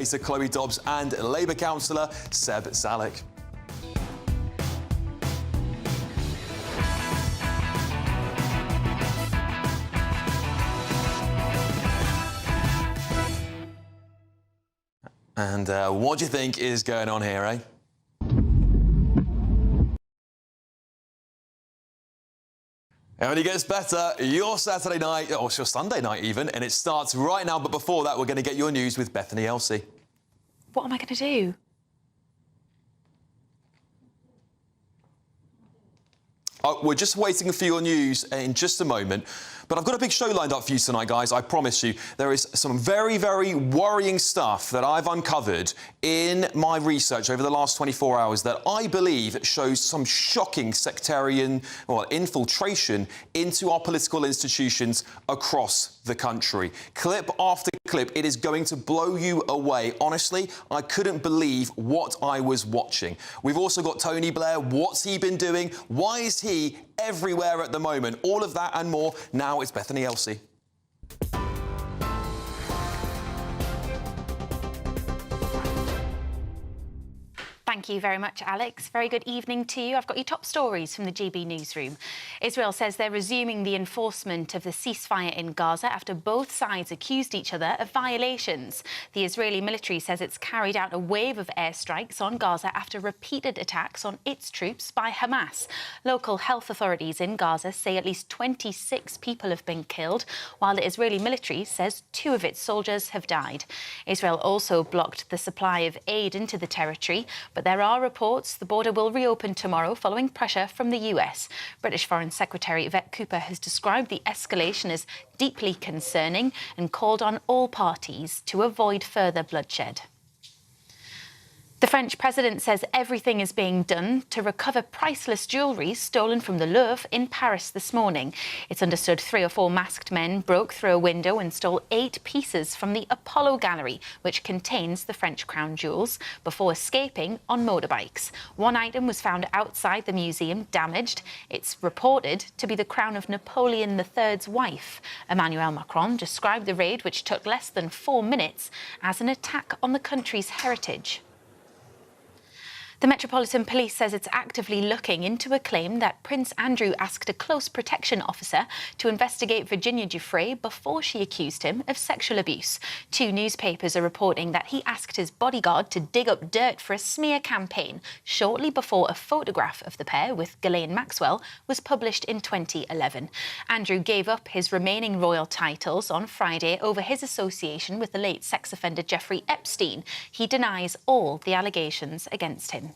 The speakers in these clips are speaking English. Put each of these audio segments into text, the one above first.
Chloe Dobbs and Labour councillor Seb Zalek. And what do you think is going on here, eh? It only gets better. Your Saturday night, or it's your Sunday night even, and it starts right now. But before that, we're going to get your news with Bethany Elsey. What am I going to do? We're just waiting for your news in just a moment. But I've got a big show lined up for you tonight, guys. I promise you. There is some very, very worrying stuff that I've uncovered in my research over the last 24 hours that I believe shows some shocking sectarian infiltration into our political institutions across the country. Clip after clip, it is going to blow you away. Honestly, I couldn't believe what I was watching. We've also got Tony Blair. What's he been doing? Why is he everywhere at the moment? All of that and more. Now it's Bethany Elsey. Thank you very much, Alex. Very good evening to you. I've got your top stories from the GB newsroom. Israel says they're resuming the enforcement of the ceasefire in Gaza after both sides accused each other of violations. The Israeli military says it's carried out a wave of airstrikes on Gaza after repeated attacks on its troops by Hamas. Local health authorities in Gaza say at least 26 people have been killed, while the Israeli military says 2 of its soldiers have died. Israel also blocked the supply of aid into the territory, but there are reports the border will reopen tomorrow following pressure from the US. British Foreign Secretary Yvette Cooper has described the escalation as deeply concerning and called on all parties to avoid further bloodshed. The French president says everything is being done to recover priceless jewellery stolen from the Louvre in Paris this morning. It's understood 3 or 4 masked men broke through a window and stole 8 pieces from the Apollo Gallery, which contains the French crown jewels, before escaping on motorbikes. One item was found outside the museum, damaged. It's reported to be the crown of Napoleon III's wife. Emmanuel Macron described the raid, which took less than 4 minutes, as an attack on the country's heritage. The Metropolitan Police says it's actively looking into a claim that Prince Andrew asked a close protection officer to investigate Virginia Giuffre before she accused him of sexual abuse. 2 newspapers are reporting that he asked his bodyguard to dig up dirt for a smear campaign shortly before a photograph of the pair with Ghislaine Maxwell was published in 2011. Andrew gave up his remaining royal titles on Friday over his association with the late sex offender Jeffrey Epstein. He denies all the allegations against him.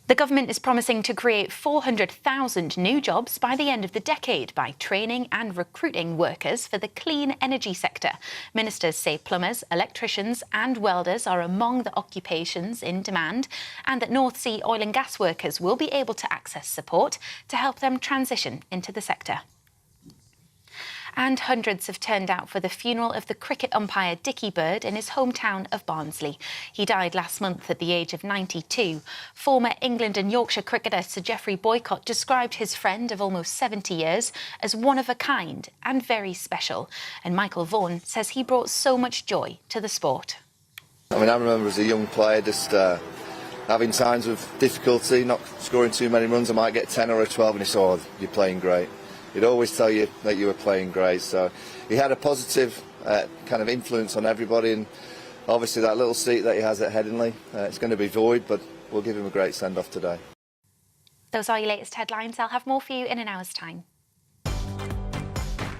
The government is promising to create 400,000 new jobs by the end of the decade by training and recruiting workers for the clean energy sector. Ministers say plumbers, electricians and welders are among the occupations in demand, and that North Sea oil and gas workers will be able to access support to help them transition into the sector. And hundreds have turned out for the funeral of the cricket umpire Dickie Bird in his hometown of Barnsley. He died last month at the age of 92. Former England and Yorkshire cricketer Sir Geoffrey Boycott described his friend of almost 70 years as one of a kind and very special. And Michael Vaughan says he brought so much joy to the sport. I remember as a young player just having times of difficulty, not scoring too many runs. I might get 10 or 12 and he said, "Oh, you're playing great." He'd always tell you that you were playing great, so he had a positive kind of influence on everybody, and obviously that little seat that he has at Headingley, it's going to be void, but we'll give him a great send-off today. Those are your latest headlines. I'll have more for you in an hour's time.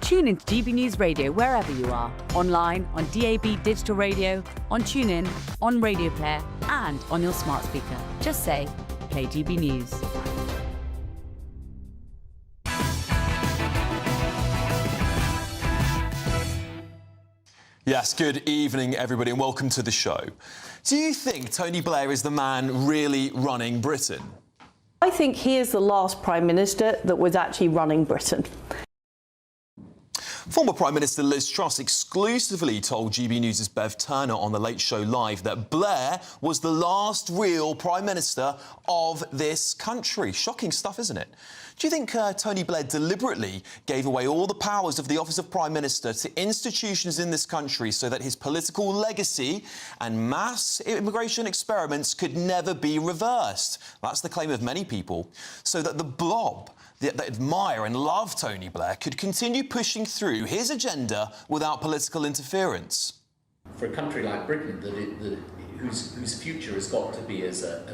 Tune in to GB News Radio wherever you are, online, on DAB digital radio, on TuneIn, on Radio Player and on your smart speaker. Just say, play GB News. Yes, good evening, everybody, and welcome to the show. Do you think Tony Blair is the man really running Britain? I think he is the last Prime Minister that was actually running Britain. Former Prime Minister Liz Truss exclusively told GB News' Bev Turner on The Late Show Live that Blair was the last real Prime Minister of this country. Shocking stuff, isn't it? Do you think Tony Blair deliberately gave away all the powers of the Office of Prime Minister to institutions in this country so that his political legacy and mass immigration experiments could never be reversed? That's the claim of many people. So that the blob that admire and love Tony Blair could continue pushing through his agenda without political interference. For a country like Britain, whose future has got to be as a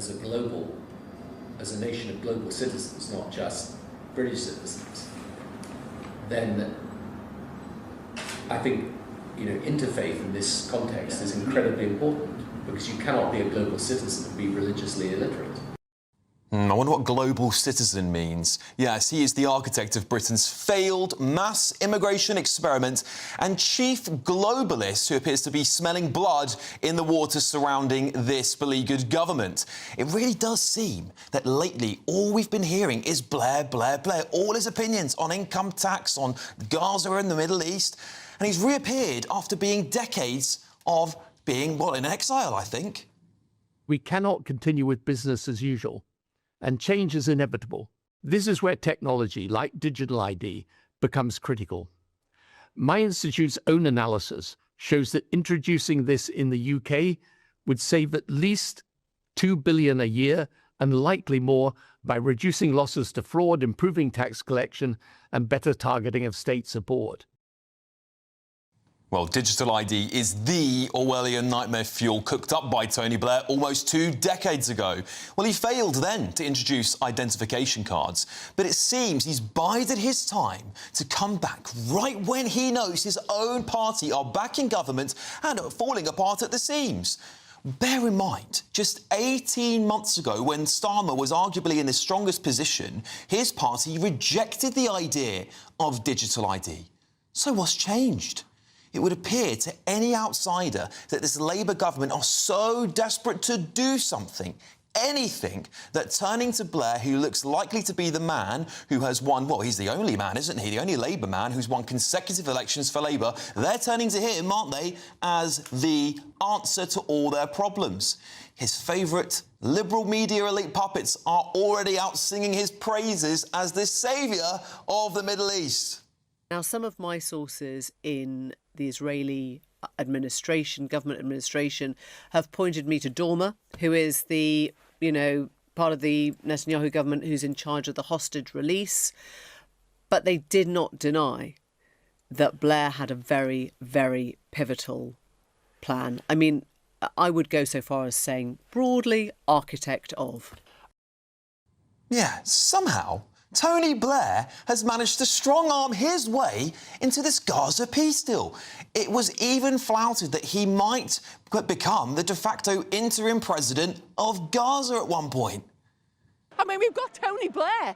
nation of global citizens, not just British citizens, then I think interfaith in this context is incredibly important, because you cannot be a global citizen and be religiously illiterate. I wonder what global citizen means. Yes, he is the architect of Britain's failed mass immigration experiment and chief globalist who appears to be smelling blood in the water surrounding this beleaguered government. It really does seem that lately all we've been hearing is Blair, Blair, Blair, all his opinions on income tax, on Gaza and the Middle East. And he's reappeared after being decades of being, well, in exile, I think. We cannot continue with business as usual, and change is inevitable. This is where technology, like digital ID, becomes critical. My institute's own analysis shows that introducing this in the UK would save at least $2 billion a year, and likely more, by reducing losses to fraud, improving tax collection, and better targeting of state support. Well, digital ID is the Orwellian nightmare fuel cooked up by Tony Blair almost 2 decades ago. Well, he failed then to introduce identification cards, but it seems he's bided his time to come back right when he knows his own party are back in government and are falling apart at the seams. Bear in mind, just 18 months ago, when Starmer was arguably in his strongest position, his party rejected the idea of digital ID. So what's changed? It would appear to any outsider that this Labour government are so desperate to do something, anything, that turning to Blair, who looks likely to be the man who has won, well, he's the only man, isn't he? The only Labour man who's won consecutive elections for Labour. They're turning to him, aren't they, as the answer to all their problems. His favourite liberal media elite puppets are already out singing his praises as the saviour of the Middle East. Now, some of my sources in the Israeli government administration, have pointed me to Dormer, who is the, part of the Netanyahu government who's in charge of the hostage release. But they did not deny that Blair had a very, very pivotal plan. I mean, I would go so far as saying broadly architect of. Yeah, somehow Tony Blair has managed to strong-arm his way into this Gaza peace deal. It was even flouted that he might become the de facto interim president of Gaza at one point. I mean, we've got Tony Blair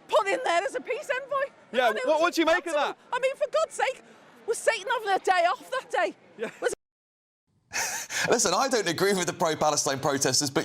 put in there as a peace envoy. Yeah, what do you make of that? I mean, for God's sake, was Satan having a day off that day? Yeah. Listen, I don't agree with the pro-Palestine protesters, but,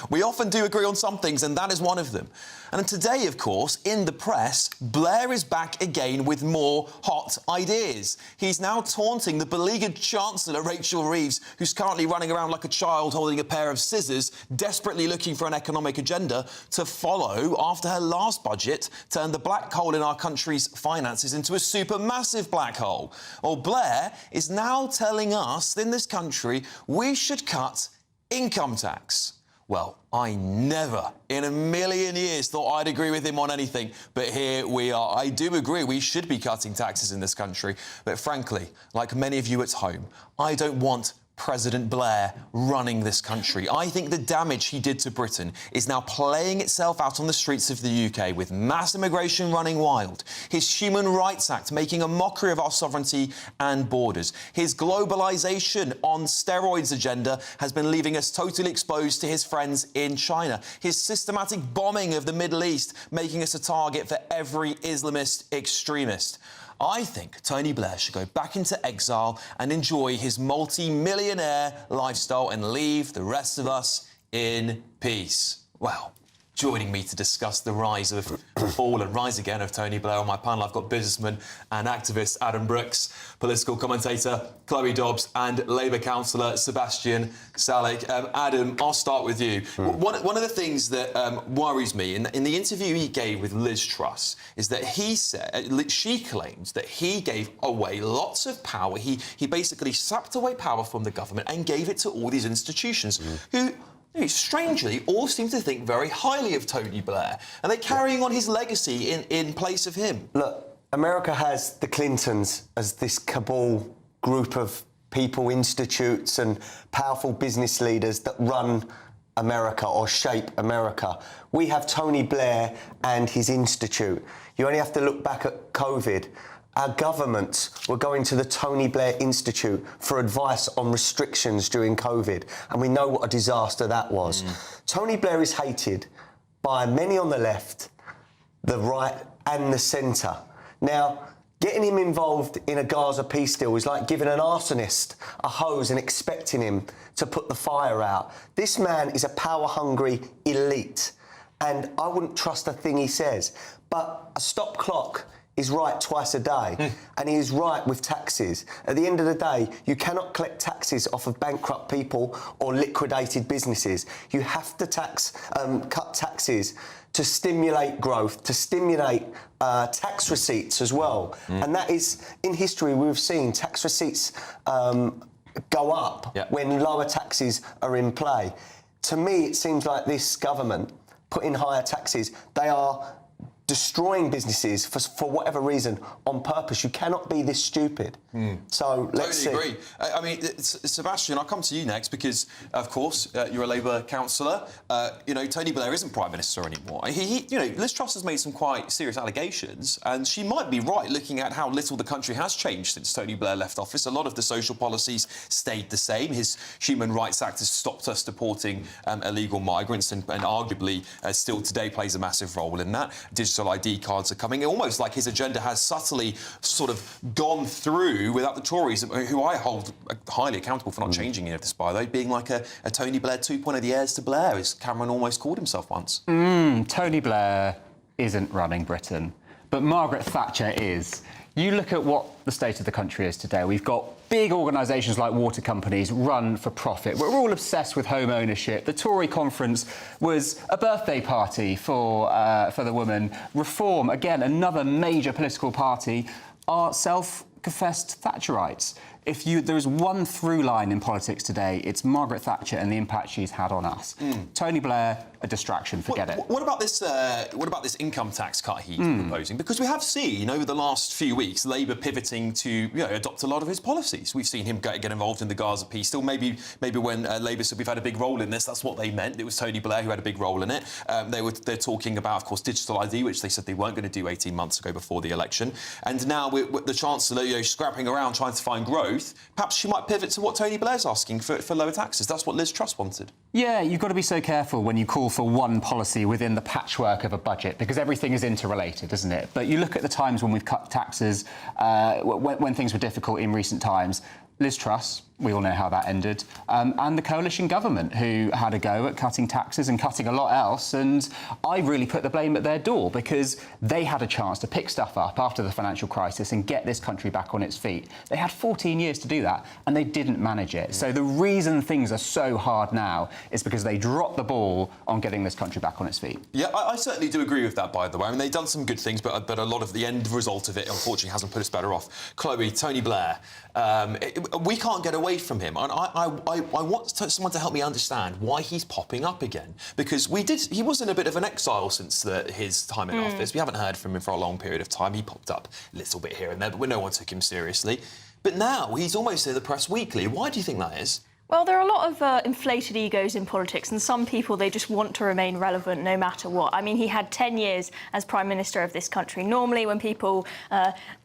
we often do agree on some things, and that is one of them. And today, of course, in the press, Blair is back again with more hot ideas. He's now taunting the beleaguered Chancellor, Rachel Reeves, who's currently running around like a child holding a pair of scissors, desperately looking for an economic agenda to follow after her last budget turned the black hole in our country's finances into a supermassive black hole. Well, Blair is now telling us in this country we should cut income tax. Well, I never in a million years thought I'd agree with him on anything, but here we are. I do agree we should be cutting taxes in this country, but frankly, like many of you at home, I don't want President Blair running this country. I think the damage he did to Britain is now playing itself out on the streets of the UK, with mass immigration running wild, his Human Rights Act making a mockery of our sovereignty and borders. His globalisation on steroids agenda has been leaving us totally exposed to his friends in China. His systematic bombing of the Middle East making us a target for every Islamist extremist. I think Tony Blair should go back into exile and enjoy his multi-millionaire lifestyle and leave the rest of us in peace. Well, Joining me to discuss the rise of fall and rise again of Tony Blair on my panel, I've got businessman and activist Adam Brooks, political commentator Chloe Dobbs, and Labour councillor Sebastian Salek. Adam, I'll start with you. One of the things that worries me in the interview he gave with Liz Truss is that she claims that he gave away lots of power. He basically sapped away power from the government and gave it to all these institutions who, strangely, all seem to think very highly of Tony Blair. Are they carrying on his legacy in place of him? Look, America has the Clintons as this cabal group of people, institutes and powerful business leaders that run America or shape America. We have Tony Blair and his institute. You only have to look back at COVID. Our governments were going to the Tony Blair Institute for advice on restrictions during COVID, and we know what a disaster that was. Tony Blair is hated by many on the left, the right and the centre. Now, getting him involved in a Gaza peace deal is like giving an arsonist a hose and expecting him to put the fire out. This man is a power-hungry elite, and I wouldn't trust a thing he says. But a stop clock is right twice a day, and he is right with taxes. At the end of the day, you cannot collect taxes off of bankrupt people or liquidated businesses. You have to cut taxes to stimulate growth, to stimulate tax receipts as well. And that is, in history, we've seen tax receipts go up when lower taxes are in play. To me, it seems like this government, putting higher taxes, they are destroying businesses for whatever reason on purpose. You cannot be this stupid. So let's see. Totally agree. I mean, Sebastian, I'll come to you next because, of course, you're a Labour councillor. Tony Blair isn't Prime Minister anymore. Liz Truss has made some quite serious allegations, and she might be right looking at how little the country has changed since Tony Blair left office. A lot of the social policies stayed the same. His Human Rights Act has stopped us deporting illegal migrants and arguably still today plays a massive role in that. Digital ID cards are coming. Almost like his agenda has subtly sort of gone through without the Tories, who I hold highly accountable for not changing any of this, by the way, being like a Tony Blair 2.0, the heirs to Blair, as Cameron almost called himself once. Tony Blair isn't running Britain, but Margaret Thatcher is. You look at what the state of the country is today. We've got big organisations like water companies run for profit. We're all obsessed with home ownership. The Tory conference was a birthday party for the woman. Reform, again, another major political party, are self-confessed Thatcherites. There is one through line in politics today, it's Margaret Thatcher and the impact she's had on us. Tony Blair, a distraction, forget it. What about this income tax cut he's proposing? Because we have seen over the last few weeks Labour pivoting to adopt a lot of his policies. We've seen him get involved in the Gaza peace. Still, maybe when Labour said we've had a big role in this, that's what they meant. It was Tony Blair who had a big role in it. They're talking about, of course, digital ID, which they said they weren't going to do 18 months ago before the election. And now with the Chancellor scrapping around trying to find growth, perhaps she might pivot to what Tony Blair's asking for lower taxes. That's what Liz Truss wanted. Yeah, you've got to be so careful when you call for one policy within the patchwork of a budget, because everything is interrelated, isn't it? But you look at the times when we've cut taxes, when things were difficult in recent times. Liz Truss, we all know how that ended, and the coalition government, who had a go at cutting taxes and cutting a lot else, and I really put the blame at their door because they had a chance to pick stuff up after the financial crisis and get this country back on its feet. They had 14 years to do that, and they didn't manage it. So the reason things are so hard now is because they dropped the ball on getting this country back on its feet. Yeah, I certainly do agree with that, by the way. I mean, they've done some good things, but a lot of the end result of it, unfortunately, hasn't put us better off. Chloe, Tony Blair, we can't get away from him. And I want someone to help me understand why he's popping up again. Because he was in a bit of an exile since his time in office. We haven't heard from him for a long period of time. He popped up a little bit here and there, but no one took him seriously. But now he's almost in the press weekly. Why do you think that is? Well, there are a lot of inflated egos in politics, and some people, they just want to remain relevant no matter what. I mean, he had 10 years as Prime Minister of this country. Normally, when people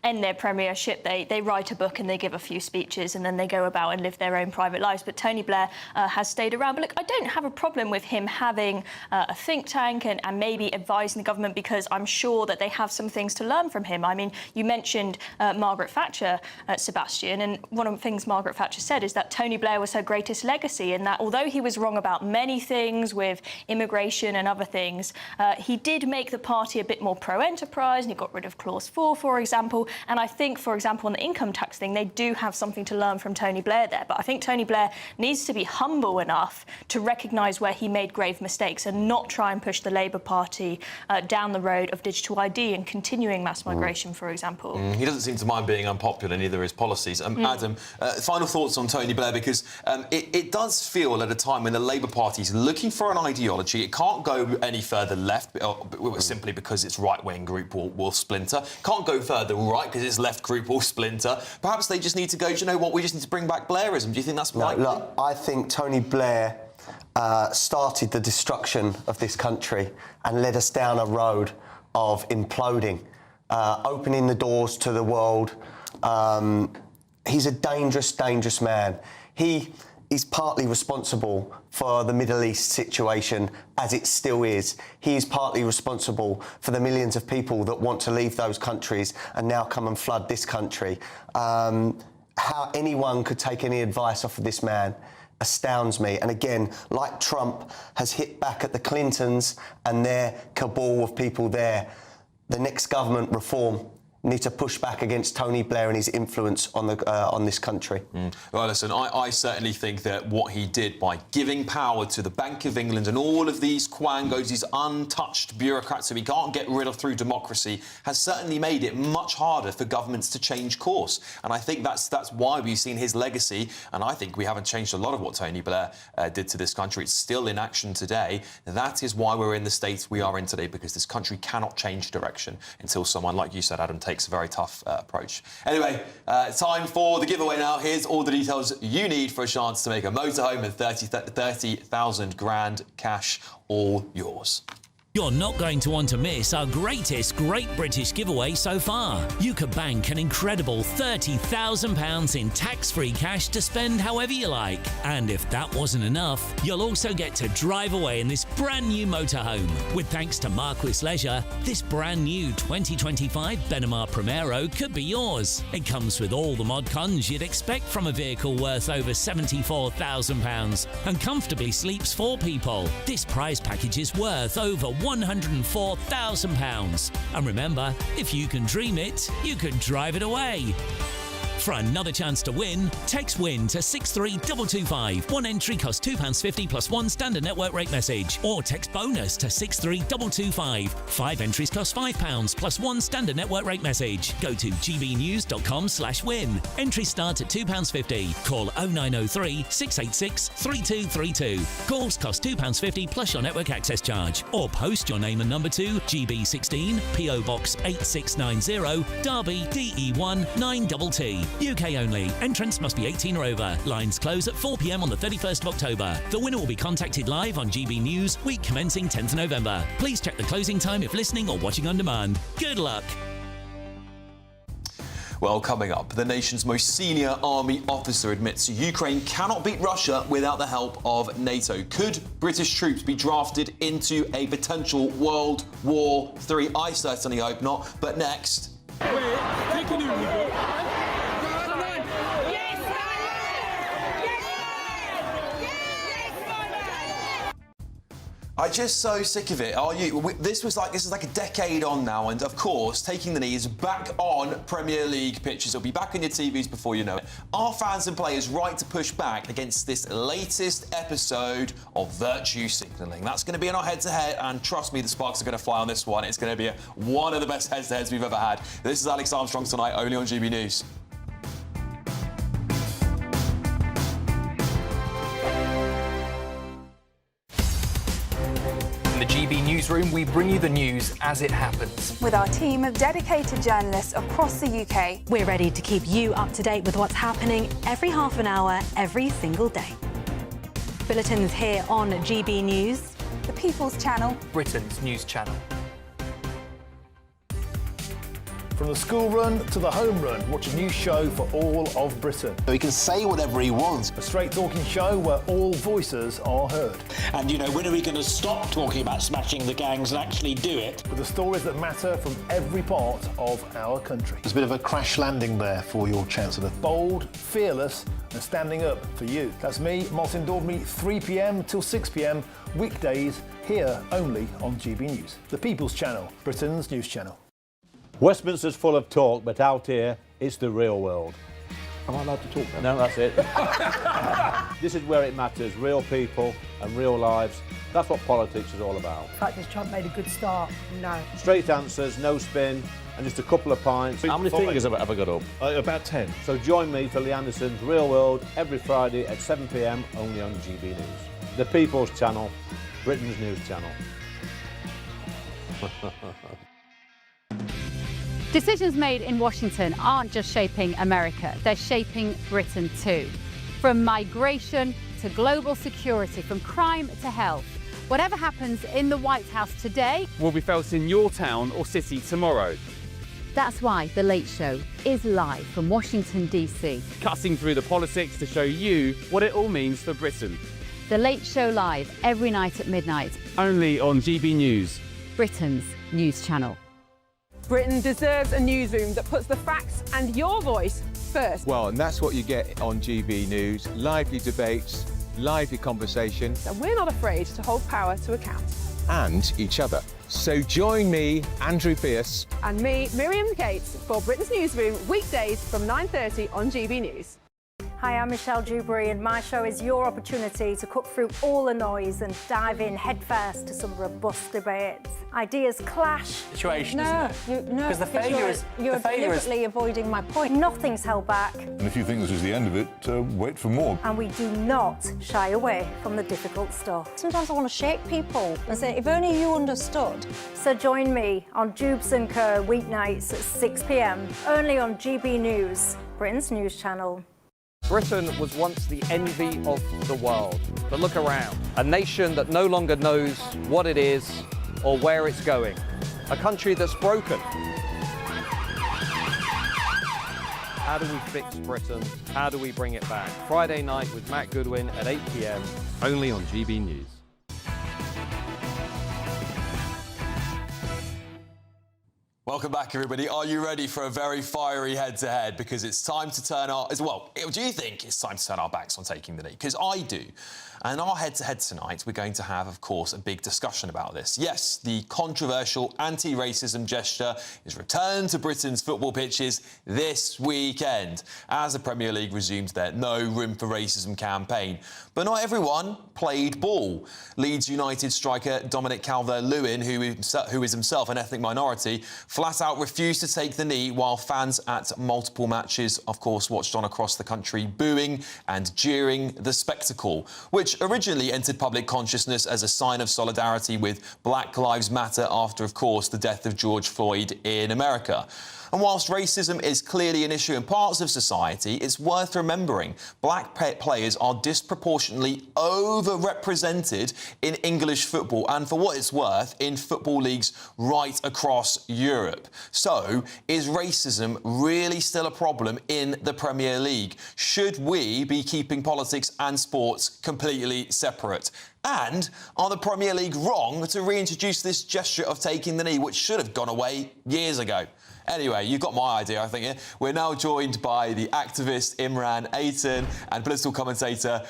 end their premiership, they write a book and they give a few speeches and then they go about and live their own private lives. But Tony Blair has stayed around. But look, I don't have a problem with him having a think tank and maybe advising the government, because I'm sure that they have some things to learn from him. I mean, you mentioned Margaret Thatcher, Sebastian, and one of the things Margaret Thatcher said is that Tony Blair was her greatest legacy, in that although he was wrong about many things with immigration and other things, he did make the party a bit more pro-enterprise, and he got rid of Clause 4, for example. And I think, for example, on the income tax thing, they do have something to learn from Tony Blair there. But I think Tony Blair needs to be humble enough to recognise where he made grave mistakes and not try and push the Labour Party down the road of digital ID and continuing mass migration, for example. He doesn't seem to mind being unpopular, neither his policies. Adam, final thoughts on Tony Blair, because it does feel at a time when the Labour Party is looking for an ideology. It can't go any further left simply because its right-wing group will splinter. Can't go further right because its left group will splinter. Perhaps they just need to go, do you know what, we just need to bring back Blairism. Do you think that's likely? Look, I think Tony Blair started the destruction of this country and led us down a road of imploding, opening the doors to the world. He's a dangerous, dangerous man. He is partly responsible for the Middle East situation as it still is. He is partly responsible for the millions of people that want to leave those countries and now come and flood this country. How anyone could take any advice off of this man astounds me. And again, like Trump has hit back at the Clintons and their cabal of people there, the next government reform need to push back against Tony Blair and his influence on this country. Well, listen, I certainly think that what he did by giving power to the Bank of England and all of these quangos, these untouched bureaucrats who we can't get rid of through democracy, has certainly made it much harder for governments to change course. And I think that's why we've seen his legacy. And I think we haven't changed a lot of what Tony Blair did to this country. It's still in action today. That is why we're in the state we are in today, because this country cannot change direction until someone, like you said, Adam, takes a very tough approach. Anyway, time for the giveaway now. Here's all the details you need for a chance to make a motorhome and 30,000 grand cash, all yours. You're not going to want to miss our greatest Great British giveaway so far. You could bank an incredible £30,000 in tax-free cash to spend however you like. And if that wasn't enough, you'll also get to drive away in this brand new motorhome. With thanks to Marquis Leisure, this brand new 2025 Benimar Primero could be yours. It comes with all the mod cons you'd expect from a vehicle worth over £74,000 and comfortably sleeps 4 people. This prize package is worth over £104,000. And remember, if you can dream it, you can drive it away. For another chance to win, text WIN to 63225. One entry costs £2.50 plus one standard network rate message. Or text BONUS to 63225. 5 entries cost £5 plus one standard network rate message. Go to gbnews.com/win. Entries start at £2.50. Call 0903 686 3232. Calls cost £2.50 plus your network access charge. Or post your name and number to GB16 PO Box 8690 Derby DE1 9TT. UK only. Entrants must be 18 or over. Lines close at 4 p.m. on the 31st of October. The winner will be contacted live on GB News, week commencing 10th November. Please check the closing time if listening or watching on demand. Good luck. Well, coming up, the nation's most senior army officer admits Ukraine cannot beat Russia without the help of NATO. Could British troops be drafted into a potential World War III? I certainly hope not. But next... I'm just so sick of it. Are you? This is like a decade on now, and of course, Taking the Knee is back on Premier League pitches. It'll be back on your TVs before you know it. Are fans and players right to push back against this latest episode of virtue signalling? That's going to be in our head-to-head, and trust me, the sparks are going to fly on this one. It's going to be one of the best head-to-heads we've ever had. This is Alex Armstrong tonight, only on GB News. GB Newsroom, we bring you the news as it happens. With our team of dedicated journalists across the UK. We're ready to keep you up to date with what's happening every half an hour, every single day. Bulletins here on GB News. The People's Channel. Britain's news channel. From the school run to the home run, watch a new show for all of Britain. He can say whatever he wants. A straight-talking show where all voices are heard. And, you know, when are we going to stop talking about smashing the gangs and actually do it? With the stories that matter from every part of our country. There's a bit of a crash landing there for your Chancellor. Bold, fearless and standing up for you. That's me, Martin Daubney, 3 p.m. till 6 p.m, weekdays, here only on GB News. The People's Channel, Britain's news channel. Westminster's full of talk, but out here, it's the real world. Am I allowed to talk No, now? that's it. This is where it matters, real people and real lives. That's what politics is all about. The fact has Trump made a good start? No. Straight answers, no spin, and just a couple of pints. How many fingers have I got up? About 10. So join me for Lee Anderson's Real World every Friday at 7 p.m, only on GB News. The People's Channel, Britain's news channel. Decisions made in Washington aren't just shaping America, they're shaping Britain too. From migration to global security, from crime to health. Whatever happens in the White House today will be felt in your town or city tomorrow. That's why The Late Show is live from Washington, D.C. Cutting through the politics to show you what it all means for Britain. The Late Show live every night at midnight. Only on GB News, Britain's news channel. Britain deserves a newsroom that puts the facts and your voice first. Well, and that's what you get on GB News. Lively debates, lively conversation. And we're not afraid to hold power to account. And each other. So join me, Andrew Pierce. And me, Miriam Gates, for Britain's Newsroom, weekdays from 9:30 on GB News. Hi, I'm Michelle Dewberry, and my show is your opportunity to cut through all the noise and dive in headfirst to some robust debates. Ideas clash. Situation, no, isn't it? No, because the failure is you're deliberately avoiding my point. Nothing's held back. And if you think this is the end of it, wait for more. And we do not shy away from the difficult stuff. Sometimes I want to shake people and say, if only you understood. So join me on Jubes & Co. weeknights at 6 p.m, only on GB News, Britain's news channel. Britain was once the envy of the world. But look around. A nation that no longer knows what it is or where it's going. A country that's broken. How do we fix Britain? How do we bring it back? Friday night with Matt Goodwin at 8 p.m, only on GB News. Welcome back, everybody. Are you ready for a very fiery head-to-head? Because it's time to turn our... Well, do you think it's time to turn our backs on taking the knee? Because I do. And our head-to-head tonight, we're going to have, of course, a big discussion about this. Yes, the controversial anti-racism gesture is returned to Britain's football pitches this weekend as the Premier League resumed their No Room for Racism campaign. But not everyone played ball. Leeds United striker Dominic Calvert-Lewin, who is himself an ethnic minority, flat out refused to take the knee, while fans at multiple matches, of course, watched on across the country booing and jeering the spectacle, which originally entered public consciousness as a sign of solidarity with Black Lives Matter after, of course, the death of George Floyd in America. And whilst racism is clearly an issue in parts of society, it's worth remembering black players are disproportionately overrepresented in English football and, for what it's worth, in football leagues right across Europe. So, is racism really still a problem in the Premier League? Should we be keeping politics and sports completely separate? And are the Premier League wrong to reintroduce this gesture of taking the knee, which should have gone away years ago? Anyway, you've got my idea, I think. We're now joined by the activist Imran Ayton and political commentator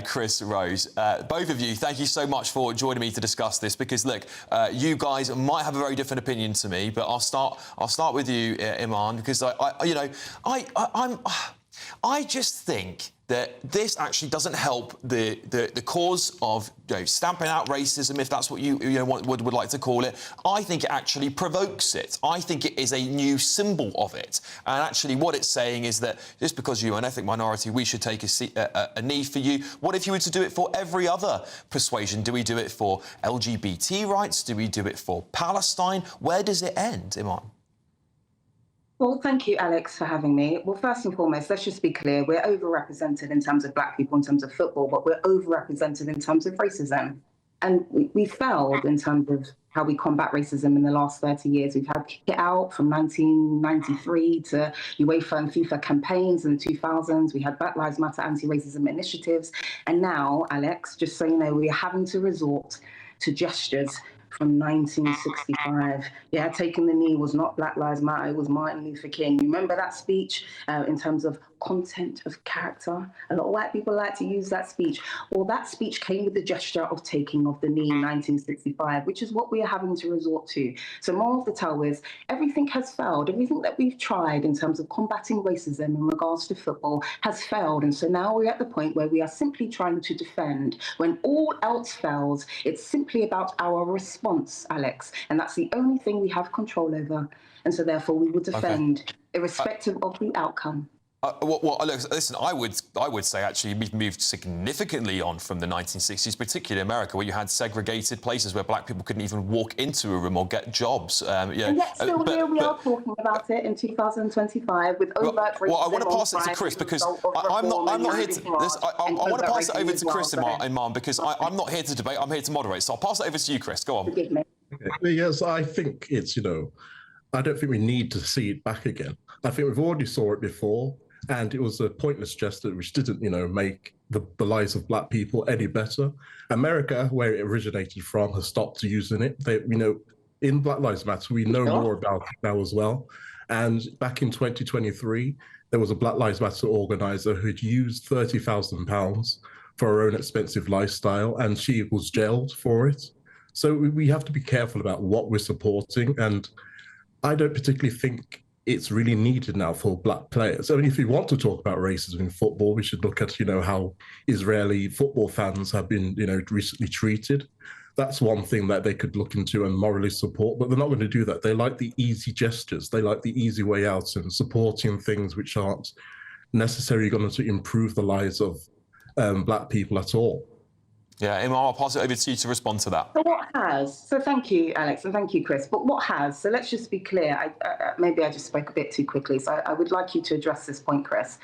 Chris Rose. Both of you, thank you so much for joining me to discuss this, because, look, you guys might have a very different opinion to me, but I'll start with you, Imran, because I just think that this actually doesn't help the cause of stamping out racism, if that's what you would like to call it. I think it actually provokes it. I think it is a new symbol of it. And actually what it's saying is that just because you're an ethnic minority, we should take a knee for you. What if you were to do it for every other persuasion? Do we do it for LGBT rights? Do we do it for Palestine? Where does it end, Iman? Well, thank you, Alex, for having me. Well, first and foremost, let's just be clear. We're overrepresented in terms of black people, in terms of football, but we're overrepresented in terms of racism. And we failed in terms of how we combat racism in the last 30 years. We've had Kick It Out from 1993 to UEFA and FIFA campaigns in the 2000s. We had Black Lives Matter anti-racism initiatives. And now, Alex, just so you know, we're having to resort to gestures from 1965. Yeah, taking the knee was not Black Lives Matter, it was Martin Luther King. You remember that speech in terms of content of character? A lot of white people like to use that speech. Well, that speech came with the gesture of taking of the knee in 1965, which is what we are having to resort to. So moral of the tale is, everything has failed. Everything that we've tried in terms of combating racism in regards to football has failed. And so now we're at the point where we are simply trying to defend. When all else fails, it's simply about our response, Alex. And that's the only thing we have control over. And so therefore we will defend, irrespective of the outcome. Well, listen, I would say actually we've moved significantly on from the 1960s, particularly in America, where you had segregated places where black people couldn't even walk into a room or get jobs. And yet still here we are talking about it in 2025 with overt racism. Well, I want to pass it to Chris because I'm not here to. I want to pass it over to Chris, Iman, because I'm not here to debate. I'm here to moderate. So I'll pass it over to you, Chris. Go on. Forgive me. Yes, I think it's, I don't think we need to see it back again. I think we've already saw it before. And it was a pointless gesture which didn't, make the lives of black people any better. America, where it originated from, has stopped using it. They, in Black Lives Matter, we know more about it now as well. And back in 2023, there was a Black Lives Matter organizer who'd used £30,000 for her own expensive lifestyle, and she was jailed for it. So we have to be careful about what we're supporting. And I don't particularly think it's really needed now for black players. I mean, if we want to talk about racism in football, we should look at, how Israeli football fans have been, recently treated. That's one thing that they could look into and morally support, but they're not going to do that. They like the easy gestures. They like the easy way out and supporting things which aren't necessarily going to improve the lives of black people at all. Yeah, Iman, I'll pass it over to you to respond to that. So thank you, Alex, and thank you, Chris. But so let's just be clear. Maybe I just spoke a bit too quickly, so I would like you to address this point, Chris.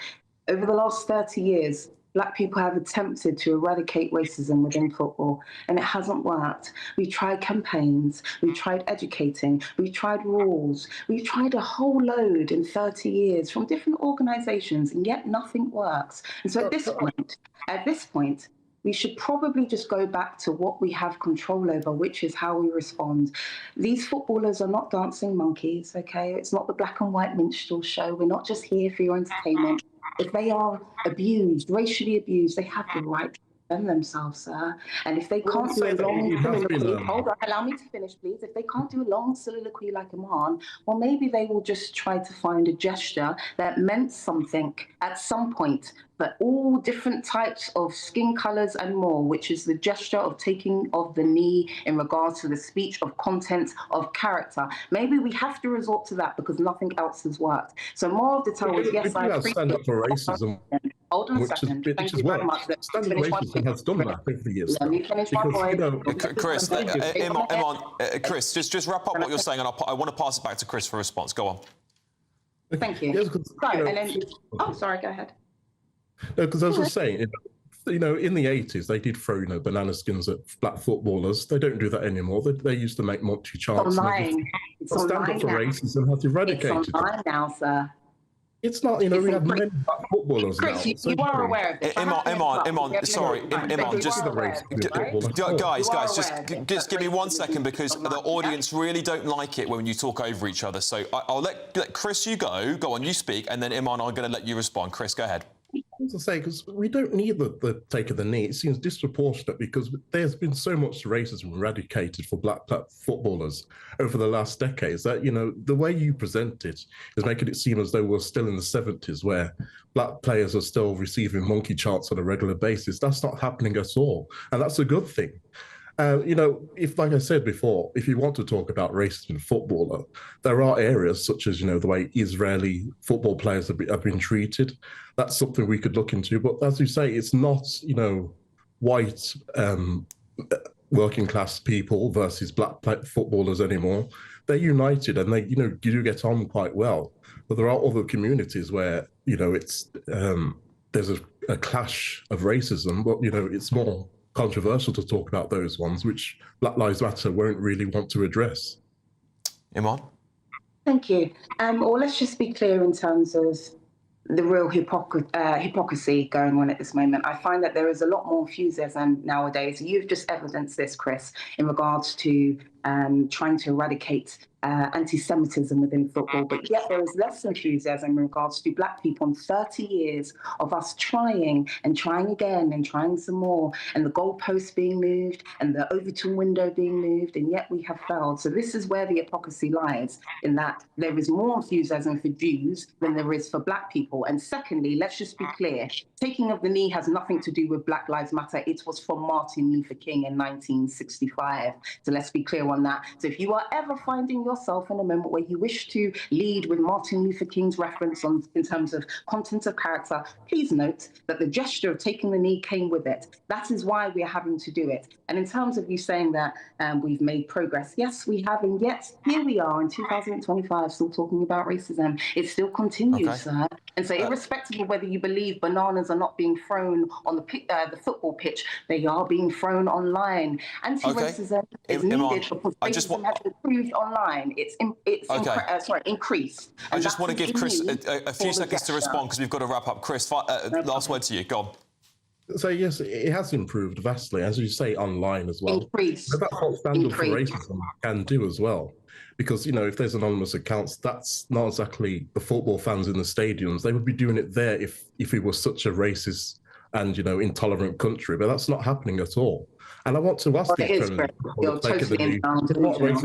Over the last 30 years, black people have attempted to eradicate racism within football, and it hasn't worked. We've tried campaigns, we've tried educating, we've tried rules, we've tried a whole load in 30 years from different organisations, and yet nothing works. And so at this point, we should probably just go back to what we have control over, which is how we respond. These footballers are not dancing monkeys, okay? It's not the black and white minstrel show. We're not just here for your entertainment. If they are abused, racially abused, they have the right to defend themselves, sir. And if they can't do a long soliloquy, hold on, allow me to finish, please. If they can't do a long soliloquy like Iman, well, maybe they will just try to find a gesture that meant something at some point, but all different types of skin colours and more, which is the gesture of taking of the knee in regards to the speech of content of character. Maybe we have to resort to that because nothing else has worked. So more of the time is, yes, I appreciate... Stand up for racism. Hold on a second. Thank you very much. Stand up racism has done that over the years. Let me finish my point. Chris, Iman, Chris, just wrap up what you're saying, and I want to pass it back to Chris for a response. Go on. Thank you. Sorry, go ahead. No, because as I was saying, in the 80s, they did throw, banana skins at black footballers. They don't do that anymore. They used to make multi chants. It's stand up for racism has eradicated. It's online now, sir. It's not, we have many black footballers Chris, now. you are aware of this. Iman, sorry, Iman, guys, just give me 1 second because the audience really don't like it when you talk over each other. So I'll let Chris, you go. Go on, you speak, and then Iman, I'm going to let you respond. Chris, go ahead. To say, because we don't need the take of the knee. It seems disproportionate because there's been so much racism eradicated for black footballers over the last decades that, the way you present it is making it seem as though we're still in the 70s where black players are still receiving monkey charts on a regular basis. That's not happening at all. And that's a good thing. If, like I said before, if you want to talk about racism in football, there are areas such as, the way Israeli football players have been treated. That's something we could look into. But as you say, it's not, white working class people versus black footballers anymore. They're united and they, do get on quite well. But there are other communities where, it's there's a clash of racism, but, it's more controversial to talk about those ones, which Black Lives Matter won't really want to address. Iman? Thank you. Well, let's just be clear in terms of the real hypocrisy going on at this moment. I find that there is a lot more enthusiasm nowadays. You've just evidenced this, Chris, in regards to trying to eradicate anti-Semitism within football, but yet there is less enthusiasm in regards to Black people in 30 years of us trying and trying again and trying some more, and the goalposts being moved and the Overton window being moved, and yet we have failed. So this is where the hypocrisy lies, in that there is more enthusiasm for Jews than there is for Black people. And secondly, let's just be clear, taking of the knee has nothing to do with Black Lives Matter. It was for Martin Luther King in 1965. So let's be clear on that. So if you are ever finding yourself in a moment where you wish to lead with Martin Luther King's reference in terms of content of character, please note that the gesture of taking the knee came with it. That is why we are having to do it. And in terms of you saying that we've made progress, yes, we have, and yet here we are in 2025 still talking about racism. It still continues, sir. And so irrespective of whether you believe bananas are not being thrown on the football pitch, they are being thrown online. Anti-racism is needed because racism has improved online. It's increased. I just want to give Chris a few seconds to respond because we've got to wrap up. Chris, last word to you. Go on. So yes, it has improved vastly, as you say, online as well. Increased. But that's what stand up for racism can do as well. Because, if there's anonymous accounts, that's not exactly the football fans in the stadiums. They would be doing it there if it was such a racist and, intolerant country. But that's not happening at all. And I want to ask what racism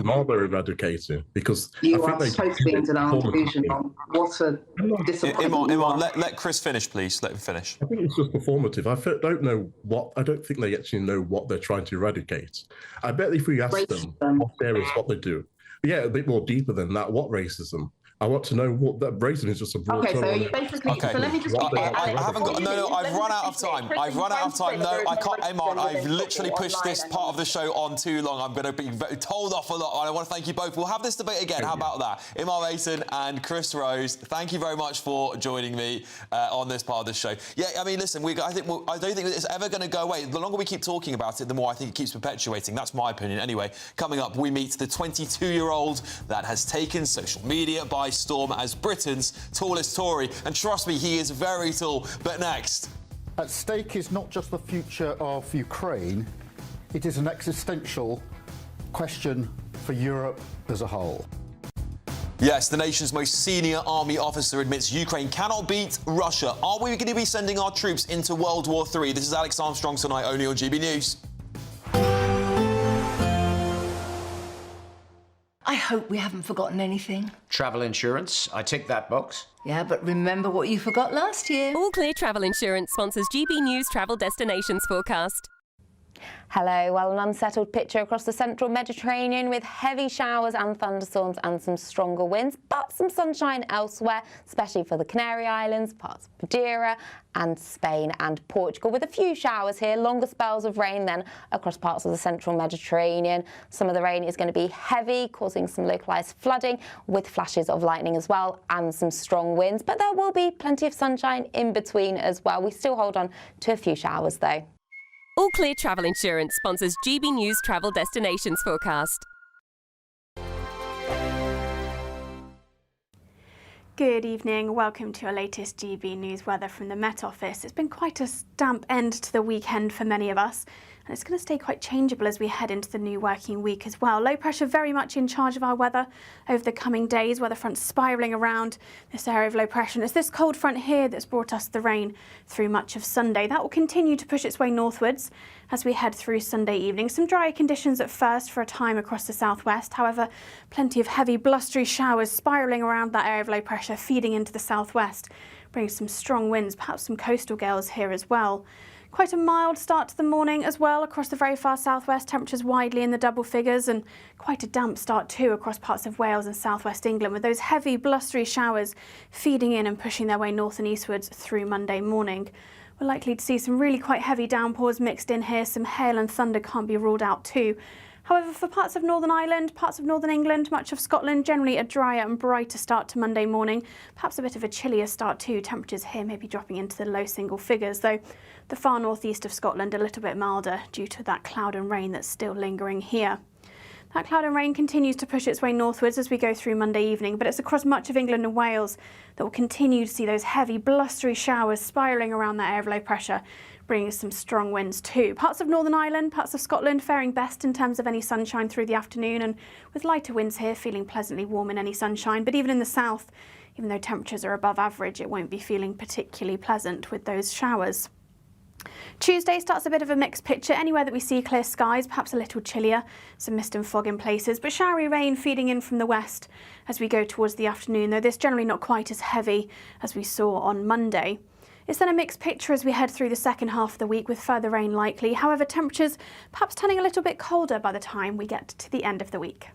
are they eradicating? Because you are totally into delusional. What a disappointment. Iman, let Chris finish, please. Let him finish. I think it's just performative. I don't think they actually know what they're trying to eradicate. I bet if we ask them what there is, what they do. Yeah, a bit more deeper than that. What racism? I want to know what that racism is. Just a broad term. So basically, so let me just. I haven't got. No, I've run out of time. I've run out of time. No, I can't. Iman, I've literally pushed this part of the show on too long. I'm going to be told off a lot. And I want to thank you both. We'll have this debate again. How about that? Iman Mason and Chris Rose, thank you very much for joining me on this part of the show. Yeah, I mean, listen, I don't think it's ever going to go away. The longer we keep talking about it, the more I think it keeps perpetuating. That's my opinion. Anyway, coming up, we meet the 22-year-old that has taken social media by storm as Britain's tallest Tory. And trust me, he is very tall. But next. At stake is not just the future of Ukraine, it is an existential question for Europe as a whole. Yes, the nation's most senior army officer admits Ukraine cannot beat Russia. Are we going to be sending our troops into World War III? This is Alex Armstrong tonight, only on GB News. I hope we haven't forgotten anything. Travel insurance, I tick that box. Yeah, but remember what you forgot last year. All Clear Travel Insurance sponsors GB News Travel Destinations Forecast. Hello. Well, an unsettled picture across the central Mediterranean with heavy showers and thunderstorms and some stronger winds, but some sunshine elsewhere, especially for the Canary Islands, parts of Madeira and Spain and Portugal, with a few showers here, longer spells of rain then across parts of the central Mediterranean. Some of the rain is going to be heavy, causing some localised flooding with flashes of lightning as well and some strong winds, but there will be plenty of sunshine in between as well. We still hold on to a few showers though. All Clear Travel Insurance sponsors GB News Travel Destinations Forecast. Good evening. Welcome to your latest GB News weather from the Met Office. It's been quite a damp end to the weekend for many of us, and it's going to stay quite changeable as we head into the new working week as well. Low pressure very much in charge of our weather over the coming days, weather front spiralling around this area of low pressure. And it's this cold front here that's brought us the rain through much of Sunday. That will continue to push its way northwards as we head through Sunday evening. Some drier conditions at first for a time across the southwest. However, plenty of heavy blustery showers spiralling around that area of low pressure, feeding into the southwest, bringing some strong winds, perhaps some coastal gales here as well. Quite a mild start to the morning as well across the very far southwest, temperatures widely in the double figures, and quite a damp start too across parts of Wales and southwest England, with those heavy blustery showers feeding in and pushing their way north and eastwards through Monday morning. We're likely to see some really quite heavy downpours mixed in here. Some hail and thunder can't be ruled out too. However, for parts of Northern Ireland, parts of Northern England, much of Scotland, generally a drier and brighter start to Monday morning. Perhaps a bit of a chillier start too. Temperatures here may be dropping into the low single figures, though The far northeast of Scotland a little bit milder due to that cloud and rain that's still lingering here. That cloud and rain continues to push its way northwards as we go through Monday evening, but it's across much of England and Wales that will continue to see those heavy, blustery showers spiralling around that area of low pressure, bringing some strong winds too. Parts of Northern Ireland, parts of Scotland faring best in terms of any sunshine through the afternoon, and with lighter winds here, feeling pleasantly warm in any sunshine. But even in the south, even though temperatures are above average, it won't be feeling particularly pleasant with those showers. Tuesday starts a bit of a mixed picture. Anywhere that we see clear skies, perhaps a little chillier, some mist and fog in places, but showery rain feeding in from the west as we go towards the afternoon, though this generally not quite as heavy as we saw on Monday. It's then a mixed picture as we head through the second half of the week with further rain likely. However, temperatures perhaps turning a little bit colder by the time we get to the end of the week.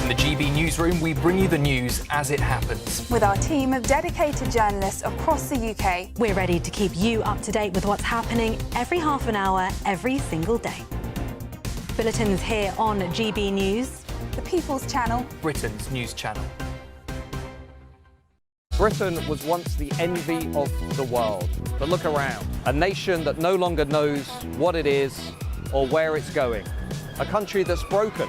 In the GB newsroom, we bring you the news as it happens. With our team of dedicated journalists across the UK, we're ready to keep you up to date with what's happening every half an hour, every single day. Bulletins here on GB News, the People's Channel, Britain's news channel. Britain was once the envy of the world. But look around. A nation that no longer knows what it is or where it's going. A country that's broken.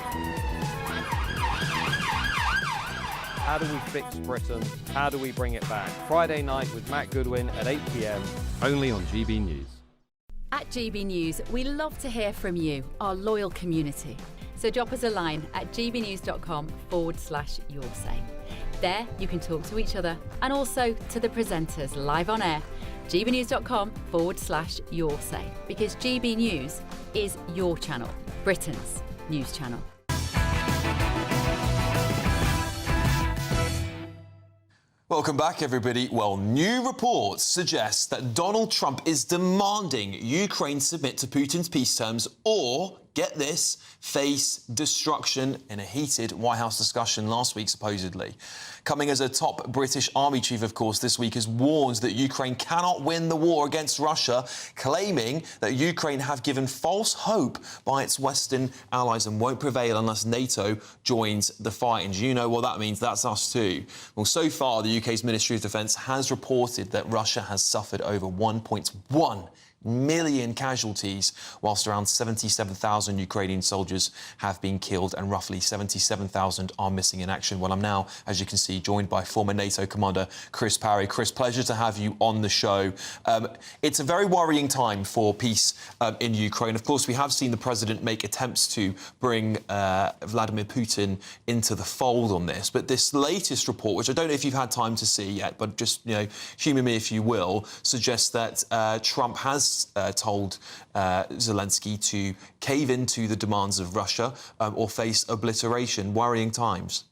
How do we fix Britain? How do we bring it back? Friday night with Matt Goodwin at 8 p.m, only on GB News. At GB News, we love to hear from you, our loyal community. So drop us a line at gbnews.com/yoursay. There you can talk to each other and also to the presenters live on air. gbnews.com/yoursay, because GB News is your channel, Britain's news channel. Welcome back, everybody. Well, new reports suggest that Donald Trump is demanding Ukraine submit to Putin's peace terms or, get this, face destruction in a heated White House discussion last week, supposedly. Coming as a top British army chief, of course, this week has warned that Ukraine cannot win the war against Russia, claiming that Ukraine have given false hope by its Western allies and won't prevail unless NATO joins the fight. And you know what that means? That's us too. Well, so far, the UK's Ministry of Defence has reported that Russia has suffered over 1.1 million casualties, whilst around 77,000 Ukrainian soldiers have been killed and roughly 77,000 are missing in action. Well, I'm now, as you can see, joined by former NATO commander Chris Parry. Chris, pleasure to have you on the show. It's a very worrying time for peace in Ukraine. Of course, we have seen the president make attempts to bring Vladimir Putin into the fold on this, but this latest report, which I don't know if you've had time to see yet, but just, humour me if you will, suggests that Trump has told Zelensky to cave into the demands of Russia or face obliteration. Worrying times.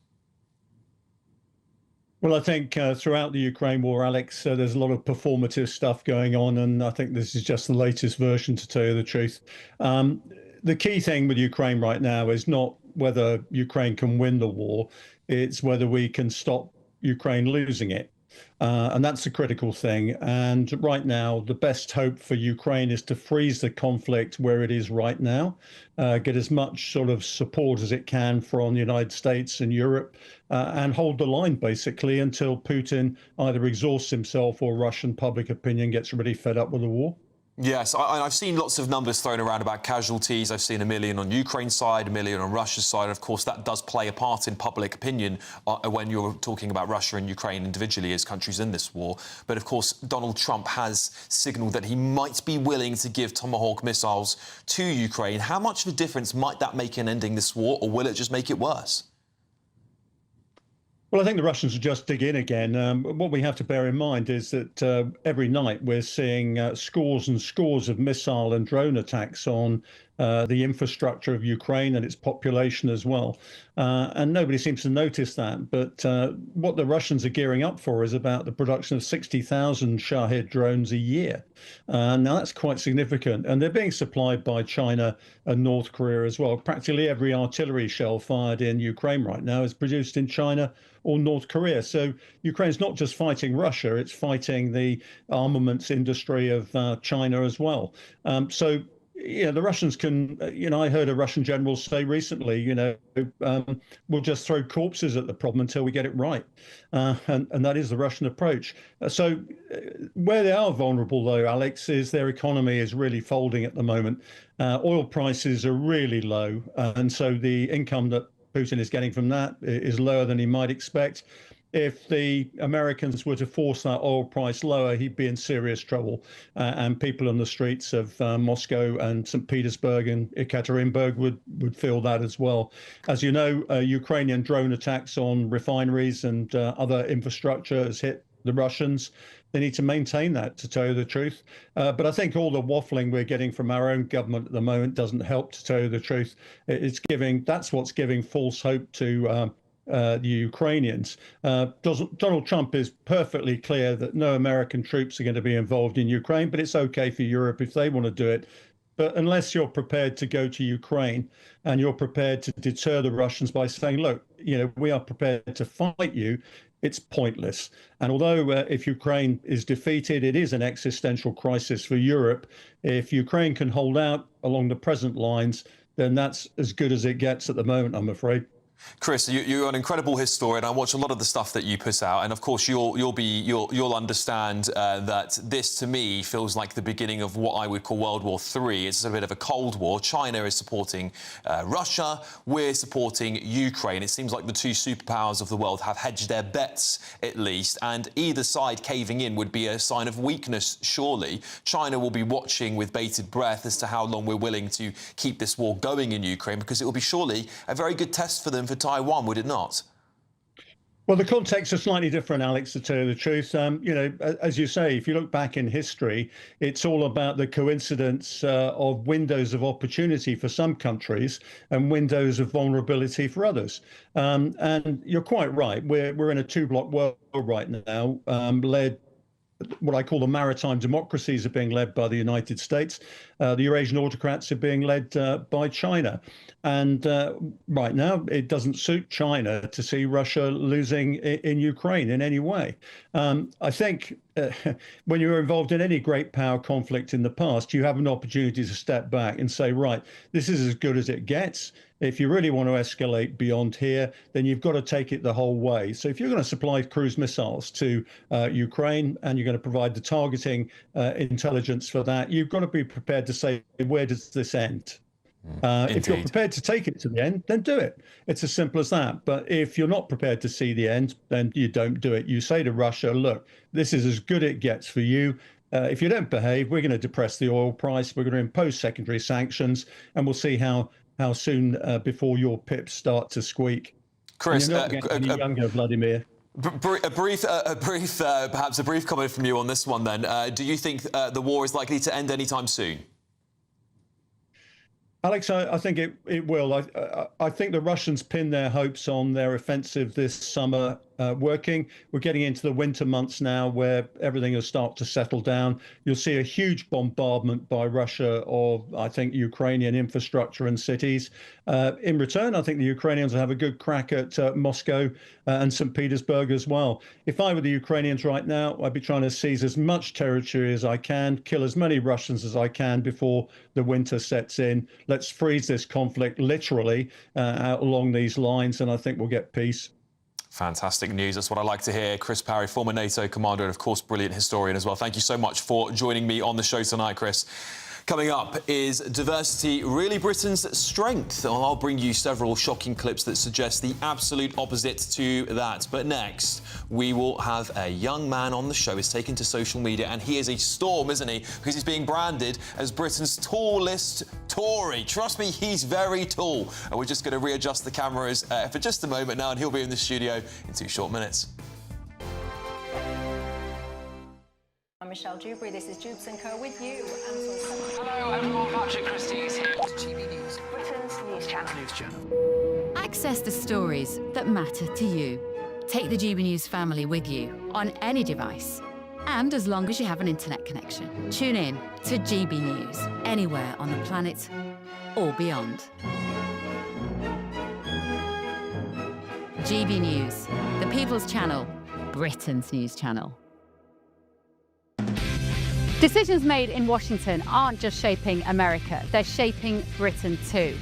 Well, I think throughout the Ukraine war, Alex, there's a lot of performative stuff going on, and I think this is just the latest version, to tell you the truth. The key thing with Ukraine right now is not whether Ukraine can win the war, it's whether we can stop Ukraine losing it. And that's a critical thing. And right now, the best hope for Ukraine is to freeze the conflict where it is right now, get as much sort of support as it can from the United States and Europe, and hold the line, basically, until Putin either exhausts himself or Russian public opinion gets really fed up with the war. Yes, I've seen lots of numbers thrown around about casualties. I've seen 1 million on Ukraine's side, 1 million on Russia's side. Of course, that does play a part in public opinion when you're talking about Russia and Ukraine individually as countries in this war. But, of course, Donald Trump has signalled that he might be willing to give Tomahawk missiles to Ukraine. How much of a difference might that make in ending this war, or will it just make it worse? Well, I think the Russians will just dig in again. What we have to bear in mind is that every night we're seeing scores and scores of missile and drone attacks on the infrastructure of Ukraine and its population as well. And nobody seems to notice that. But what the Russians are gearing up for is about the production of 60,000 Shahed drones a year. Now, that's quite significant. And they're being supplied by China and North Korea as well. Practically every artillery shell fired in Ukraine right now is produced in China or North Korea. So Ukraine's not just fighting Russia, it's fighting the armaments industry of China as well. So the Russians can, I heard a Russian general say recently, we'll just throw corpses at the problem until we get it right. And that is the Russian approach. So where they are vulnerable, though, Alex, is their economy is really folding at the moment. Oil prices are really low. And so the income that Putin is getting from that is lower than he might expect. If the Americans were to force that oil price lower, he'd be in serious trouble. And people on the streets of Moscow and St. Petersburg and Ekaterinburg would feel that as well. As you know, Ukrainian drone attacks on refineries and other infrastructure has hit the Russians. They need to maintain that, to tell you the truth. But I think all the waffling we're getting from our own government at the moment doesn't help, to tell you the truth. That's what's giving false hope to the Ukrainians. Donald Trump is perfectly clear that no American troops are going to be involved in Ukraine, but it's okay for Europe if they want to do it. But unless you're prepared to go to Ukraine and you're prepared to deter the Russians by saying, look, we are prepared to fight you, it's pointless. And although if Ukraine is defeated, it is an existential crisis for Europe. If Ukraine can hold out along the present lines, then that's as good as it gets at the moment, I'm afraid. Chris, you're an incredible historian. I watch a lot of the stuff that you put out, and of course you'll understand that this, to me, feels like the beginning of what I would call World War III. It's a bit of a Cold War. China is supporting Russia. We're supporting Ukraine. It seems like the two superpowers of the world have hedged their bets, at least, and either side caving in would be a sign of weakness, surely. China will be watching with bated breath as to how long we're willing to keep this war going in Ukraine, because it will be surely a very good test for them for Taiwan, would it not? Well, the context is slightly different, Alex, to tell you the truth. As you say, if you look back in history, it's all about the coincidence of windows of opportunity for some countries and windows of vulnerability for others. And you're quite right. We're in a two-block world right now, led. What I call the maritime democracies are being led by the United States. The Eurasian autocrats are being led by China. And right now, it doesn't suit China to see Russia losing in Ukraine in any way. I think when you're involved in any great power conflict in the past, you have an opportunity to step back and say, right, this is as good as it gets. If you really want to escalate beyond here, then you've got to take it the whole way. So if you're going to supply cruise missiles to Ukraine and you're going to provide the targeting intelligence for that, you've got to be prepared to say, where does this end? If you're prepared to take it to the end, then do it. It's as simple as that. But if you're not prepared to see the end, then you don't do it. You say to Russia, look, this is as good as it gets for you. If you don't behave, we're going to depress the oil price. We're going to impose secondary sanctions, and we'll see how soon before your pips start to squeak. Chris, you're not getting any younger, Vladimir. Perhaps a brief comment from you on this one then. Do you think the war is likely to end anytime soon? Alex, I think it will. I think the Russians pin their hopes on their offensive this summer working. We're getting into the winter months now where everything will start to settle down. You'll see a huge bombardment by Russia of, I think, Ukrainian infrastructure and cities. In return, I think the Ukrainians will have a good crack at Moscow and St. Petersburg as well. If I were the Ukrainians right now, I'd be trying to seize as much territory as I can, kill as many Russians as I can before the winter sets in. Let's freeze this conflict literally out along these lines, and I think we'll get peace. Fantastic news. That's what I like to hear. Chris Parry, former NATO commander and, of course, brilliant historian as well. Thank you so much for joining me on the show tonight, Chris. Coming up, is diversity really Britain's strength? Well, I'll bring you several shocking clips that suggest the absolute opposite to that. But next, we will have a young man on the show. He's taken to social media, and he is a storm, isn't he? Because he's being branded as Britain's tallest Tory. Trust me, he's very tall. And we're just going to readjust the cameras for just a moment now, and he'll be in the studio in 2 short minutes. I'm Michelle Dewberry, this is Jubes & Co with you. Hello everyone, Patrick Christie's here. GB News, Britain's news channel. Access the stories that matter to you. Take the GB News family with you on any device. And as long as you have an internet connection. Tune in to GB News, anywhere on the planet or beyond. GB News, the People's Channel, Britain's news channel. Decisions made in Washington aren't just shaping America, they're shaping Britain too.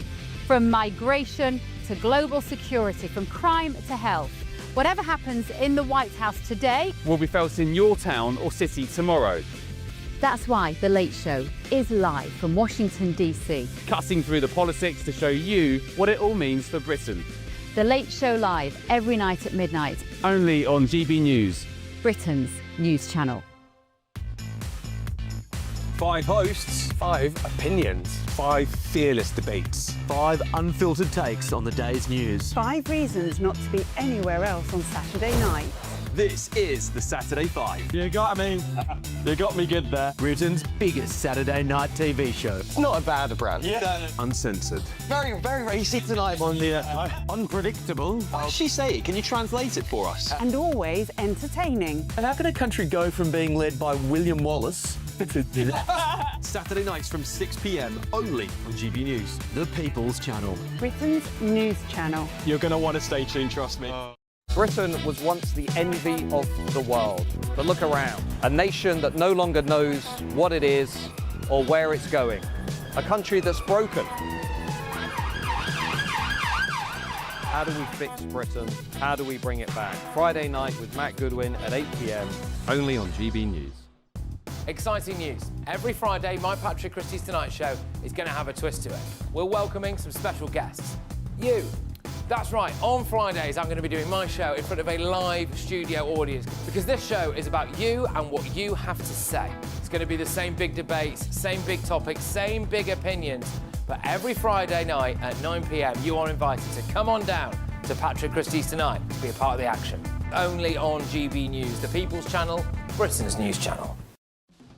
From migration to global security, from crime to health. Whatever happens in the White House today will be felt in your town or city tomorrow. That's why The Late Show is live from Washington, D.C. Cutting through the politics to show you what it all means for Britain. The Late Show live every night at midnight. Only on GB News, Britain's news channel. 5 hosts, 5 opinions, 5 fearless debates, 5 unfiltered takes on the day's news. 5 reasons not to be anywhere else on Saturday night. This is the Saturday 5. You got me. You got me good there. Britain's biggest Saturday night TV show. It's not a bad brand. Yeah. Uncensored. Very, very racy tonight on the unpredictable. What does she say? Can you translate it for us? And always entertaining. And how can a country go from being led by William Wallace to Saturday nights from 6 p.m. only on GB News, the People's Channel. Britain's news channel. You're going to want to stay tuned, trust me. Britain was once the envy of the world. But look around. A nation that no longer knows what it is or where it's going. A country that's broken. How do we fix Britain? How do we bring it back? Friday night with Matt Goodwin at 8 p.m. only on GB News. Exciting news. Every Friday, my Patrick Christie's Tonight Show is going to have a twist to it. We're welcoming some special guests. You. That's right, on Fridays I'm going to be doing my show in front of a live studio audience because this show is about you and what you have to say. It's going to be the same big debates, same big topics, same big opinions, but every Friday night at 9 p.m. you are invited to come on down to Patrick Christie's Tonight to be a part of the action. Only on GB News, the People's Channel, Britain's news channel.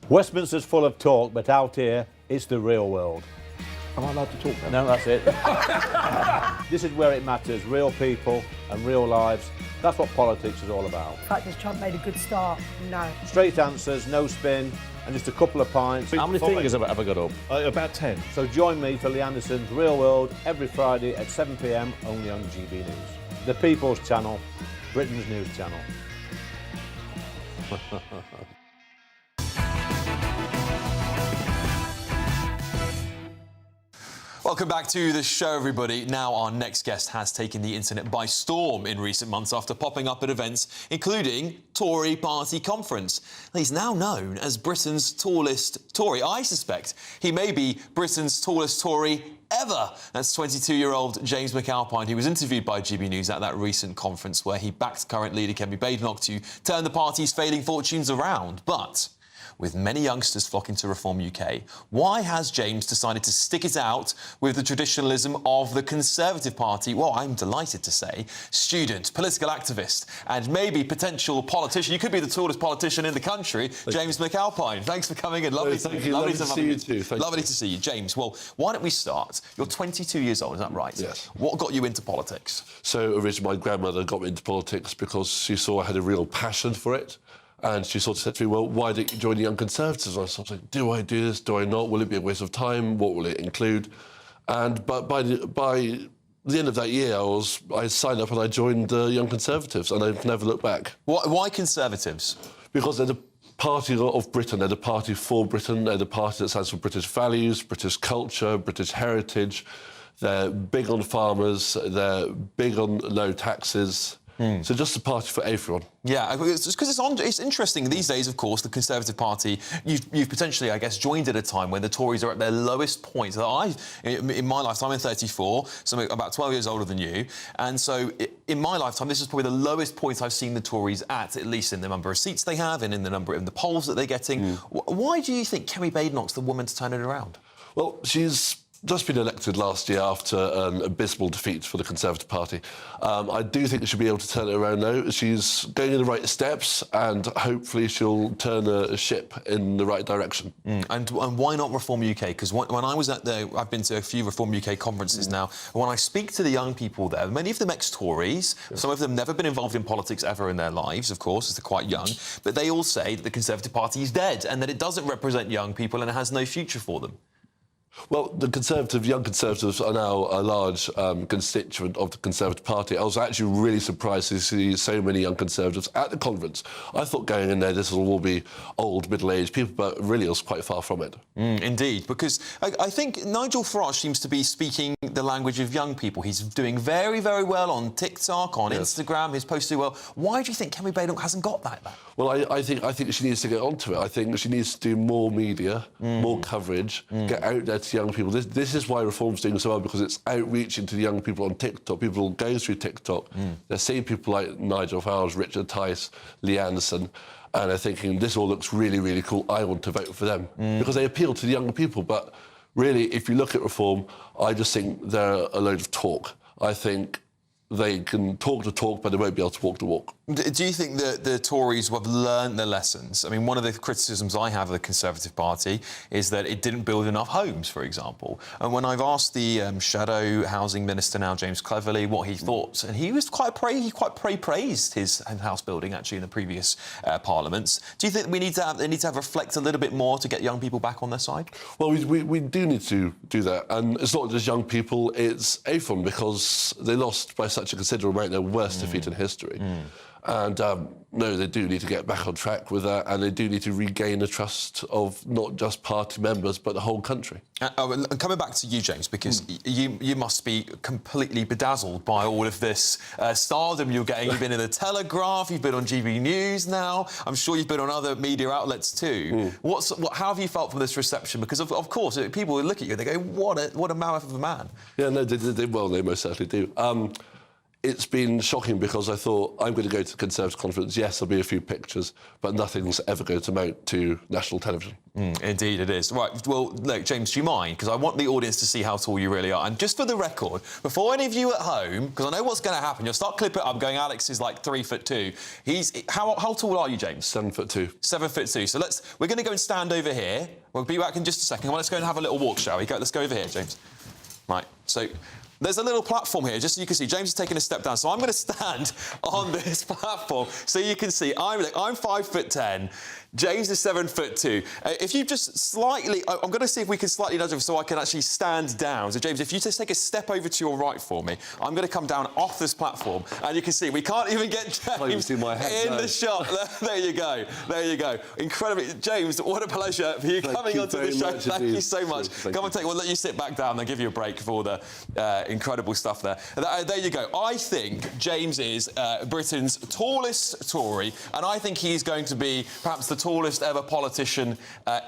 Westminster's full of talk, but out here, it's the real world. Am I allowed to talk then? No, that's it. This is where it matters, real people and real lives. That's what politics is all about. The fact has Trump made a good start? No. Straight answers, no spin, and just a couple of pints. How many fingers have I got up? About 10. So join me for Lee Anderson's Real World every Friday at 7 p.m. only on GB News. The People's Channel, Britain's news channel. Welcome back to the show, everybody. Now our next guest has taken the internet by storm in recent months after popping up at events, including Tory party conference. He's now known as Britain's tallest Tory. I suspect he may be Britain's tallest Tory ever. That's 22-year-old James McAlpine, who was interviewed by GB News at that recent conference where he backed current leader Kemi Badenoch to turn the party's failing fortunes around. But with many youngsters flocking to Reform UK, why has James decided to stick it out with the traditionalism of the Conservative Party? Well, I'm delighted to say, student, political activist, and maybe potential politician. You could be the tallest politician in the country, James McAlpine. Thanks for coming in. Lovely to see you too. Lovely to see you, James. Well, why don't we start? You're 22 years old, is that right? Yes. What got you into politics? So originally my grandmother got me into politics because she saw I had a real passion for it. And she sort of said to me, well, why don't you join the Young Conservatives? And I sort of like, do I do this? Do I not? Will it be a waste of time? What will it include? But by the end of that year, I signed up and I joined the Young Conservatives, and I've never looked back. Why Conservatives? Because they're the party of Britain. They're the party for Britain. They're the party that stands for British values, British culture, British heritage. They're big on farmers. They're big on low taxes. So just a party for everyone. Yeah, because it's interesting these days. Of course, the Conservative Party, you've potentially, I guess, joined at a time when the Tories are at their lowest point. In my lifetime, I'm 34, so I'm about 12 years older than you, and so in my lifetime, this is probably the lowest point I've seen the Tories at least in the number of seats they have and in the number in the polls that they're getting. Why do you think Kemi Badenoch's the woman to turn it around? Well, she's just been elected last year after an abysmal defeat for the Conservative Party. I do think she'll be able to turn it around now. She's going in the right steps, and hopefully she'll turn a ship in the right direction. And why not Reform UK? Because when I was I've been to a few Reform UK conferences now, and when I speak to the young people there, many of them ex-Tories, some of them never been involved in politics ever in their lives, of course, as they're quite young, but they all say that the Conservative Party is dead and that it doesn't represent young people and it has no future for them. Well, the young Conservatives are now a large constituent of the Conservative Party. I was actually really surprised to see so many young Conservatives at the conference. I thought going in there this will all be old, middle-aged people, but really it was quite far from it. Indeed, because I think Nigel Farage seems to be speaking the language of young people. He's doing very, very well on TikTok, on Instagram. His posts do well. Why do you think Kemi Badenoch hasn't got that back? Well, I think she needs to get onto it. I think she needs to do more media, more coverage, get out there to young people. This is why Reform's doing so well, because it's outreaching to the young people on TikTok. People go through TikTok. They're seeing people like Nigel Farage, Richard Tice, Lee Anderson, and they're thinking, this all looks really, really cool. I want to vote for them. Because they appeal to the younger people. But really, if you look at Reform, I just think they're a load of talk. I think they can talk the talk, but they won't be able to walk the walk. Do you think that the Tories have learned their lessons? I mean, one of the criticisms I have of the Conservative Party is that it didn't build enough homes, for example. And when I've asked the Shadow Housing Minister now, James Cleverly, what he thought, and he was quite praised his house building actually in the previous parliaments. Do you think they need to reflect a little bit more to get young people back on their side? Well, we do need to do that, and it's not just young people; it's AFOM, because they lost by such a considerable amount, their worst defeat in history. And no, they do need to get back on track with that, and they do need to regain the trust of not just party members, but the whole country. And coming back to you, James, because you must be completely bedazzled by all of this stardom you're getting. You've been in the Telegraph, you've been on GBNews now. I'm sure you've been on other media outlets too. How have you felt from this reception? Because of course, people will look at you, they go, "What a mammoth of a man." Yeah, no, they most certainly do. It's been shocking because I thought, I'm going to go to the Conservative conference. Yes, there'll be a few pictures, but nothing's ever going to mount to national television. Indeed it is. Right, well, look, James, do you mind? Because I want the audience to see how tall you really are. And just for the record, before any of you at home, because I know what's going to happen, you'll start clipping it up going, Alex is like 3'2". How tall are you, James? 7'2". 7'2". So we're going to go and stand over here. We'll be back in just a second. Well, let's go and have a little walk, shall we? Let's go over here, James. Right, so there's a little platform here, just so you can see. James is taking a step down, so I'm going to stand on this platform so you can see. I'm 5'10". James is 7'2". If you just slightly, I'm going to see if we can slightly nudge over so I can actually stand down. So James, if you just take a step over to your right for me, I'm going to come down off this platform, and you can see we can't even get James in the shot. There you go. There you go. Incredible, James. What a pleasure for you coming onto the show. Thank you so much. Come and we'll let you sit back down and give you a break for all the incredible stuff there. There you go. I think James is Britain's tallest Tory, and I think he's going to be perhaps the tallest ever politician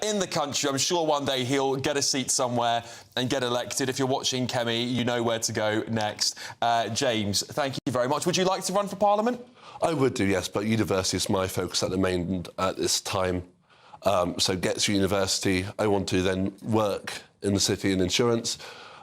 in the country. I'm sure one day he'll get a seat somewhere and get elected. If you're watching Kemi, you know where to go next. James, thank you very much. Would you like to run for Parliament? I would do, yes, but university is my focus at the moment at this time. So get to university. I want to then work in the city in insurance,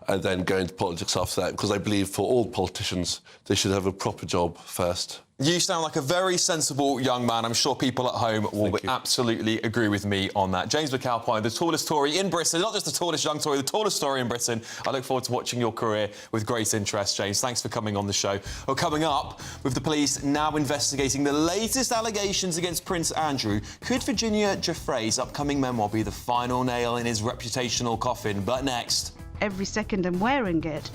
and then go into politics after that, because I believe for all politicians, they should have a proper job first. You sound like a very sensible young man. I'm sure people at home will absolutely agree with me on that. James McAlpine, the tallest Tory in Britain, not just the tallest young Tory, the tallest Tory in Britain. I look forward to watching your career with great interest, James. Thanks for coming on the show. Well, coming up, with the police now investigating the latest allegations against Prince Andrew, could Virginia Giuffre's upcoming memoir be the final nail in his reputational coffin? But next. Every second I'm wearing it,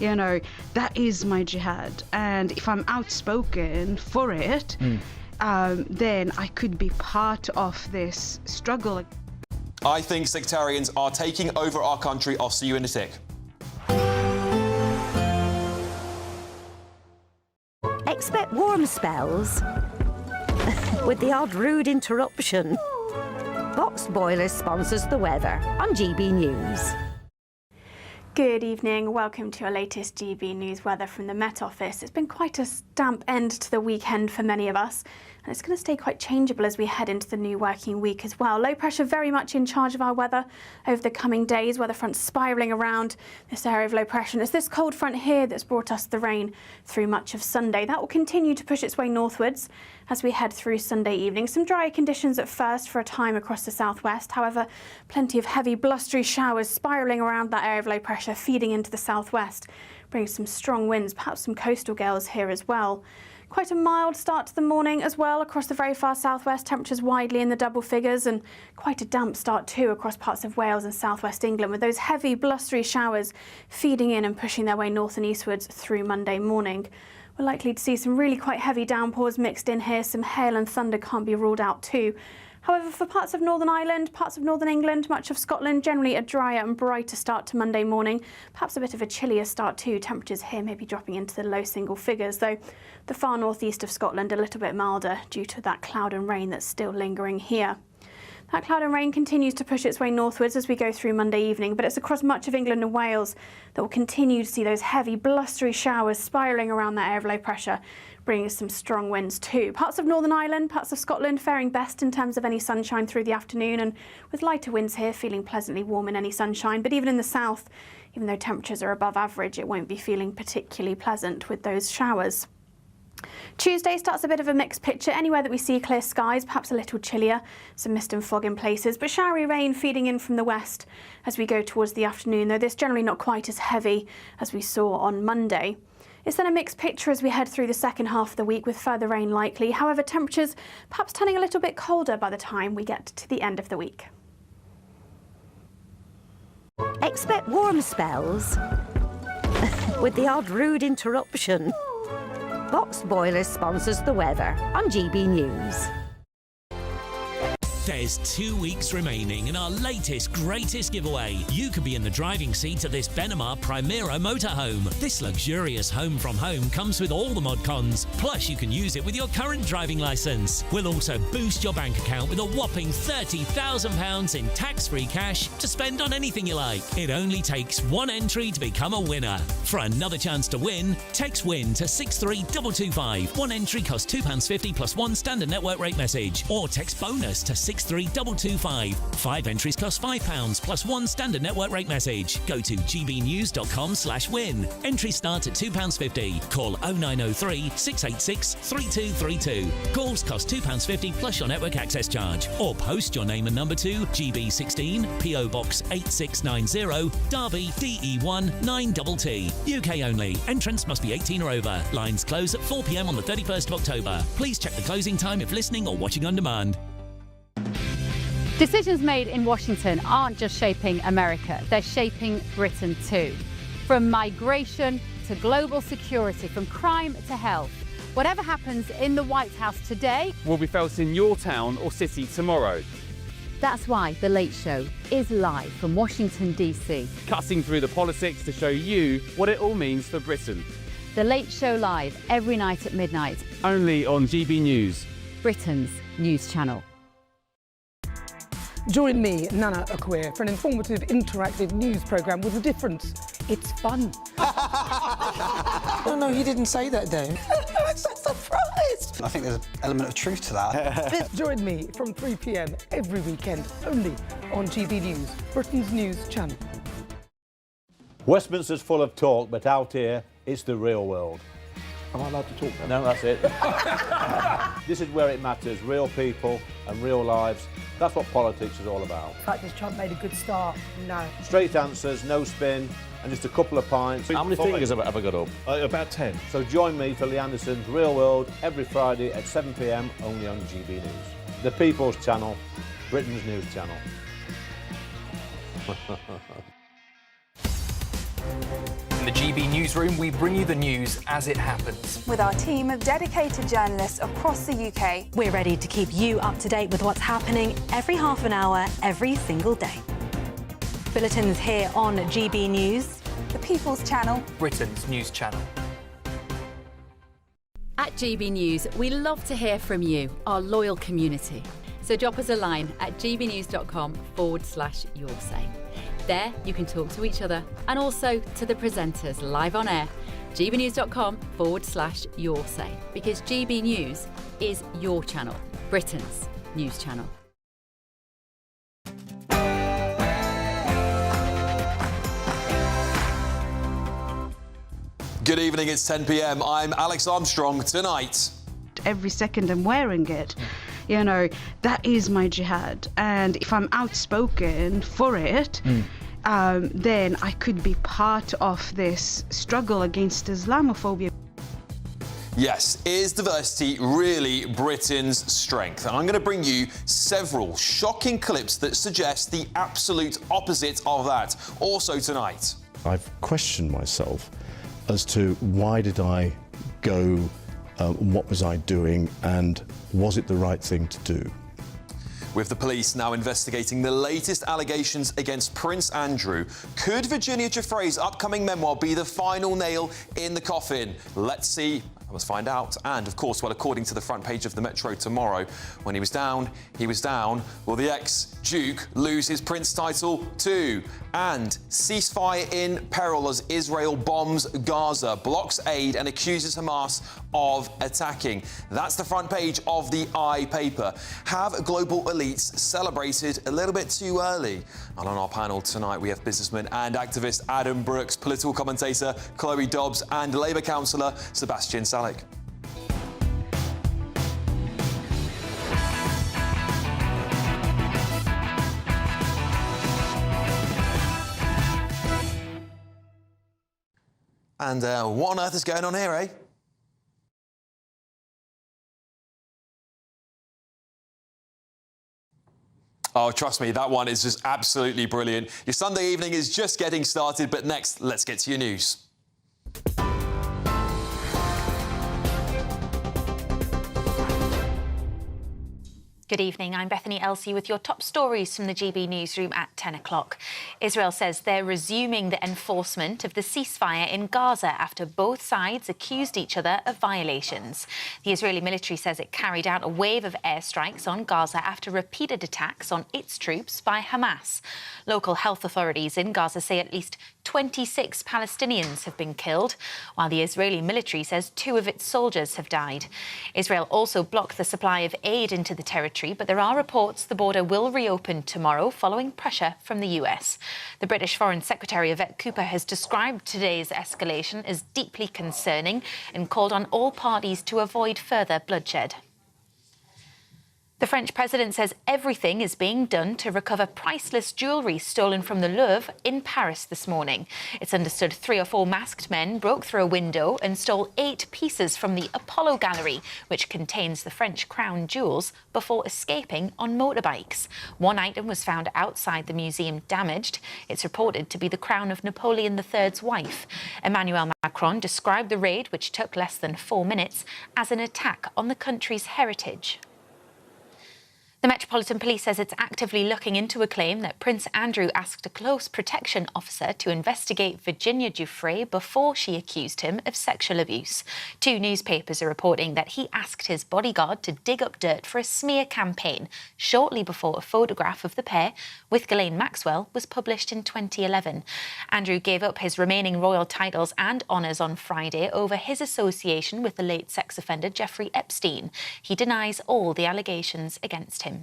you know, that is my jihad. And if I'm outspoken for it, then I could be part of this struggle. I think sectarians are taking over our country. I'll see you in a tick. Expect warm spells with the odd rude interruption. Boxed Boilers sponsors the weather on GB News. Good evening. Welcome to our latest GB News weather from the Met Office. It's been quite a damp end to the weekend for many of us, and it's going to stay quite changeable as we head into the new working week as well. Low pressure very much in charge of our weather over the coming days. Weather front spiralling around this area of low pressure. And it's this cold front here that's brought us the rain through much of Sunday. That will continue to push its way northwards as we head through Sunday evening. Some drier conditions at first for a time across the southwest. However, plenty of heavy blustery showers spiralling around that area of low pressure, feeding into the southwest, bringing some strong winds, perhaps some coastal gales here as well. Quite a mild start to the morning as well across the very far southwest, temperatures widely in the double figures, and quite a damp start too across parts of Wales and southwest England, with those heavy blustery showers feeding in and pushing their way north and eastwards through Monday morning. We're likely to see some really quite heavy downpours mixed in here. Some hail and thunder can't be ruled out too. However, for parts of Northern Ireland, parts of Northern England, much of Scotland, generally a drier and brighter start to Monday morning. Perhaps a bit of a chillier start too. Temperatures here may be dropping into the low single figures, though the far northeast of Scotland a little bit milder due to that cloud and rain that's still lingering here. That cloud and rain continues to push its way northwards as we go through Monday evening, but it's across much of England and Wales that we'll continue to see those heavy blustery showers spiralling around that area of low pressure, bringing us some strong winds too. Parts of Northern Ireland, parts of Scotland faring best in terms of any sunshine through the afternoon, and with lighter winds here feeling pleasantly warm in any sunshine. But even in the south, even though temperatures are above average, it won't be feeling particularly pleasant with those showers. Tuesday starts a bit of a mixed picture. Anywhere that we see clear skies, perhaps a little chillier, some mist and fog in places, but showery rain feeding in from the west as we go towards the afternoon, though this generally not quite as heavy as we saw on Monday. It's then a mixed picture as we head through the second half of the week with further rain likely. However, temperatures perhaps turning a little bit colder by the time we get to the end of the week. Expect warm spells with the odd rude interruption. Box Boilers sponsors the weather on GB News. There's 2 weeks remaining in our latest, greatest giveaway. You could be in the driving seat of this Benamar Primera motorhome. This luxurious home from home comes with all the mod cons. Plus, you can use it with your current driving licence. We'll also boost your bank account with a whopping £30,000 in tax-free cash to spend on anything you like. It only takes one entry to become a winner. For another chance to win, text WIN to 63225. One entry costs £2.50 plus one standard network rate message. Or text BONUS to 63225. 5 entries cost £5 plus one standard network rate message. Go to gbnews.com/win. Entries start at £2.50. Call 0903 686 3232. Calls cost £2.50 plus your network access charge. Or post your name and number to GB16 PO Box 8690 Derby DE1 9TT. UK only. Entrance must be 18 or over. Lines close at 4 p.m. on the 31st of October. Please check the closing time if listening or watching on demand. Decisions made in Washington aren't just shaping America, they're shaping Britain too. From migration to global security, from crime to health. Whatever happens in the White House today will be felt in your town or city tomorrow. That's why The Late Show is live from Washington, DC. Cutting through the politics to show you what it all means for Britain. The Late Show live every night at midnight. Only on GB News, Britain's news channel. Join me, Nana Akwe, for an informative, interactive news programme with a difference. It's fun. No, he didn't say that, Dave. I'm so surprised. I think there's an element of truth to that. Join me from 3 p.m. every weekend, only on GB News, Britain's news channel. Westminster's full of talk, but out here, it's the real world. Am I allowed to talk now? No, that's it. This is where it matters, real people and real lives. That's what politics is all about. In fact, has Trump made a good start? No. Straight answers, no spin, and just a couple of pints. How many fingers have I got up? About 10. So join me for Lee Anderson's Real World every Friday at 7 p.m. only on GB News. The People's Channel, Britain's news channel. In the GB newsroom, we bring you the news as it happens. With our team of dedicated journalists across the UK. We're ready to keep you up to date with what's happening every half an hour, every single day. Bulletins here on GB News. The People's Channel. Britain's news channel. At GB News, we love to hear from you, our loyal community. So drop us a line at gbnews.com/yoursay. There, you can talk to each other and also to the presenters live on air. gbnews.com/yoursay, because GB News is your channel, Britain's news channel. Good evening, it's 10 p.m. I'm Alex Armstrong. Tonight, every second I'm wearing it, you know, that is my jihad. And if I'm outspoken for it, then I could be part of this struggle against Islamophobia. Yes, is diversity really Britain's strength? And I'm going to bring you several shocking clips that suggest the absolute opposite of that. Also tonight. I've questioned myself as to why did I go, what was I doing, and was it the right thing to do? With the police now investigating the latest allegations against Prince Andrew, could Virginia Giuffre's upcoming memoir be the final nail in the coffin? Let's see. Let's find out. And, of course, well, according to the front page of the Metro tomorrow, when he was down, he was down. Will the ex-Duke lose his Prince title too? And ceasefire in peril as Israel bombs Gaza, blocks aid and accuses Hamas of attacking. That's the front page of the paper. Have global elites celebrated a little bit too early? And on our panel tonight, we have businessman and activist Adam Brooks, political commentator Chloe Dobbs, and Labour councillor Sebastian Salek. And what on earth is going on here, eh? Oh, trust me, that one is just absolutely brilliant. Your Sunday evening is just getting started, but next, let's get to your news. Good evening, I'm Bethany Elsey with your top stories from the GB newsroom at 10 o'clock. Israel says they're resuming the enforcement of the ceasefire in Gaza after both sides accused each other of violations. The Israeli military says it carried out a wave of airstrikes on Gaza after repeated attacks on its troops by Hamas. Local health authorities in Gaza say at least 26 Palestinians have been killed, while the Israeli military says 2 of its soldiers have died. Israel also blocked the supply of aid into the territory, but there are reports the border will reopen tomorrow following pressure from the US. The British Foreign Secretary Yvette Cooper has described today's escalation as deeply concerning and called on all parties to avoid further bloodshed. The French president says everything is being done to recover priceless jewellery stolen from the Louvre in Paris this morning. It's understood 3 or 4 masked men broke through a window and stole 8 pieces from the Apollo Gallery, which contains the French crown jewels, before escaping on motorbikes. One item was found outside the museum damaged. It's reported to be the crown of Napoleon III's wife. Emmanuel Macron described the raid, which took less than 4 minutes, as an attack on the country's heritage. The Metropolitan Police says it's actively looking into a claim that Prince Andrew asked a close protection officer to investigate Virginia Giuffre before she accused him of sexual abuse. 2 newspapers are reporting that he asked his bodyguard to dig up dirt for a smear campaign shortly before a photograph of the pair with Ghislaine Maxwell was published in 2011. Andrew gave up his remaining royal titles and honours on Friday over his association with the late sex offender Jeffrey Epstein. He denies all the allegations against him.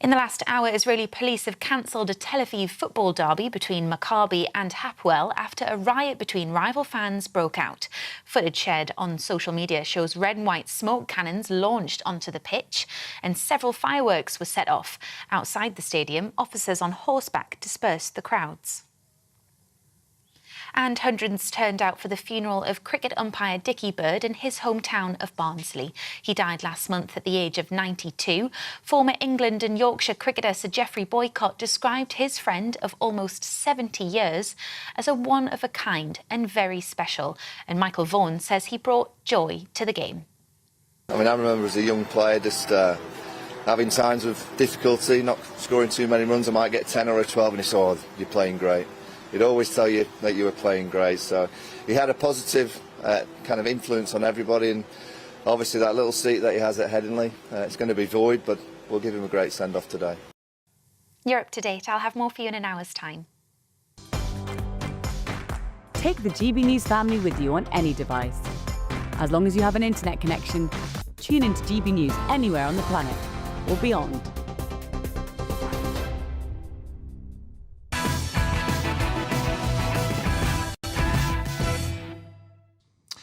In the last hour, Israeli police have cancelled a Tel Aviv football derby between Maccabi and Hapoel after a riot between rival fans broke out. Footage shared on social media shows red and white smoke cannons launched onto the pitch, and several fireworks were set off. Outside the stadium, officers on horseback dispersed the crowds. And hundreds turned out for the funeral of cricket umpire Dickie Bird in his hometown of Barnsley. He died last month at the age of 92. Former England and Yorkshire cricketer Sir Geoffrey Boycott described his friend of almost 70 years as a one-of-a-kind and very special. And Michael Vaughan says he brought joy to the game. I mean, I remember as a young player just having times of difficulty, not scoring too many runs. I might get 10 or a 12 and he said, "Oh, you're playing great." He'd always tell you that you were playing great. So he had a positive kind of influence on everybody, and obviously that little seat that he has at Headingley, it's going to be void, but we'll give him a great send-off today. You're up to date. I'll have more for you in an hour's time. Take the GB News family with you on any device. As long as you have an internet connection, tune into GB News anywhere on the planet or beyond.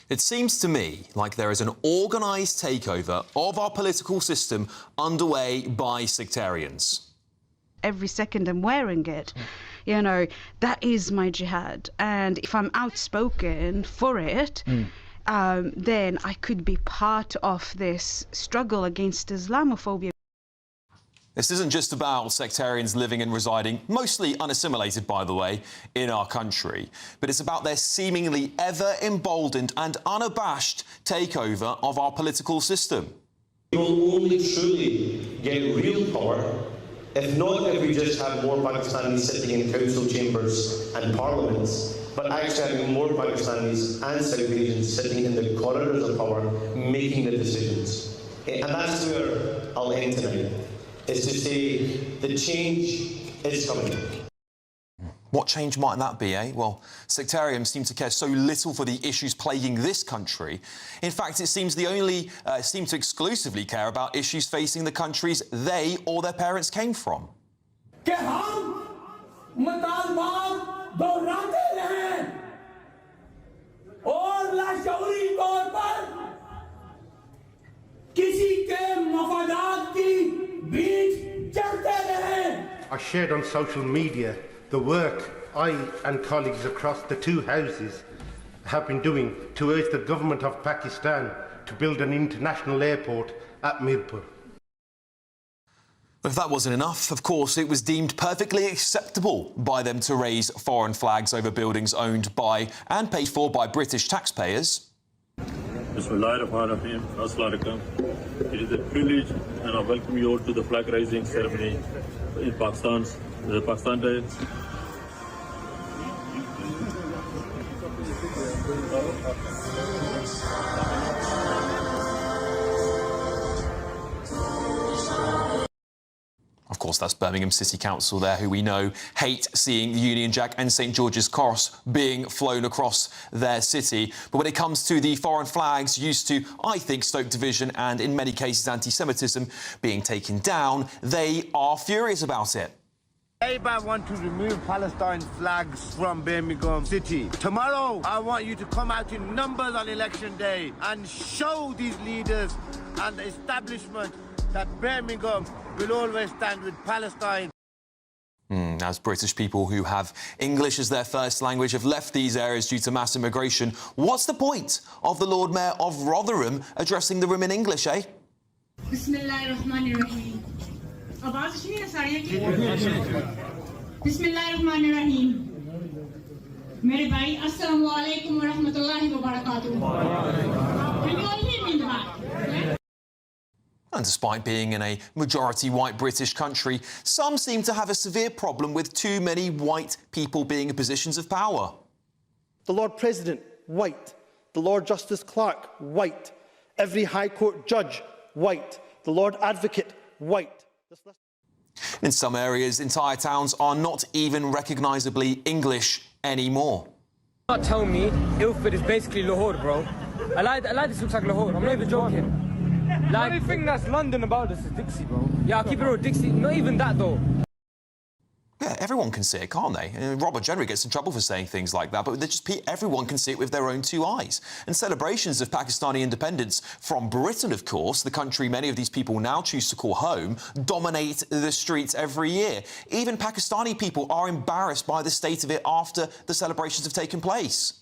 It seems to me like there is an organised takeover of our political system underway by sectarians. Every second I'm wearing it, you know, that is my jihad. And if I'm outspoken for it, then I could be part of this struggle against Islamophobia. This isn't just about sectarians living and residing, mostly unassimilated, by the way, in our country, but it's about their seemingly ever-emboldened and unabashed takeover of our political system. You will only truly get real power if not if we just have more Pakistanis sitting in council chambers and parliaments, but actually having more Pakistanis and South Asians sitting in the corridors of power making the decisions. And that's where I'll end tonight, is to say the change is coming. What change might that be, eh? Well, sectarians seem to care so little for the issues plaguing this country. In fact, it seems they only seem to exclusively care about issues facing the countries they or their parents came from. I shared on social media the work I and colleagues across the two houses have been doing to urge the government of Pakistan to build an international airport at Mirpur. If that wasn't enough, of course, it was deemed perfectly acceptable by them to raise foreign flags over buildings owned by and paid for by British taxpayers. Bismillahirrahmanirrahim. Assalamu alaikum. It is a privilege and I welcome you all to the flag raising ceremony in Pakistan Day. Of course, that's Birmingham City Council there, who we know hate seeing the Union Jack and St George's Cross being flown across their city. But when it comes to the foreign flags used to, I think, stoke division and, in many cases, anti-Semitism being taken down, they are furious about it. Labour want to remove Palestine's flags from Birmingham City. Tomorrow, I want you to come out in numbers on election day and show these leaders and the establishment that Birmingham will always stand with Palestine. As British people who have English as their first language have left these areas due to mass immigration, what's the point of the Lord Mayor of Rotherham addressing the room in English, eh? Bismillahirrahmanirrahim. Bismillahirrahmanirrahim. Mere bhai, assalamu alaikum wa rahmatullahi wa barakatuh. Can you all hear me in the back? And despite being in a majority white British country, some seem to have a severe problem with too many white people being in positions of power. The Lord President, white. The Lord Justice Clerk, white. Every High Court judge, white. The Lord Advocate, white. In some areas, entire towns are not even recognisably English anymore. Not tell me Ilford is basically Lahore, bro. I lied, this looks like Lahore. I'm not even joking. Like, the only thing that's London about this is Dixie, bro. Yeah, I'll keep it real, Dixie. Not even that, though. Yeah, everyone can see it, can't they? Robert generally gets in trouble for saying things like that, but everyone can see it with their own two eyes. And celebrations of Pakistani independence from Britain, of course, the country many of these people now choose to call home, dominate the streets every year. Even Pakistani people are embarrassed by the state of it after the celebrations have taken place.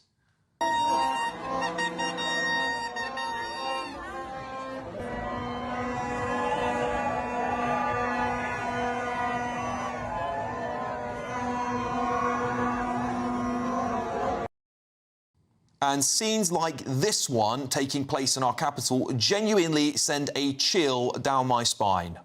And scenes like this one taking place in our capital genuinely send a chill down my spine.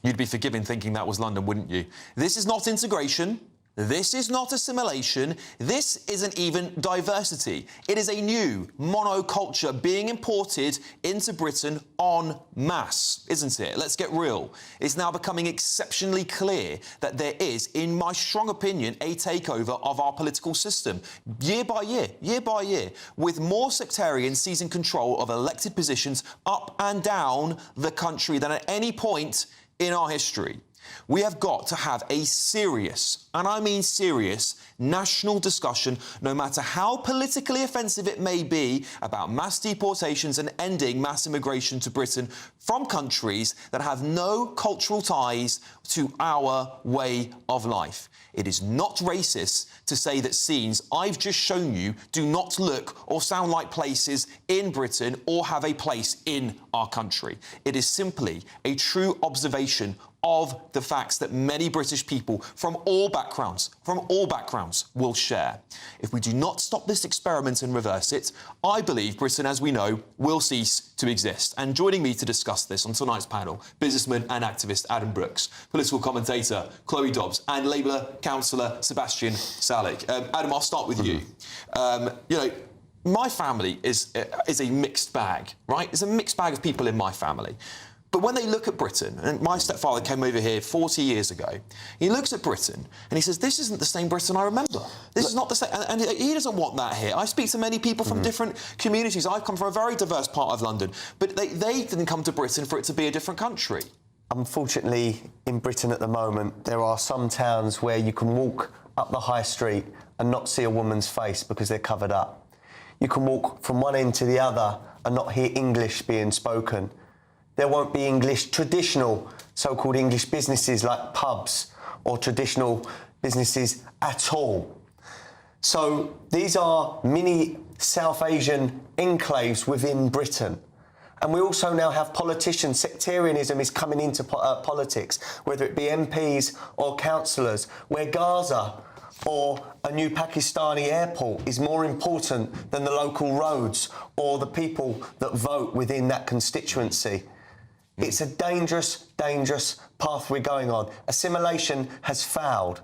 You'd be forgiven thinking that was London, wouldn't you? This is not integration. This is not assimilation. This isn't even diversity. It is a new monoculture being imported into Britain en masse, isn't it? Let's get real. It's now becoming exceptionally clear that there is, in my strong opinion, a takeover of our political system, year by year, with more sectarians seizing control of elected positions up and down the country than at any point in our history. We have got to have a serious, and I mean serious, national discussion, no matter how politically offensive it may be, about mass deportations and ending mass immigration to Britain from countries that have no cultural ties to our way of life. It is not racist to say that scenes I've just shown you do not look or sound like places in Britain or have a place in our country. It is simply a true observation of the facts that many British people from all backgrounds will share. If we do not stop this experiment and reverse it, I believe Britain, as we know, will cease to exist. And joining me to discuss this on tonight's panel, businessman and activist Adam Brooks, political commentator Chloe Dobbs, and Labour councillor Sebastian Salik. Adam, I'll start with you. You know, my family is a mixed bag, right? There's a mixed bag of people in my family. But when they look at Britain, and my stepfather came over here 40 years ago, he looks at Britain and he says, this isn't the same Britain I remember. This is not the same, and he doesn't want that here. I speak to many people from different communities. I come from a very diverse part of London, but they didn't come to Britain for it to be a different country. Unfortunately, in Britain at the moment, there are some towns where you can walk up the high street and not see a woman's face because they're covered up. You can walk from one end to the other and not hear English being spoken. There won't be traditional so-called English businesses like pubs or traditional businesses at all. So these are mini South Asian enclaves within Britain. And we also now have politicians. Sectarianism is coming into politics, whether it be MPs or councillors, where Gaza or a new Pakistani airport is more important than the local roads or the people that vote within that constituency. It's a dangerous, dangerous path we're going on. Assimilation has failed,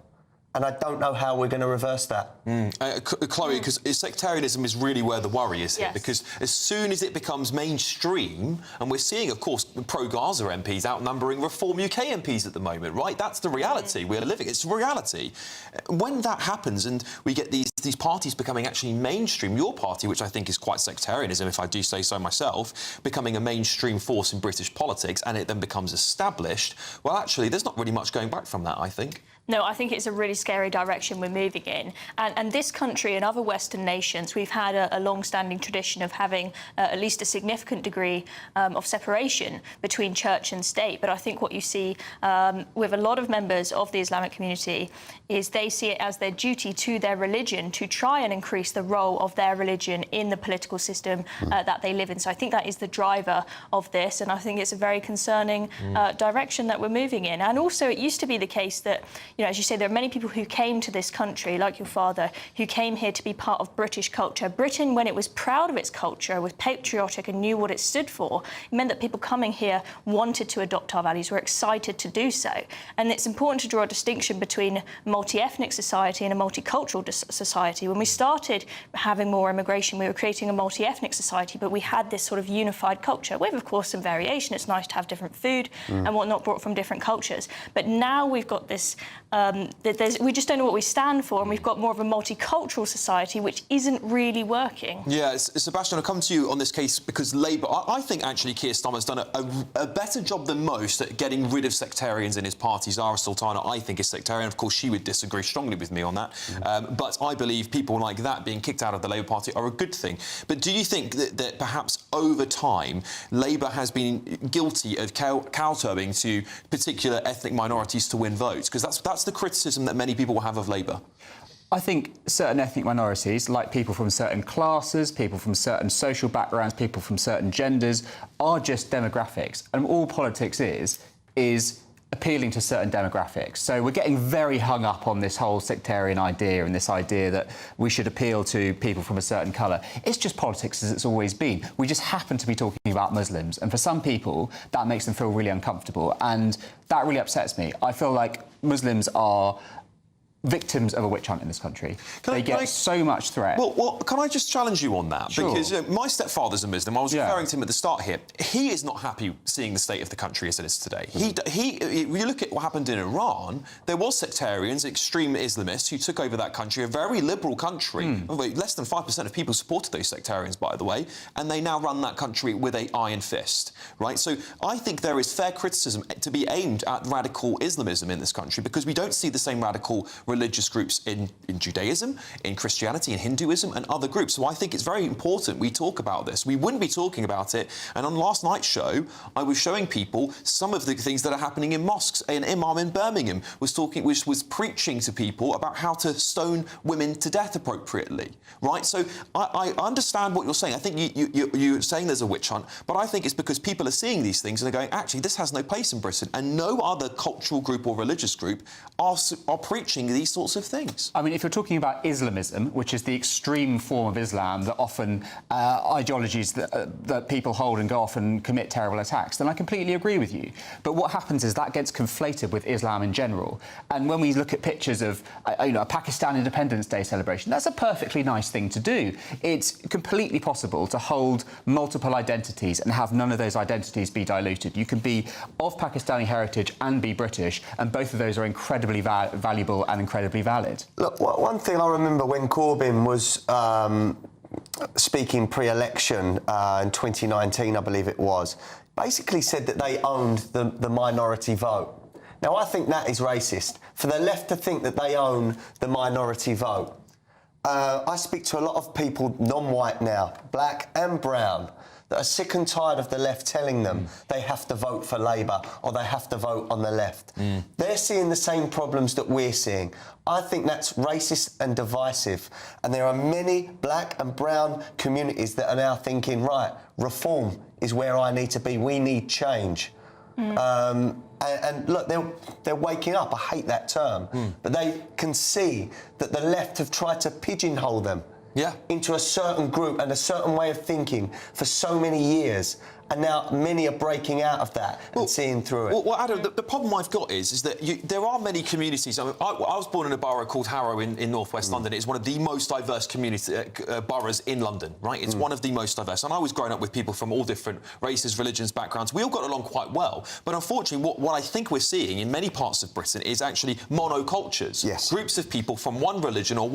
and I don't know how we're going to reverse that. Chloe, because sectarianism is really where the worry is here, Yes. because as soon as it becomes mainstream, and we're seeing, of course, pro-Gaza MPs outnumbering Reform UK MPs at the moment, right? That's the reality we're living. It's reality. When that happens and we get these parties becoming actually mainstream, your party, which I think is quite sectarianism, if I do say so myself, becoming a mainstream force in British politics, and it then becomes established, well, actually, there's not really much going back from that, I think. No, I think it's a really scary direction we're moving in. And this country and other Western nations, we've had a long-standing tradition of having at least a significant degree of separation between church and state. But I think what you see with a lot of members of the Islamic community is they see it as their duty to their religion to try and increase the role of their religion in the political system that they live in. So I think that is the driver of this. And I think it's a very concerning direction that we're moving in. And also, it used to be the case that, you know, as you say, there are many people who came to this country, like your father, who came here to be part of British culture. Britain, when it was proud of its culture, was patriotic and knew what it stood for, it meant that people coming here wanted to adopt our values, were excited to do so. And it's important to draw a distinction between a multi-ethnic society and a multicultural society. When we started having more immigration, we were creating a multi-ethnic society, but we had this sort of unified culture, with, of course, some variation. It's nice to have different food and whatnot brought from different cultures. But now we've got this... we just don't know what we stand for, and we've got more of a multicultural society, which isn't really working. Yeah, Sebastian, I'll come to you on this case because Labour... I think, actually, Keir Starmer's done a better job than most at getting rid of sectarians in his party. Zara Sultana, I think, is sectarian. Of course, she would disagree strongly with me on that. But I believe people like that being kicked out of the Labour Party are a good thing. But do you think that perhaps over time, Labour has been guilty of kowtowing to particular ethnic minorities to win votes? Because that's the criticism that many people will have of Labour. I think certain ethnic minorities, like people from certain classes, people from certain social backgrounds, people from certain genders, are just demographics. And all politics is appealing to certain demographics. So we're getting very hung up on this whole sectarian idea and this idea that we should appeal to people from a certain colour. It's just politics as it's always been. We just happen to be talking about Muslims. And for some people, that makes them feel really uncomfortable. And that really upsets me. I feel like Muslims are victims of a witch hunt in this country. They get so much threat. Well, can I just challenge you on that? Sure. Because my stepfather's a Muslim. I was referring to him at the start here. He is not happy seeing the state of the country as it is today. If you look at what happened in Iran, there was sectarians, extreme Islamists, who took over that country, a very liberal country. Less than 5% of people supported those sectarians, by the way, and they now run that country with an iron fist, right? So I think there is fair criticism to be aimed at radical Islamism in this country, because we don't see the same radical religious groups in Judaism, in Christianity, in Hinduism and other groups. So I think it's very important we talk about this. We wouldn't be talking about it. And on last night's show, I was showing people some of the things that are happening in mosques. An imam in Birmingham was preaching to people about how to stone women to death appropriately, right? So I understand what you're saying. I think you're saying there's a witch hunt, but I think it's because people are seeing these things and they're going, actually, this has no place in Britain. And no other cultural group or religious group are preaching these sorts of things. I mean, if you're talking about Islamism, which is the extreme form of Islam that often ideologies that people hold and go off and commit terrible attacks, then I completely agree with you. But what happens is that gets conflated with Islam in general. And when we look at pictures of, a Pakistan Independence Day celebration, that's a perfectly nice thing to do. It's completely possible to hold multiple identities and have none of those identities be diluted. You can be of Pakistani heritage and be British, and both of those are incredibly valuable and incredibly valid. Look, one thing I remember when Corbyn was speaking pre-election in 2019, I believe it was, basically said that they owned the minority vote. Now, I think that is racist. For the left to think that they own the minority vote. I speak to a lot of people, non-white now, black and brown, that are sick and tired of the left telling them they have to vote for Labour or they have to vote on the left. They're seeing the same problems that we're seeing. I think that's racist and divisive. And there are many black and brown communities that are now thinking, right, reform is where I need to be. We need change. And look, they're waking up. I hate that term. But they can see that the left have tried to pigeonhole them into a certain group and a certain way of thinking for so many years. And now many are breaking out of that and seeing through it. Well, Adam, the problem I've got is that there are many communities. I was born in a borough called Harrow in northwest London. It's one of the most diverse boroughs in London, right? It's one of the most diverse. And I was growing up with people from all different races, religions, backgrounds. We all got along quite well. But unfortunately, what I think we're seeing in many parts of Britain is actually monocultures. Yes. Groups of people from one religion or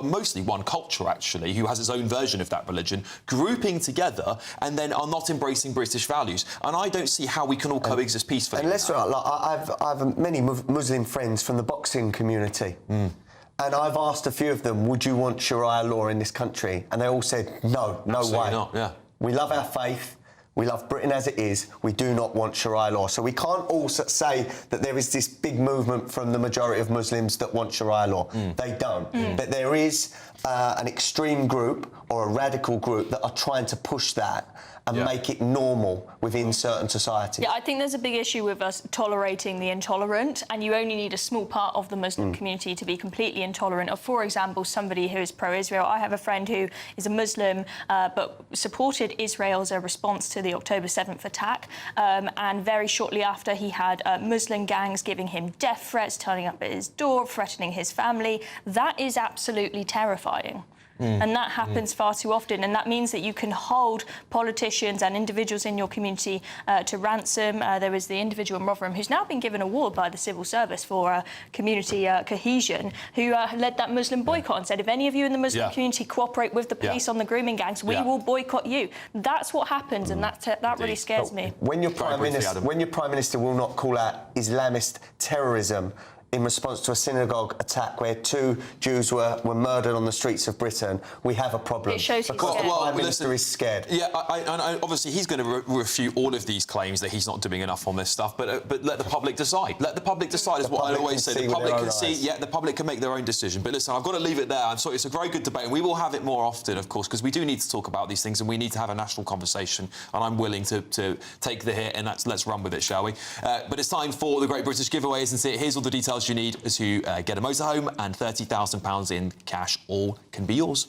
mostly one culture, actually, who has its own version of that religion, grouping together and then are not embracing British values, and I don't see how we can all coexist peacefully. And let's I've many Muslim friends from the boxing community, and I've asked a few of them, would you want Sharia law in this country? And they all said, no way. Not, yeah. We love our faith. We love Britain as it is. We do not want Sharia law. So we can't all say that there is this big movement from the majority of Muslims that want Sharia law. They don't. But there is an extreme group or a radical group that are trying to push that and make it normal within certain societies. Yeah, I think there's a big issue with us tolerating the intolerant, and you only need a small part of the Muslim community to be completely intolerant of, for example, somebody who is pro-Israel. I have a friend who is a Muslim but supported Israel as a response to the October 7th attack, and very shortly after he had Muslim gangs giving him death threats, turning up at his door, threatening his family. That is absolutely terrifying. And that happens far too often, and that means that you can hold politicians and individuals in your community to ransom. There was the individual in Rotherham who's now been given an award by the civil service for community cohesion, who led that Muslim boycott and said, if any of you in the Muslim community cooperate with the police on the grooming gangs, we will boycott you. That's what happens, and that really scares me. When your Prime Minister will not call out Islamist terrorism in response to a synagogue attack where 2 Jews were murdered on the streets of Britain, we have a problem. It shows because the Prime Minister is scared. Yeah, I obviously he's going to refute all of these claims that he's not doing enough on this stuff, but let the public decide. Let the public decide is what I always say. The public can see, the public can make their own decision. But listen, I've got to leave it there. I'm sorry, it's a very good debate, and we will have it more often, of course, because we do need to talk about these things, and we need to have a national conversation, and I'm willing to take the hit, and let's run with it, shall we? But it's time for the Great British Giveaway, isn't it? Here's all the details you need to get a motorhome, and £30,000 in cash all can be yours.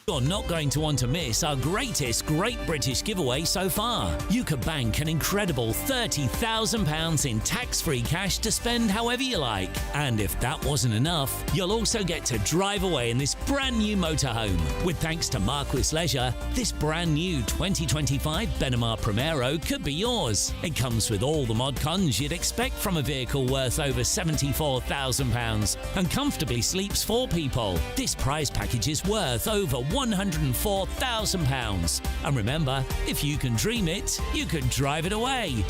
You're not going to want to miss our greatest Great British giveaway so far. You could bank an incredible £30,000 in tax-free cash to spend however you like. And if that wasn't enough, you'll also get to drive away in this brand new motorhome. With thanks to Marquis Leisure, this brand new 2025 Benamar Primero could be yours. It comes with all the mod cons you'd expect from a vehicle worth over £74,000 and comfortably sleeps 4 people. This prize package is worth over £104,000. And remember, if you can dream it, you can drive it away.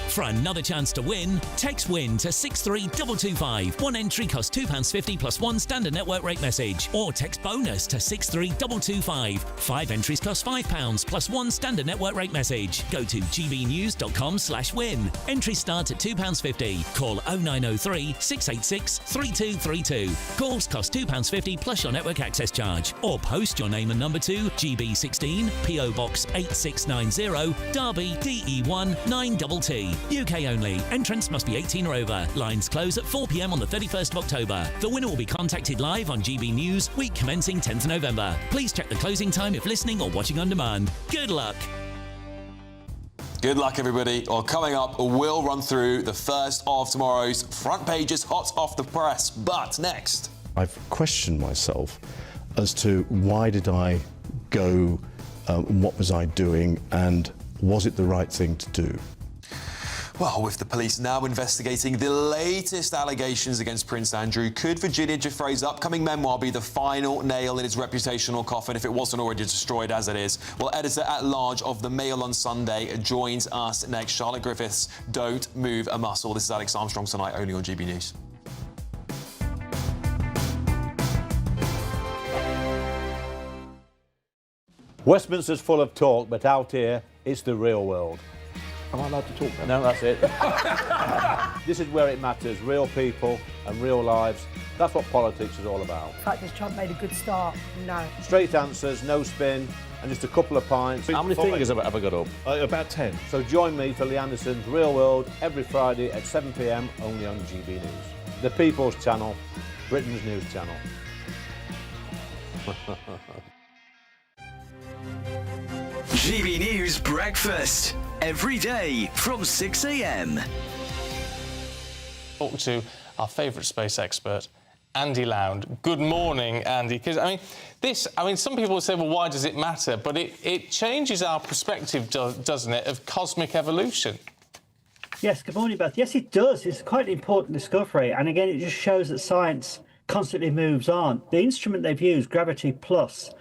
For another chance to win, text WIN to 63225. One entry costs £2.50 plus one standard network rate message. Or text BONUS to 63225. 5 entries cost £5 plus one standard network rate message. Go to gbnews.com/win. Entries start at £2.50. Call 0903 686 3232. Calls cost £2.50 plus your network access charge. Or post your name and number to GB16 PO Box 8690 Derby DE1 9TT. UK only. Entrants must be 18 or over. Lines close at 4 p.m. on the 31st of October. The winner will be contacted live on GB News, week commencing 10th November. Please check the closing time if listening or watching on demand. Good luck. Good luck, everybody. Well, coming up, we'll run through the first of tomorrow's front pages, hot off the press. But next, I've questioned myself as to why did I go, what was I doing, and was it the right thing to do? well, with the police now investigating the latest allegations against Prince Andrew, could Virginia Giuffre's upcoming memoir be the final nail in his reputational coffin if it wasn't already destroyed as it is? Well, editor-at-large of The Mail on Sunday joins us next. Charlotte Griffiths, don't move a muscle. This is Alex Armstrong tonight, only on GB News. Westminster's full of talk, but out here, it's the real world. Am I allowed to talk then? No, that's it. This is where it matters, real people and real lives. That's what politics is all about. In fact, has Trump made a good start? No. Straight answers, no spin, and just a couple of pints. How many fingers have I got up? About 10. So join me for Lee Anderson's Real World every Friday at 7 p.m, only on GB News. The People's Channel, Britain's news channel. GB News Breakfast, every day from 6 a.m. Talk to our favourite space expert, Andy Lound. Good morning, Andy. Because, some people will say, well, why does it matter? But it changes our perspective, doesn't it, of cosmic evolution? Yes, good morning, Beth. Yes, it does. It's quite an important discovery. And again, it just shows that science constantly moves on. The instrument they've used, Gravity Plus,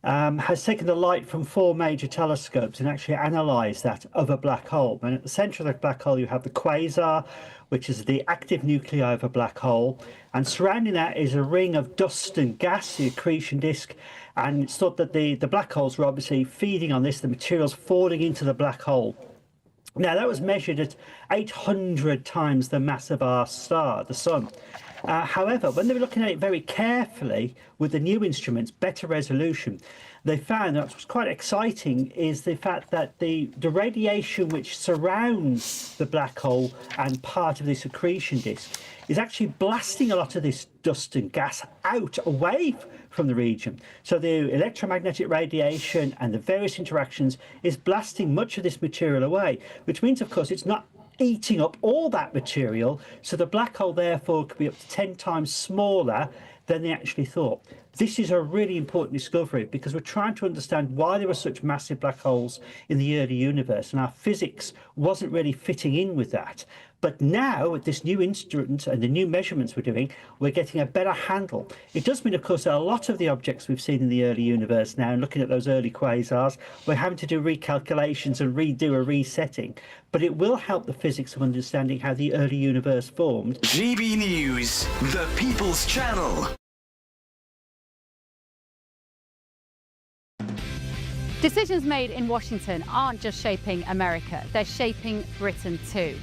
has taken the light from 4 major telescopes and actually analysed that of a black hole. And at the centre of the black hole, you have the quasar, which is the active nuclei of a black hole. And surrounding that is a ring of dust and gas, the accretion disk. And it's thought that the black holes were obviously feeding on this, the materials falling into the black hole. Now, that was measured at 800 times the mass of our star, the sun. However, when they were looking at it very carefully with the new instruments, better resolution, they found that what's quite exciting is the fact that the radiation which surrounds the black hole and part of this accretion disk is actually blasting a lot of this dust and gas out, away from the region. So the electromagnetic radiation and the various interactions is blasting much of this material away, which means, of course, it's not eating up all that material, so the black hole therefore could be up to 10 times smaller than they actually thought. This is a really important discovery because we're trying to understand why there were such massive black holes in the early universe, and our physics wasn't really fitting in with that. But now, with this new instrument and the new measurements we're doing, we're getting a better handle. It does mean, of course, that a lot of the objects we've seen in the early universe now, and looking at those early quasars, we're having to do recalculations and redo a resetting. But it will help the physics of understanding how the early universe formed. GB News, the People's Channel. Decisions made in Washington aren't just shaping America, they're shaping Britain too.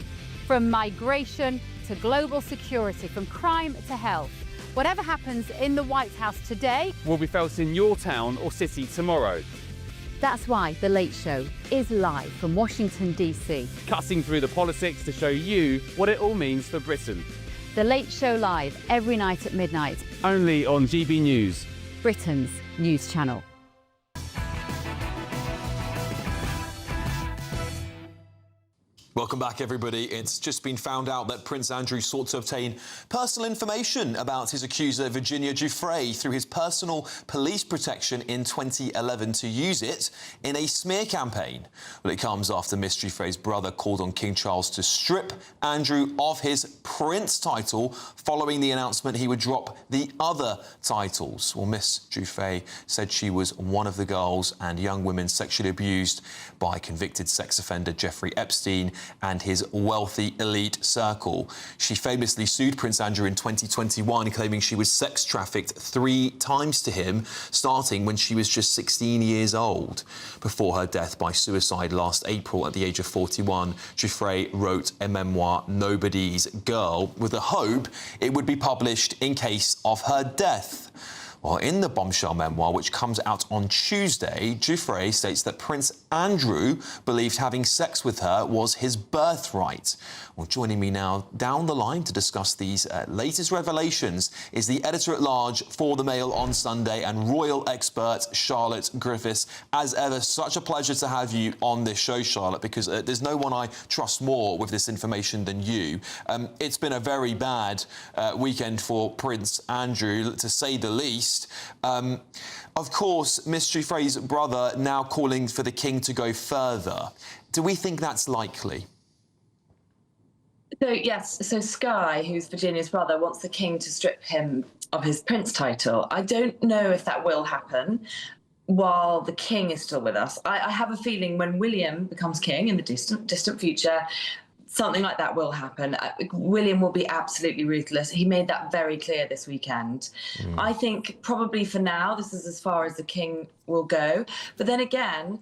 From migration to global security, from crime to health. Whatever happens in the White House today will be felt in your town or city tomorrow. That's why The Late Show is live from Washington, DC. Cutting through the politics to show you what it all means for Britain. The Late Show live every night at midnight. Only on GB News, Britain's News channel. Welcome back, everybody. It's just been found out that Prince Andrew sought to obtain personal information about his accuser, Virginia Giuffre, through his personal police protection in 2011 to use it in a smear campaign. Well, it comes after Miss Giuffre's brother called on King Charles to strip Andrew of his prince title following the announcement he would drop the other titles. Well, Miss Giuffre said she was one of the girls and young women sexually abused by convicted sex offender Jeffrey Epstein and his wealthy elite circle. She famously sued Prince Andrew in 2021, claiming she was sex trafficked 3 times to him, starting when she was just 16 years old. Before her death by suicide last April at the age of 41, Giuffre wrote a memoir, Nobody's Girl, with the hope it would be published in case of her death. Well, in the bombshell memoir, which comes out on Tuesday, Giuffre states that Prince Andrew believed having sex with her was his birthright. Well, joining me now down the line to discuss these latest revelations is the editor-at-large for The Mail on Sunday and royal expert Charlotte Griffiths. As ever, such a pleasure to have you on this show, Charlotte, because there's no one I trust more with this information than you. It's been a very bad weekend for Prince Andrew, to say the least. Of course, Miss Giuffre's brother now calling for the king to go further. Do we think that's likely? So, yes, so Sky, who's Virginia's brother, wants the king to strip him of his prince title. I don't know if that will happen while the king is still with us. I have a feeling when William becomes king in the distant future, something like that will happen. William will be absolutely ruthless. He made that very clear this weekend. I think probably for now, this is as far as the king will go. But then again,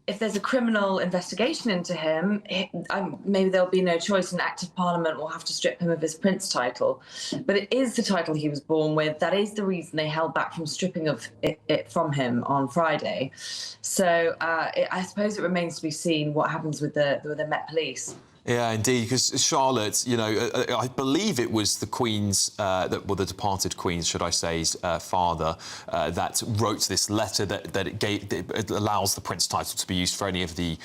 if there's a criminal investigation into him, maybe there'll be no choice. An act of parliament will have to strip him of his prince title. But it is the title he was born with. That is the reason they held back from stripping of it from him on Friday. So I suppose it remains to be seen what happens with the Met Police. Yeah, indeed, because Charlotte, you know, I believe it was the Queen's, the departed Queen's, should I say, father, that wrote this letter that it allows the prince title to be used for any of the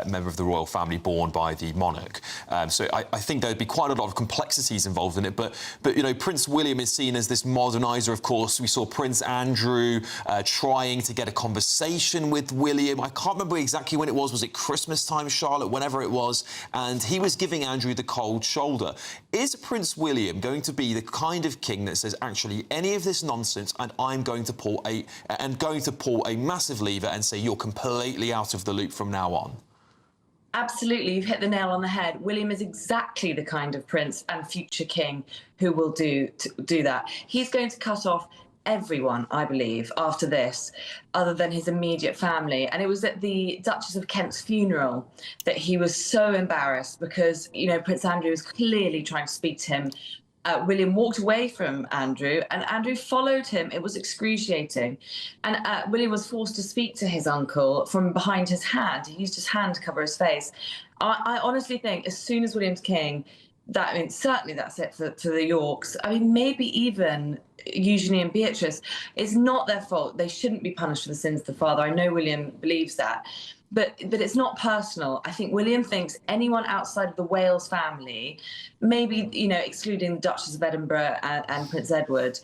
member of the royal family born by the monarch. So I think there'd be quite a lot of complexities involved in it. But you know, Prince William is seen as this moderniser. Of course, we saw Prince Andrew trying to get a conversation with William. I can't remember exactly when it was. Was it Christmas time, Charlotte? Whenever it was, and he was giving Andrew the cold shoulder. Is Prince William going to be the kind of king that says, actually, any of this nonsense, and I'm going to pull a massive lever and say you're completely out of the loop from now on? Absolutely, you've hit the nail on the head. William is exactly the kind of prince and future king who will do that. He's going to cut off everyone, I believe, after this, other than his immediate family. And it was at the Duchess of Kent's funeral that he was so embarrassed because, you know, Prince Andrew was clearly trying to speak to him. William walked away from Andrew and Andrew followed him. It was excruciating. And William was forced to speak to his uncle from behind his hand. He used his hand to cover his face. I honestly think as soon as William's king, certainly that's it for the Yorks. I mean, maybe even Eugenie and Beatrice. It's not their fault. They shouldn't be punished for the sins of the father. I know William believes that. But it's not personal. I think William thinks anyone outside of the Wales family, maybe, you know, excluding the Duchess of Edinburgh and Prince Edward,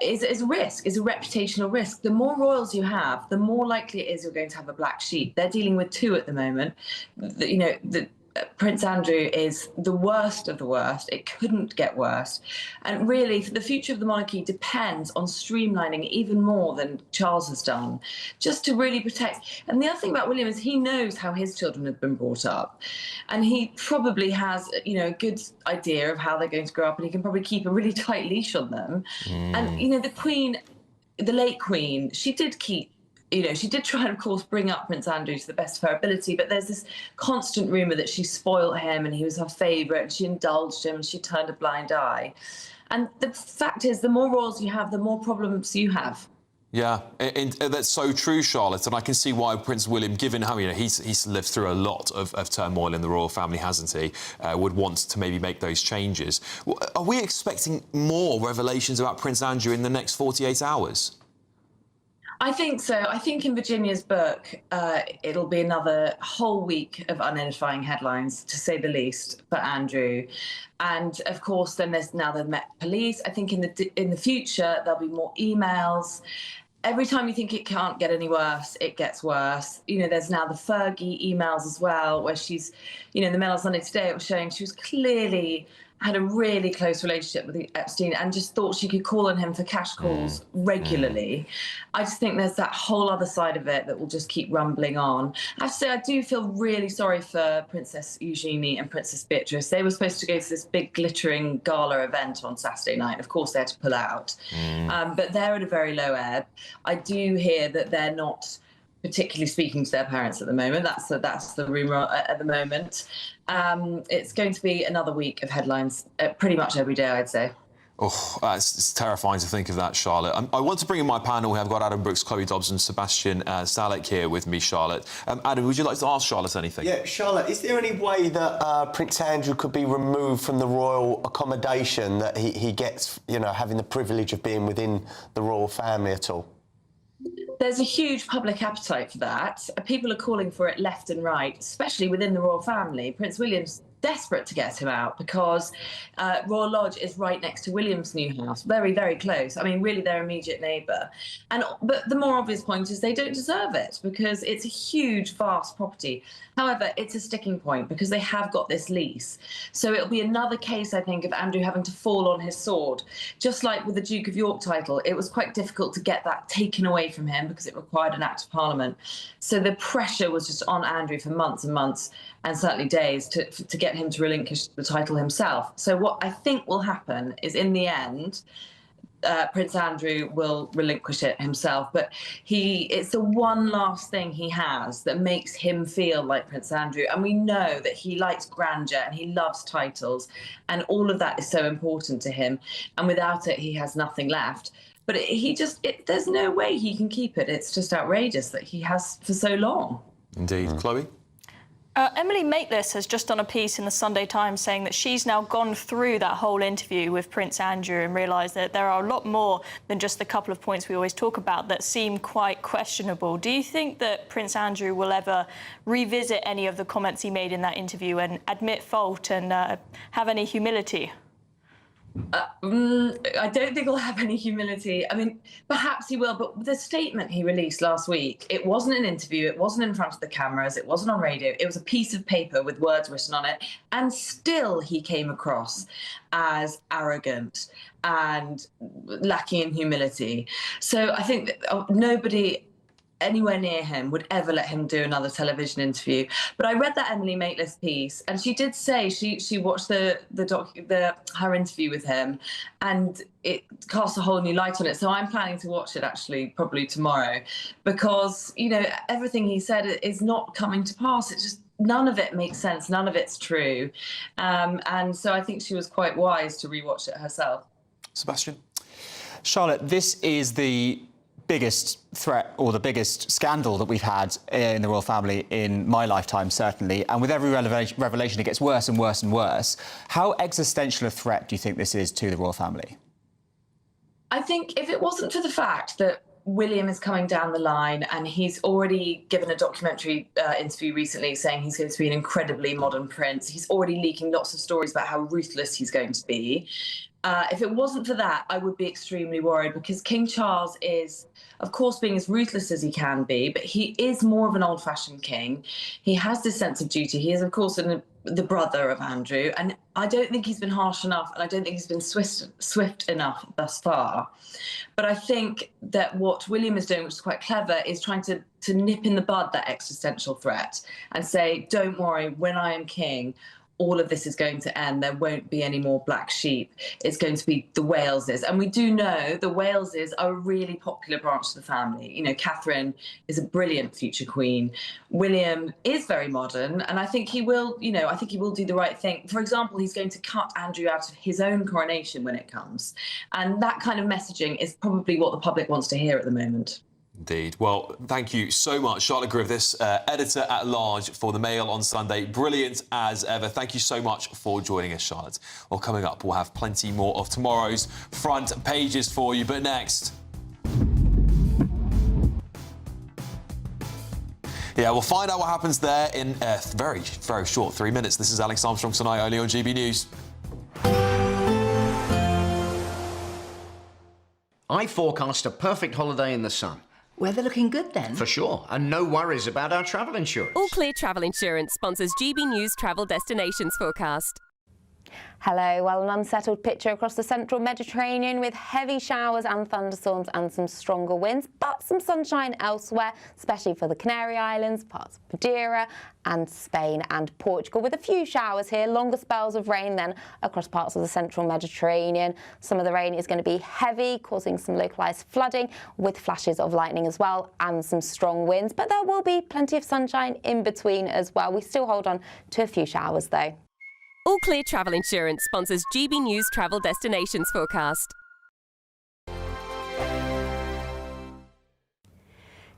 is a risk, is a reputational risk. The more royals you have, the more likely it is you're going to have a black sheep. They're dealing with 2 at the moment. You know, Prince Andrew is the worst of the worst. It couldn't get worse. And really, the future of the monarchy depends on streamlining even more than Charles has done, just to really protect. And the other thing about William is he knows how his children have been brought up. And he probably has, you know, a good idea of how they're going to grow up, and he can probably keep a really tight leash on them. And, you know, the Queen, the late Queen, she did keep, you know, she did try and, of course, bring up Prince Andrew to the best of her ability, but there's this constant rumour that she spoilt him and he was her favourite and she indulged him and she turned a blind eye. And the fact is, the more royals you have, the more problems you have. Yeah, and that's so true, Charlotte, and I can see why Prince William, given how, you know, he's lived through a lot of turmoil in the royal family, hasn't he, would want to maybe make those changes. Are we expecting more revelations about Prince Andrew in the next 48 hours? I think so. I think in Virginia's book, it'll be another whole week of unedifying headlines, to say the least, for Andrew. And of course, then there's now the Met Police. I think in the future there'll be more emails. Every time you think it can't get any worse, it gets worse. You know, there's now the Fergie emails as well, where she's, you know, in the Mail on Sunday today, it was showing she was clearly had a really close relationship with Epstein and just thought she could call on him for cash calls regularly. I just think there's that whole other side of it that will just keep rumbling on. I have to say, I do feel really sorry for Princess Eugenie and Princess Beatrice. They were supposed to go to this big glittering gala event on Saturday night. Of course, they had to pull out. But they're at a very low ebb. I do hear that they're not particularly speaking to their parents at the moment. That's the rumour at the moment. It's going to be another week of headlines pretty much every day, I'd say. Oh, it's terrifying to think of that, Charlotte. I want to bring in my panel here. I've got Adam Brooks, Chloe Dobbs and Sebastian Salek here with me, Charlotte. Adam, would you like to ask Charlotte anything? Yeah, Charlotte, is there any way that Prince Andrew could be removed from the royal accommodation that he gets, you know, having the privilege of being within the royal family at all? There's a huge public appetite for that. People are calling for it left and right, especially within the royal family. Prince William's desperate to get him out because Royal Lodge is right next to William's new house, very, very close. I mean, really their immediate neighbour. But the more obvious point is they don't deserve it because it's a huge, vast property. However, it's a sticking point because they have got this lease. So it'll be another case, I think, of Andrew having to fall on his sword. Just like with the Duke of York title, it was quite difficult to get that taken away from him because it required an Act of Parliament. So the pressure was just on Andrew for months and months, and certainly days, to get him to relinquish the title himself. So what I think will happen is, in the end, Prince Andrew will relinquish it himself, but it's the one last thing he has that makes him feel like Prince Andrew. And we know that he likes grandeur and he loves titles, and all of that is so important to him. And without it, he has nothing left. But there's no way he can keep it. It's just outrageous that he has for so long. Indeed. Chloe? Emily Maitlis has just done a piece in the Sunday Times saying that she's now gone through that whole interview with Prince Andrew and realised that there are a lot more than just the couple of points we always talk about that seem quite questionable. Do you think that Prince Andrew will ever revisit any of the comments he made in that interview and admit fault and have any humility? I don't think he'll have any humility. I mean, perhaps he will, but the statement he released last week, it wasn't an interview, it wasn't in front of the cameras, it wasn't on radio, it was a piece of paper with words written on it, and still he came across as arrogant and lacking in humility. So I think that nobody anywhere near him would ever let him do another television interview. But I read that Emily Maitlis piece, and she did say she watched her interview with him, and it cast a whole new light on it. So I'm planning to watch it actually probably tomorrow, because everything he said is not coming to pass. It's just none of it makes sense. None of it's true, and so I think she was quite wise to rewatch it herself. Sebastian? Charlotte, this is the biggest threat or the biggest scandal that we've had in the royal family in my lifetime, certainly. And with every revelation, it gets worse and worse and worse. How existential a threat do you think this is to the royal family? I think if it wasn't for the fact that William is coming down the line, and he's already given a documentary interview recently saying he's going to be an incredibly modern prince. He's already leaking lots of stories about how ruthless he's going to be. If it wasn't for that, I would be extremely worried, because King Charles is, of course, being as ruthless as he can be, but he is more of an old-fashioned king. He has this sense of duty. He is, of course, the brother of Andrew, and I don't think he's been harsh enough, and I don't think he's been swift enough thus far. But I think that what William is doing, which is quite clever, is trying to nip in the bud that existential threat and say, don't worry, when I am king, all of this is going to end. There won't be any more black sheep. It's going to be the Waleses. And we do know the Waleses are a really popular branch of the family. Catherine is a brilliant future queen. William is very modern, and I think he will, I think he will do the right thing. For example, he's going to cut Andrew out of his own coronation when it comes. And that kind of messaging is probably what the public wants to hear at the moment. Indeed. Well, thank you so much, Charlotte Griffiths, editor-at-large for The Mail on Sunday. Brilliant as ever. Thank you so much for joining us, Charlotte. Well, coming up, we'll have plenty more of tomorrow's front pages for you. But next, Yeah, we'll find out what happens there in very, very short 3 minutes. This is Alex Armstrong tonight, only on GB News. I forecast a perfect holiday in the sun. Weather looking good then? For sure, and no worries about our travel insurance. All Clear Travel Insurance sponsors GB News Travel Destinations forecast. Hello. Well, an unsettled picture across the central Mediterranean with heavy showers and thunderstorms and some stronger winds, but some sunshine elsewhere, especially for the Canary Islands, parts of Madeira and Spain and Portugal, with a few showers here, longer spells of rain then across parts of the central Mediterranean. Some of the rain is going to be heavy, causing some localised flooding with flashes of lightning as well and some strong winds, but there will be plenty of sunshine in between as well. We still hold on to a few showers though. All Clear Travel Insurance sponsors GB News Travel Destinations forecast.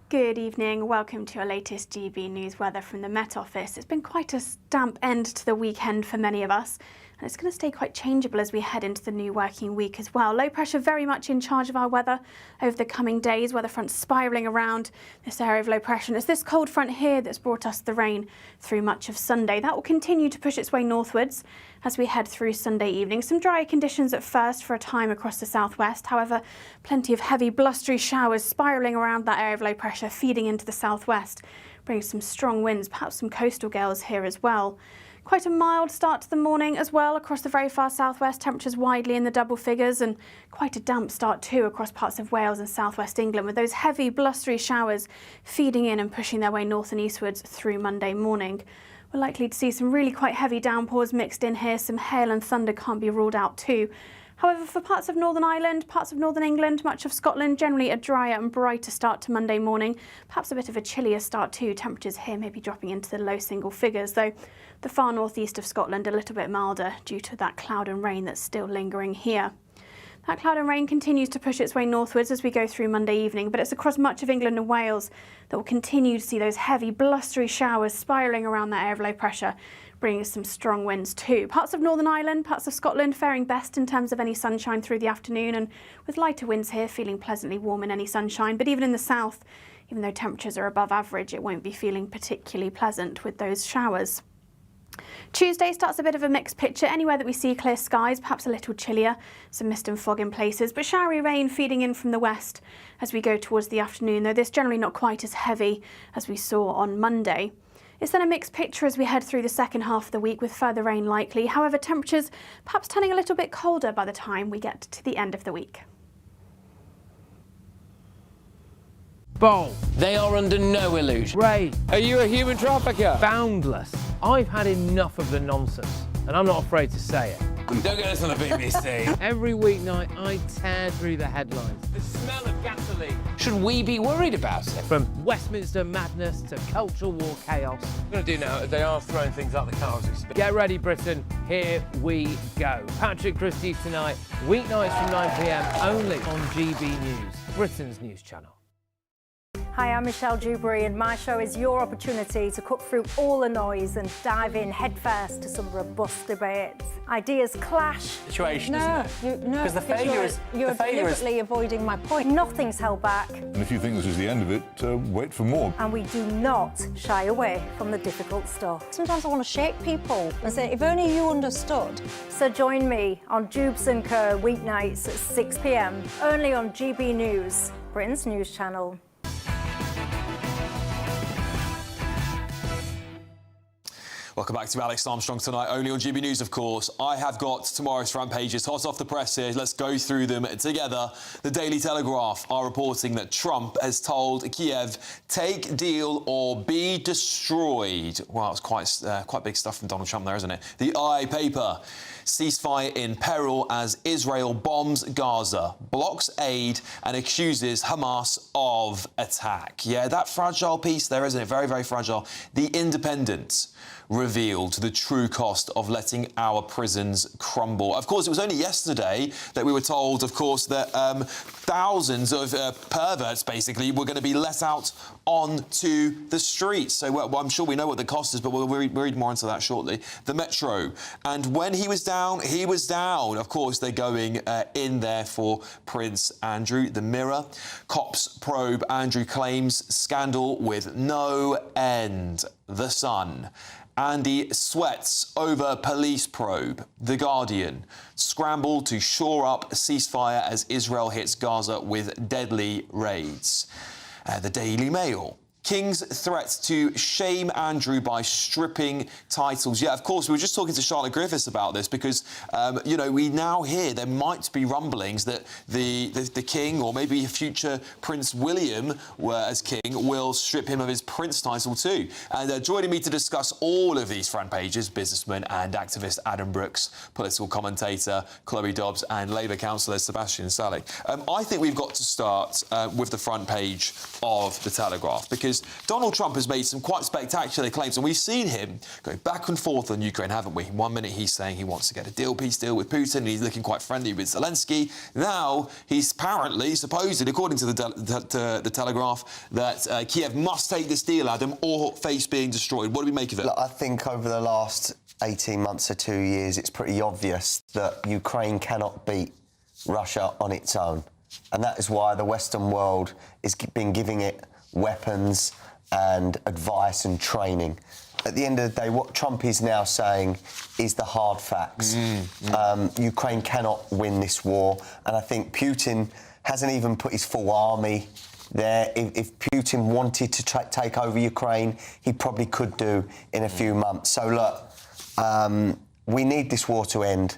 Good evening. Welcome to our latest GB News weather from the Met Office. It's been quite a damp end to the weekend for many of us, and it's going to stay quite changeable as we head into the new working week as well. Low pressure very much in charge of our weather over the coming days. Weather front spiralling around this area of low pressure. And it's this cold front here that's brought us the rain through much of Sunday. That will continue to push its way northwards as we head through Sunday evening. Some drier conditions at first for a time across the southwest. However, plenty of heavy blustery showers spiralling around that area of low pressure, feeding into the southwest, bringing some strong winds, perhaps some coastal gales here as well. Quite a mild start to the morning as well across the very far southwest, temperatures widely in the double figures, and quite a damp start too across parts of Wales and southwest England, with those heavy blustery showers feeding in and pushing their way north and eastwards through Monday morning. We're likely to see some really quite heavy downpours mixed in here. Some hail and thunder can't be ruled out too. However, for parts of Northern Ireland, parts of Northern England, much of Scotland, generally a drier and brighter start to Monday morning. Perhaps a bit of a chillier start too. Temperatures here may be dropping into the low single figures, though the far northeast of Scotland a little bit milder due to that cloud and rain that's still lingering here. That cloud and rain continues to push its way northwards as we go through Monday evening, but it's across much of England and Wales that will continue to see those heavy blustery showers spiralling around that area of low pressure, bringing some strong winds too. Parts of Northern Ireland, parts of Scotland faring best in terms of any sunshine through the afternoon, and with lighter winds here feeling pleasantly warm in any sunshine. But even in the south, even though temperatures are above average, it won't be feeling particularly pleasant with those showers. Tuesday starts a bit of a mixed picture. Anywhere that we see clear skies, perhaps a little chillier, some mist and fog in places, but showery rain feeding in from the west as we go towards the afternoon, though this generally not quite as heavy as we saw on Monday. It's then a mixed picture as we head through the second half of the week with further rain likely. However, temperatures perhaps turning a little bit colder by the time we get to the end of the week. Bold. They are under no illusion. Ray, are you a human trafficker? Boundless. I've had enough of the nonsense, and I'm not afraid to say it. Don't get us on the BBC. Every weeknight, I tear through the headlines. The smell of gasoline. Should we be worried about it? From Westminster madness to cultural war chaos. What we're going to do now is they are throwing things out the car as we speak. Get ready, Britain. Here we go. Patrick Christie tonight, weeknights from 9 p.m, only on GB News, Britain's news channel. Hi, I'm Michelle Dewberry, and my show is your opportunity to cut through all the noise and dive in headfirst to some robust debates. Ideas clash. Situation, isn't it? No, because the failure is you're deliberately avoiding my point. Nothing's held back. And if you think this is the end of it, wait for more. And we do not shy away from the difficult stuff. Sometimes I want to shake people and say, if only you understood. So join me on Jubes and Co weeknights at 6 p.m, only on GB News, Britain's news channel. Welcome back to Alex Armstrong tonight, only on GB News, of course. I have got tomorrow's front pages hot off the press here. Let's go through them together. The Daily Telegraph are reporting that Trump has told Kiev, take deal or be destroyed. Wow, it's quite big stuff from Donald Trump there, isn't it? The I paper, ceasefire in peril as Israel bombs Gaza, blocks aid and accuses Hamas of attack. Yeah, that fragile piece there, isn't it? Very, very fragile. The Independent revealed the true cost of letting our prisons crumble. Of course, it was only yesterday that we were told, of course, that thousands of perverts, basically, were going to be let out onto the streets. So well, I'm sure we know what the cost is, but we'll read more into that shortly. The Metro. And when he was down, he was down. Of course, they're going in there for Prince Andrew. The Mirror. Cops probe Andrew claims scandal with no end. The Sun. Andy sweats over police probe. The Guardian. Scramble to shore up ceasefire as Israel hits Gaza with deadly raids. The Daily Mail. King's threat to shame Andrew by stripping titles. Yeah, of course, we were just talking to Charlotte Griffiths about this because, you know, we now hear there might be rumblings that the King, or maybe future Prince William, as King, will strip him of his Prince title too. And joining me to discuss all of these front pages, businessman and activist Adam Brooks, political commentator Chloe Dobbs, and Labour councillor Sebastian Saleh. I think we've got to start with the front page of The Telegraph, because Donald Trump has made some quite spectacular claims, and we've seen him go back and forth on Ukraine, haven't we? One minute he's saying he wants to get a peace deal with Putin, and he's looking quite friendly with Zelensky. Now he's apparently, supposedly, according to the Telegraph, that Kiev must take this deal, Adam, or face being destroyed. What do we make of it? Look, I think over the last 18 months or 2 years, it's pretty obvious that Ukraine cannot beat Russia on its own. And that is why the Western world has been giving it weapons and advice and training. At the end of the day, what Trump is now saying is the hard facts. Ukraine cannot win this war, and I think Putin hasn't even put his full army there. If Putin wanted to take over Ukraine, he probably could do in a few months. So look, we need this war to end.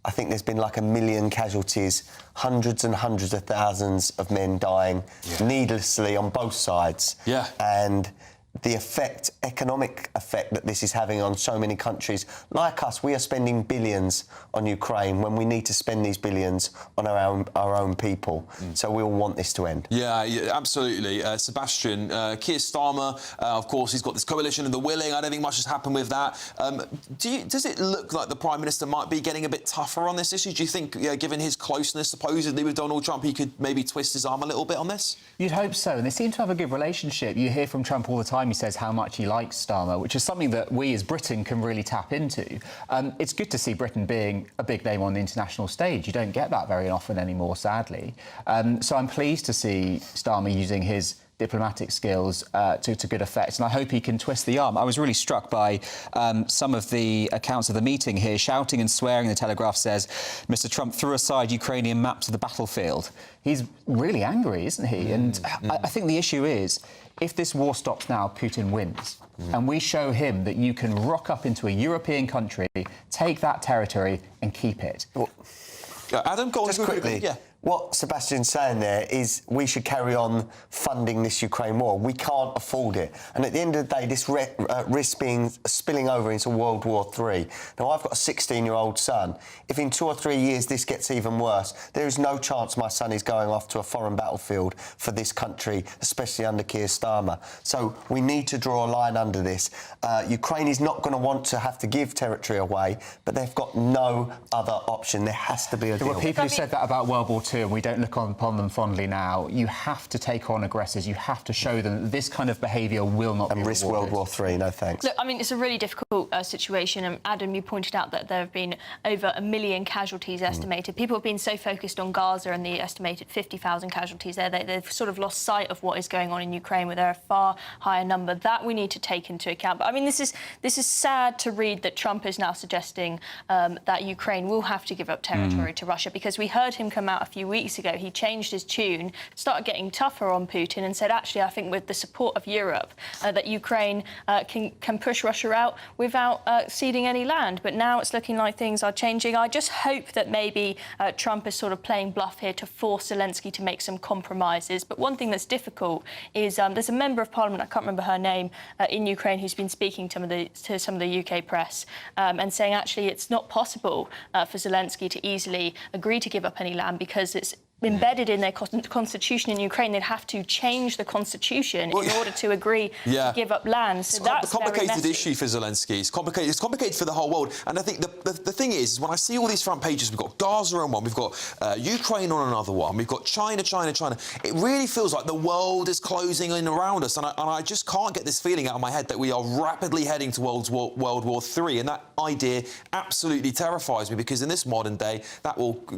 I think there's been like 1 million casualties, hundreds and hundreds of thousands of men dying needlessly on both sides. Yeah. And the economic effect that this is having on so many countries. Like us, we are spending billions on Ukraine when we need to spend these billions on our own people. So we all want this to end. Yeah, absolutely. Sebastian, Keir Starmer, of course, he's got this coalition of the willing. I don't think much has happened with that. Does it look like the Prime Minister might be getting a bit tougher on this issue? Do you think, given his closeness, supposedly, with Donald Trump, he could maybe twist his arm a little bit on this? You'd hope so, and they seem to have a good relationship. You hear from Trump all the time. He says how much he likes Starmer, which is something that we as Britain can really tap into. It's good to see Britain being a big name on the international stage. You don't get that very often anymore, sadly. So I'm pleased to see Starmer using his diplomatic skills to good effect, and I hope he can twist the arm. I was really struck by some of the accounts of the meeting here. Shouting and swearing, the Telegraph says, Mr. Trump threw aside Ukrainian maps of the battlefield. He's really angry, isn't he? And I think the issue is, if this war stops now, Putin wins. And we show him that you can rock up into a European country, take that territory and keep it. Adam, go on. Just quickly. Yeah. What Sebastian's saying there is we should carry on funding this Ukraine war. We can't afford it. And at the end of the day, this risks spilling over into World War III. Now, I've got a 16-year-old son. If in 2 or 3 years this gets even worse, there is no chance my son is going off to a foreign battlefield for this country, especially under Keir Starmer. So we need to draw a line under this. Ukraine is not going to want to have to give territory away, but they've got no other option. There has to be a deal. There were people who said that about World War II, and we don't look upon them fondly now. You have to take on aggressors. You have to show them that this kind of behaviour will not be risk World War III. No thanks. Look, I mean, it's a really difficult situation. And Adam, you pointed out that there have been over 1 million casualties estimated. People have been so focused on Gaza and the estimated 50,000 casualties there. They've sort of lost sight of what is going on in Ukraine, where there are a far higher number. That we need to take into account. But I mean, this is sad to read that Trump is now suggesting that Ukraine will have to give up territory to Russia, because we heard him come out a few weeks ago. He changed his tune, started getting tougher on Putin, and said, actually, I think with the support of Europe, that Ukraine can push Russia out without ceding any land. But now it's looking like things are changing. I just hope that maybe Trump is sort of playing bluff here to force Zelensky to make some compromises. But one thing that's difficult is there's a member of Parliament, I can't remember her name, in Ukraine, who's been speaking to some of the UK press and saying, actually, it's not possible for Zelensky to easily agree to give up any land, because embedded in their constitution in Ukraine, they'd have to change the constitution in order to agree to give up land. So that's a complicated very messy. issue for Zelensky. It's complicated for the whole world. And I think the thing is, when I see all these front pages, we've got Gaza on one, we've got Ukraine on another one, we've got China. It really feels like the world is closing in around us, and I just can't get this feeling out of my head that we are rapidly heading to World War III, and that idea absolutely terrifies me, because in this modern day,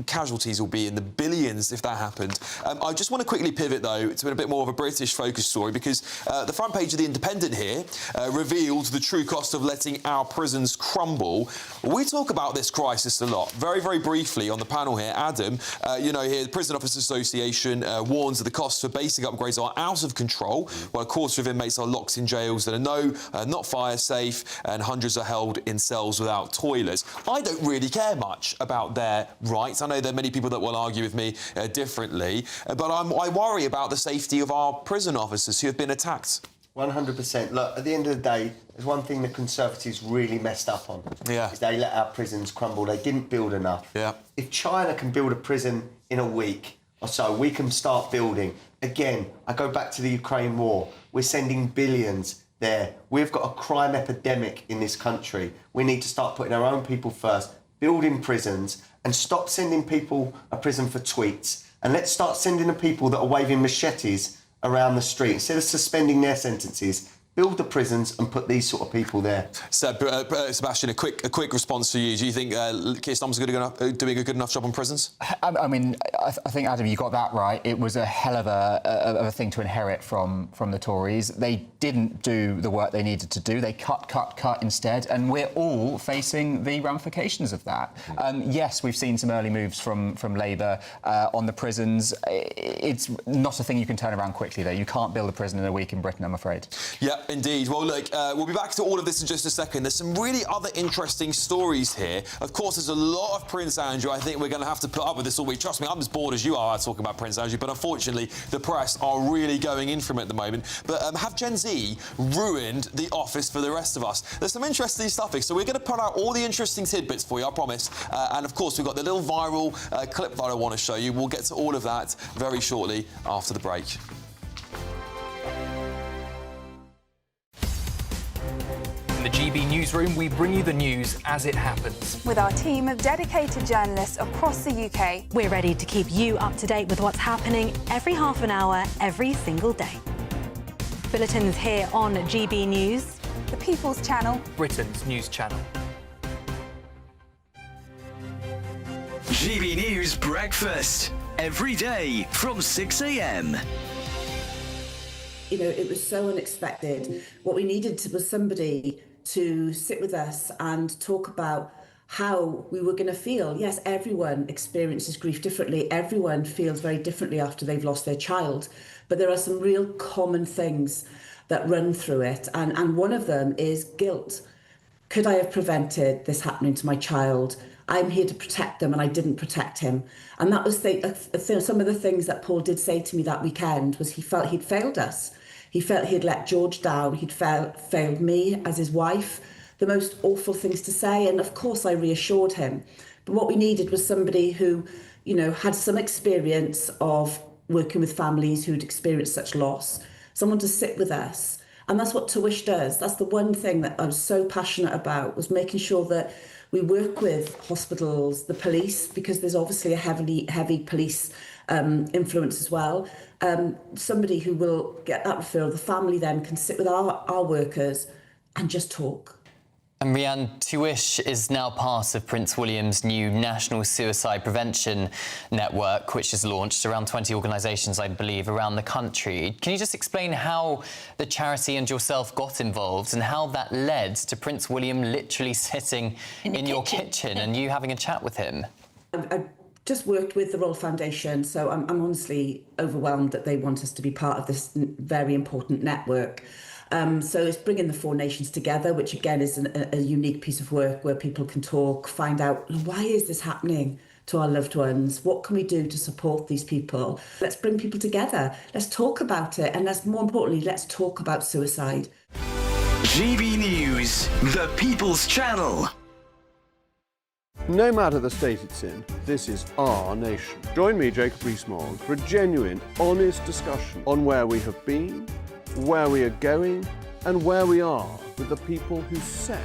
casualties will be in the billions if that happened. I just want to quickly pivot, though, to a bit more of a British-focused story, because the front page of The Independent here revealed the true cost of letting our prisons crumble. We talk about this crisis a lot. Very, very briefly on the panel here, Adam, here the Prison Officers Association warns that the costs for basic upgrades are out of control, while a quarter of inmates are locked in jails that are not fire safe, and hundreds are held in cells without toilets. I don't really care much about their rights. I know there are many people that will argue with me differently, but I worry about the safety of our prison officers who have been attacked. 100%. Look, at the end of the day, there's one thing the Conservatives really messed up on. Is they let our prisons crumble. They didn't build enough. If China can build a prison in a week or so, we can start building. Again, I go back to the Ukraine war. We're sending billions there. We've got a crime epidemic in this country. We need to start putting our own people first, building prisons, and stop sending people a prison for tweets. And let's start sending the people that are waving machetes around the street. Instead of suspending their sentences, build the prisons and put these sort of people there. Sebastian, a quick response for you. Do you think Keir Starmer's doing a good enough job on prisons? I mean, I think, Adam, you got that right. It was a hell of a thing to inherit from the Tories. They didn't do the work they needed to do. They cut instead, and we're all facing the ramifications of that. Yes, we've seen some early moves from Labour on the prisons. It's not a thing you can turn around quickly, though. You can't build a prison in a week in Britain, I'm afraid. Yeah, indeed. Well, look, we'll be back to all of this in just a second. There's some really other interesting stories here. Of course, there's a lot of Prince Andrew. I think we're going to have to put up with this all week. Trust me, I'm as bored as you are talking about Prince Andrew, but unfortunately, the press are really going in for him at the moment. But have Gen Z ruined the office for the rest of us? There's some interesting stuff here, so we're going to put out all the interesting tidbits for you, I promise. And, of course, we've got the little viral clip that I want to show you. We'll get to all of that very shortly after the break. In the GB newsroom, we bring you the news as it happens. With our team of dedicated journalists across the UK, we're ready to keep you up to date with what's happening every half an hour, every single day. Bulletins here on GB News, the People's Channel, Britain's news channel. GB News Breakfast, every day from 6 a.m. You know, it was so unexpected. What we needed was somebody to sit with us and talk about how we were going to feel. Yes, everyone experiences grief differently. Everyone feels very differently after they've lost their child. But there are some real common things that run through it. And one of them is guilt. Could I have prevented this happening to my child? I'm here to protect them and I didn't protect him. And that was some of the things that Paul did say to me that weekend was he felt he'd failed us. He felt he'd let George down. He'd failed me as his wife. The most awful things to say. And of course, I reassured him. But what we needed was somebody who, you know, had some experience of working with families who'd experienced such loss. Someone to sit with us. And that's what Tawish does. That's the one thing that I was so passionate about, was making sure that we work with hospitals, the police, because there's obviously a heavy police influence as well. Somebody who will get that referral. The family then can sit with our workers and just talk. And Rhiann, Tawish is now part of Prince William's new National Suicide Prevention Network, which is launched around 20 organisations, I believe, around the country. Can you just explain how the charity and yourself got involved and how that led to Prince William literally sitting in your kitchen and you having a chat with him? I just worked with the Royal Foundation, so I'm honestly overwhelmed that they want us to be part of this very important network. So it's bringing the four nations together, which again is a unique piece of work where people can talk, find out why is this happening to our loved ones? What can we do to support these people? Let's bring people together. Let's talk about it. And more importantly, let's talk about suicide. GB News, the People's Channel. No matter the state it's in, This is Our Nation. Join me, Jacob Rees-Mogg, for a genuine, honest discussion on where we have been, where we are going, and where we are with the people who set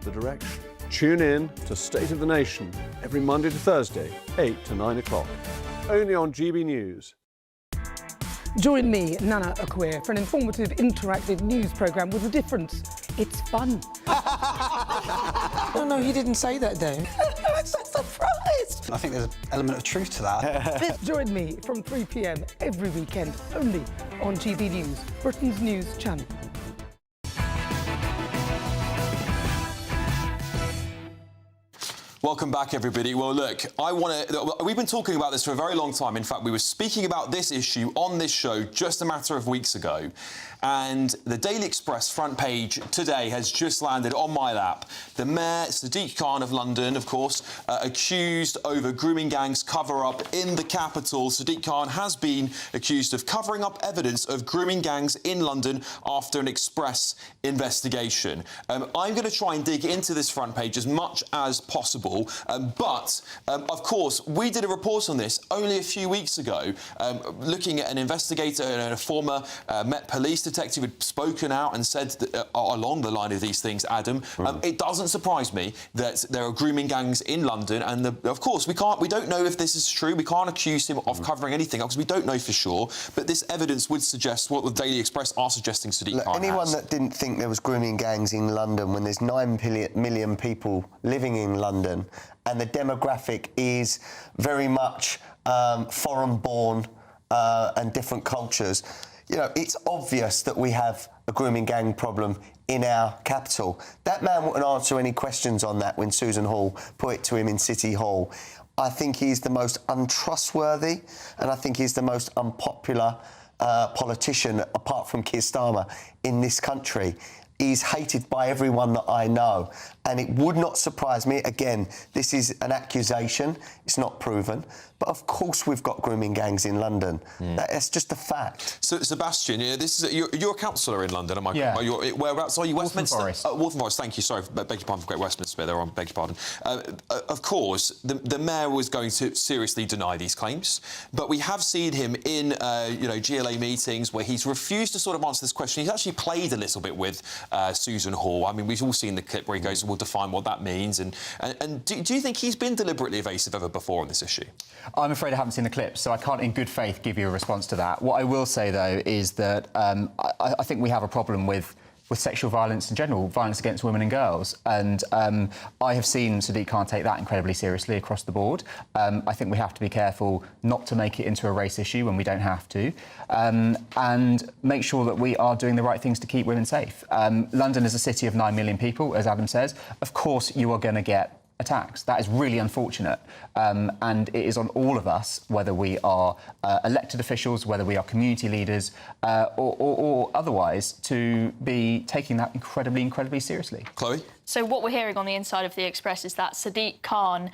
the direction. Tune in to State of the Nation every Monday to Thursday, 8 to 9 o'clock. Only on GB News. Join me, Nana Okoye, for an informative, interactive news programme with a difference. It's fun. No, he didn't say that, Dave. I'm so surprised. I think there's an element of truth to that. Join me from 3 p.m. every weekend, only on GB News, Britain's news channel. Welcome back, everybody. Well, look, we've been talking about this for a very long time. In fact, we were speaking about this issue on this show just a matter of weeks ago. And the Daily Express front page today has just landed on my lap. The Mayor, Sadiq Khan of London, of course, accused over grooming gangs cover-up in the capital. Sadiq Khan has been accused of covering up evidence of grooming gangs in London after an Express investigation. I'm going to try and dig into this front page as much as possible. But, of course, we did a report on this only a few weeks ago, looking at an investigator and a former Met Police detective had spoken out and said that, along the line of these things, Adam, it doesn't surprise me that there are grooming gangs in London, and of course we don't know if this is true. We can't accuse him of covering anything else because we don't know for sure. But this evidence would suggest what the Daily Express are suggesting Sadiq Khan anyone has. that didn't think there was grooming gangs in London when there's 9 million people living in London and the demographic is very much foreign-born and different cultures, you know, it's obvious that we have a grooming gang problem in our capital. That man wouldn't answer any questions on that when Susan Hall put it to him in City Hall. I think he's the most untrustworthy and I think he's the most unpopular politician, apart from Keir Starmer, in this country. He's hated by everyone that I know. And it would not surprise me, again, this is an accusation, it's not proven, but of course we've got grooming gangs in London. That's just a fact. So, Sebastian, this is you're a councillor in London, am I? Yeah. Whereabouts are you? Westminster? Forest. Waltham Forest, thank you. Sorry, beg your pardon for Great Westminster there, beg your pardon. Of course, the Mayor was going to seriously deny these claims, but we have seen him in, GLA meetings where he's refused to sort of answer this question. He's actually played a little bit with Susan Hall. I mean, we've all seen the clip where he goes, we'll define what that means. And do you think he's been deliberately evasive ever before on this issue? I'm afraid I haven't seen the clip, so I can't in good faith give you a response to that. What I will say, though, is that I think we have a problem with sexual violence in general, violence against women and girls. And I have seen Sadiq Khan take that incredibly seriously across the board. I think we have to be careful not to make it into a race issue when we don't have to, and make sure that we are doing the right things to keep women safe. London is a city of 9 million people, as Adam says. Of course, you are going to get attacks. That is really unfortunate, and it is on all of us, whether we are elected officials, whether we are community leaders, or otherwise, to be taking that incredibly seriously. Chloe? So what we're hearing on the inside of the Express is that Sadiq Khan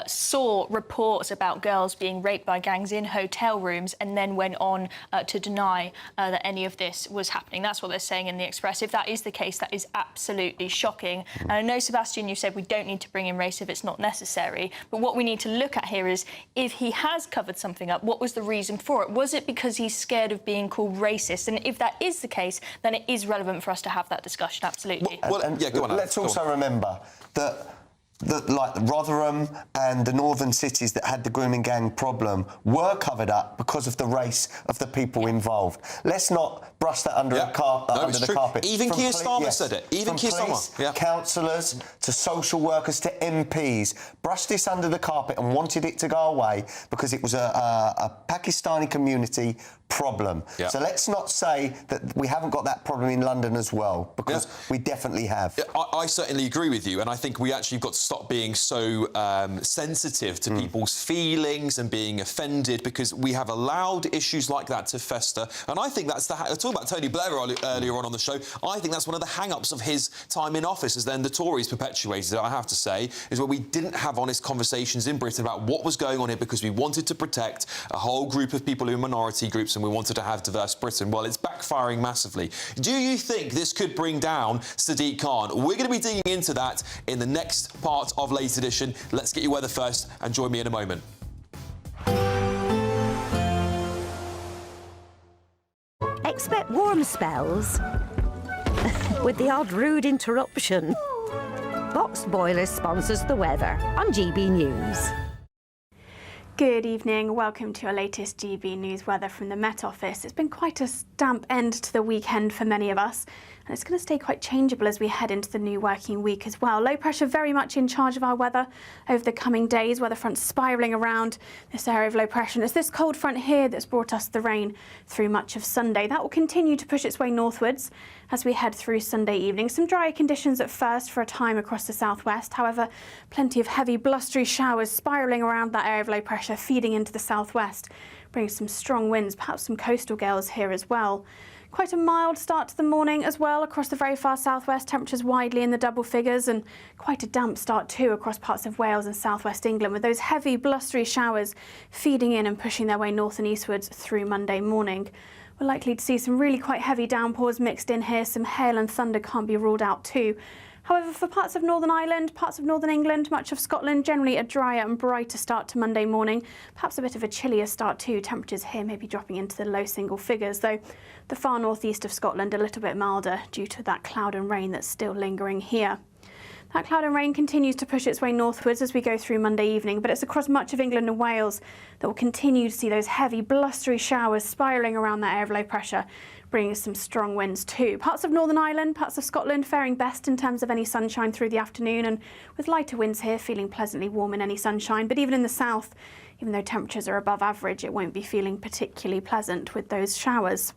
saw reports about girls being raped by gangs in hotel rooms and then went on to deny that any of this was happening. That's what they're saying in the Express. If that is the case, that is absolutely shocking. And I know, Sebastian, you said we don't need to bring in race if it's not necessary, but what we need to look at here is if he has covered something up, what was the reason for it? Was it because he's scared of being called racist? And if that is the case, then it is relevant for us to have that discussion, absolutely. Well, yeah, go on. Let's also remember that like Rotherham and the northern cities that had the grooming gang problem were covered up because of the race of the people involved. Let's not brush that under the carpet. Even Keir Starmer said it. Even Keir Starmer. Councillors to social workers to MPs brushed this under the carpet and wanted it to go away because it was a Pakistani community problem. Yeah. So let's not say that we haven't got that problem in London as well, because we definitely have. I certainly agree with you, and I think we actually got to stop being so sensitive to people's feelings and being offended, because we have allowed issues like that to fester. And I think that's I talked about Tony Blair earlier on the show. I think that's one of the hang-ups of his time in office, as then the Tories perpetuated it, I have to say, is where we didn't have honest conversations in Britain about what was going on here, because we wanted to protect a whole group of people who are minority groups, and we wanted to have diverse Britain. Well, it's backfiring massively. Do you think this could bring down Sadiq Khan? We're going to be digging into that in the next part part of Latest Edition. Let's get your weather first and join me in a moment. Expect warm spells with the odd rude interruption. Boxed Boilers sponsors the weather on GB News. Good evening, welcome to your latest GB News weather from the Met Office. It's been quite a damp end to the weekend for many of us, and it's going to stay quite changeable as we head into the new working week as well. Low pressure very much in charge of our weather over the coming days, weather front spiralling around this area of low pressure. And it's this cold front here that's brought us the rain through much of Sunday. That will continue to push its way northwards as we head through Sunday evening. Some drier conditions at first for a time across the southwest. However, plenty of heavy blustery showers spiralling around that area of low pressure, feeding into the southwest, bringing some strong winds, perhaps some coastal gales here as well. Quite a mild start to the morning as well across the very far southwest, temperatures widely in the double figures, and quite a damp start too across parts of Wales and southwest England, with those heavy blustery showers feeding in and pushing their way north and eastwards through Monday morning. We're likely to see some really quite heavy downpours mixed in here. Some hail and thunder can't be ruled out too. However, for parts of Northern Ireland, parts of Northern England, much of Scotland, generally a drier and brighter start to Monday morning. Perhaps a bit of a chillier start too. Temperatures here may be dropping into the low single figures, though the far northeast of Scotland a little bit milder due to that cloud and rain that's still lingering here. That cloud and rain continues to push its way northwards as we go through Monday evening, but it's across much of England and Wales that will continue to see those heavy blustery showers spiralling around that area of low pressure, bringing us some strong winds too. Parts of Northern Ireland, parts of Scotland faring best in terms of any sunshine through the afternoon, and with lighter winds here feeling pleasantly warm in any sunshine. But even in the south, even though temperatures are above average, it won't be feeling particularly pleasant with those showers.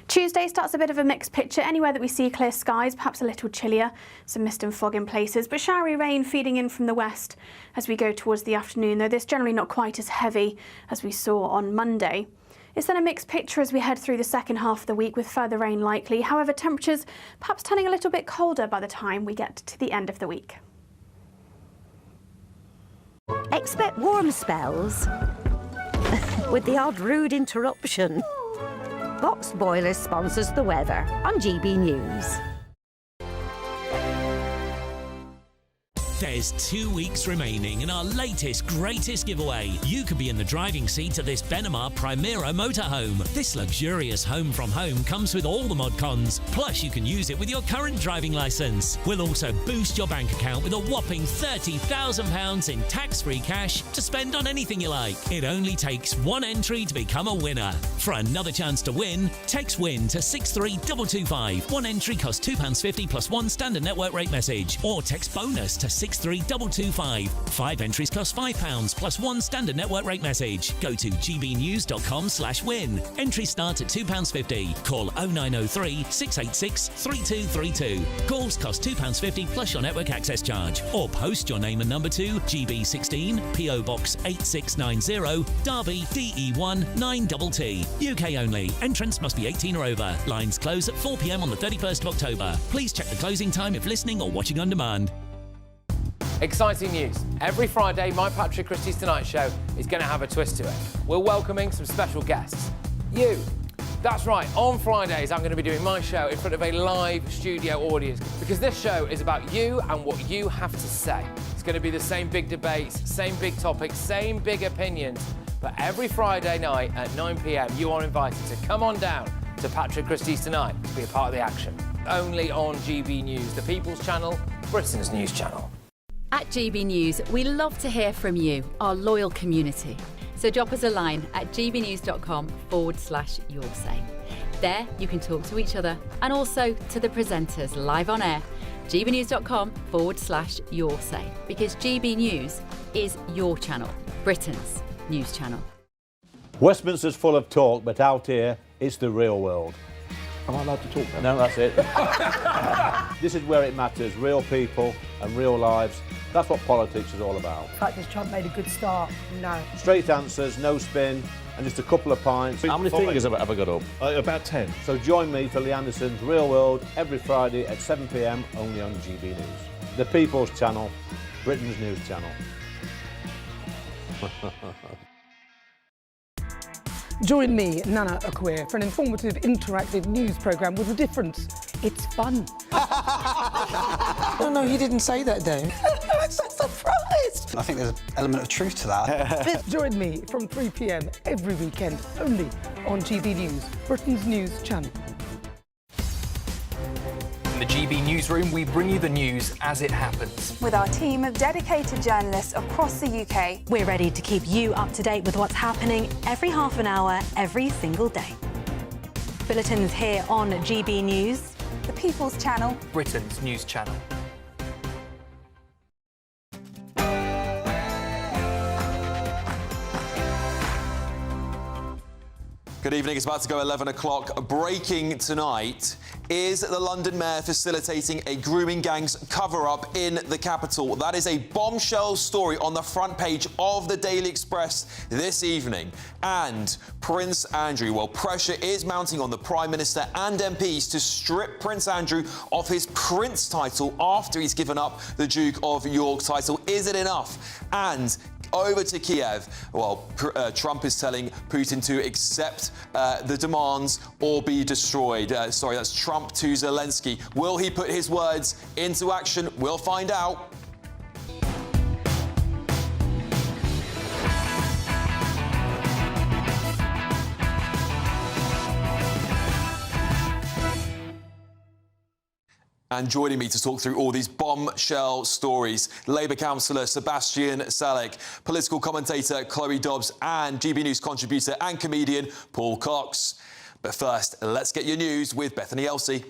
Tuesday starts a bit of a mixed picture. Anywhere that we see clear skies, perhaps a little chillier, some mist and fog in places, but showery rain feeding in from the west as we go towards the afternoon, though this generally not quite as heavy as we saw on Monday. It's then a mixed picture as we head through the second half of the week with further rain likely. However, temperatures perhaps turning a little bit colder by the time we get to the end of the week. Expect warm spells with the odd rude interruption. Boxed Boilers sponsors the weather on GB News. There's 2 weeks remaining in our latest, greatest giveaway. You could be in the driving seat of this Benamar Primera motorhome. This luxurious home from home comes with all the mod cons. Plus, you can use it with your current driving licence. We'll also boost your bank account with a whopping £30,000 in tax-free cash to spend on anything you like. It only takes one entry to become a winner. For another chance to win, text WIN to 63225. One entry costs £2.50 plus one standard network rate message. Or text BONUS to 63225. 5 entries cost £5 plus one standard network rate message. Go to gbnews.com/win. Entries start at £2.50. Call 0903 686 3232. Calls cost £2.50 plus your network access charge. Or post your name and number to GB16 PO Box 8690 Derby DE1 9TT. UK only. Entrance must be 18 or over. Lines close at 4 p.m. on the 31st of October. Please check the closing time if listening or watching on demand. Exciting news. Every Friday, my Patrick Christie's Tonight Show is going to have a twist to it. We're welcoming some special guests. You. That's right, on Fridays I'm going to be doing my show in front of a live studio audience because this show is about you and what you have to say. It's going to be the same big debates, same big topics, same big opinions, but every Friday night at 9 p.m. you are invited to come on down to Patrick Christie's Tonight to be a part of the action. Only on GB News, the People's Channel, Britain's news channel. At GB News, we love to hear from you, our loyal community. So drop us a line at gbnews.com/yoursay. There you can talk to each other and also to the presenters live on air. gbnews.com/yoursay, because GB News is your channel, Britain's news channel. Westminster's full of talk, but out here, it's the real world. Am I allowed to talk now? No, that's it. This is where it matters, real people and real lives. That's what politics is all about. The fact that Trump made a good start, no. Straight answers, no spin, and just a couple of pints. How many fingers have I got up? About 10. So join me for Lee Anderson's Real World every Friday at 7 p.m. only on GB News. The People's Channel, Britain's news channel. Join me, Nana Akweer, for an informative, interactive news programme with a difference It's fun. No, he didn't say that, though. I'm so surprised. I think there's an element of truth to that. Join me from 3 p.m. every weekend, only on GB News, Britain's news channel. In the GB Newsroom, we bring you the news as it happens. With our team of dedicated journalists across the UK. We're ready to keep you up to date with what's happening every half an hour, every single day. Bulletins here on GB News, the People's Channel, Britain's news channel. Good evening, it's about to go 11 o'clock. Breaking tonight, is the London Mayor facilitating a grooming gang's cover-up in the capital? That is a bombshell story on the front page of the Daily Express this evening. And Prince Andrew, well, pressure is mounting on the Prime Minister and MPs to strip Prince Andrew of his Prince title after he's given up the Duke of York title. Is it enough? And over to Kiev. Well, Trump is telling Putin to accept the demands or be destroyed. Sorry, that's Trump to Zelensky. Will he put his words into action? We'll find out. And joining me to talk through all these bombshell stories, Labour councillor Sebastian Salek, political commentator Chloe Dobbs, and GB News contributor and comedian Paul Cox. But first, let's get your news with Bethany Elsey.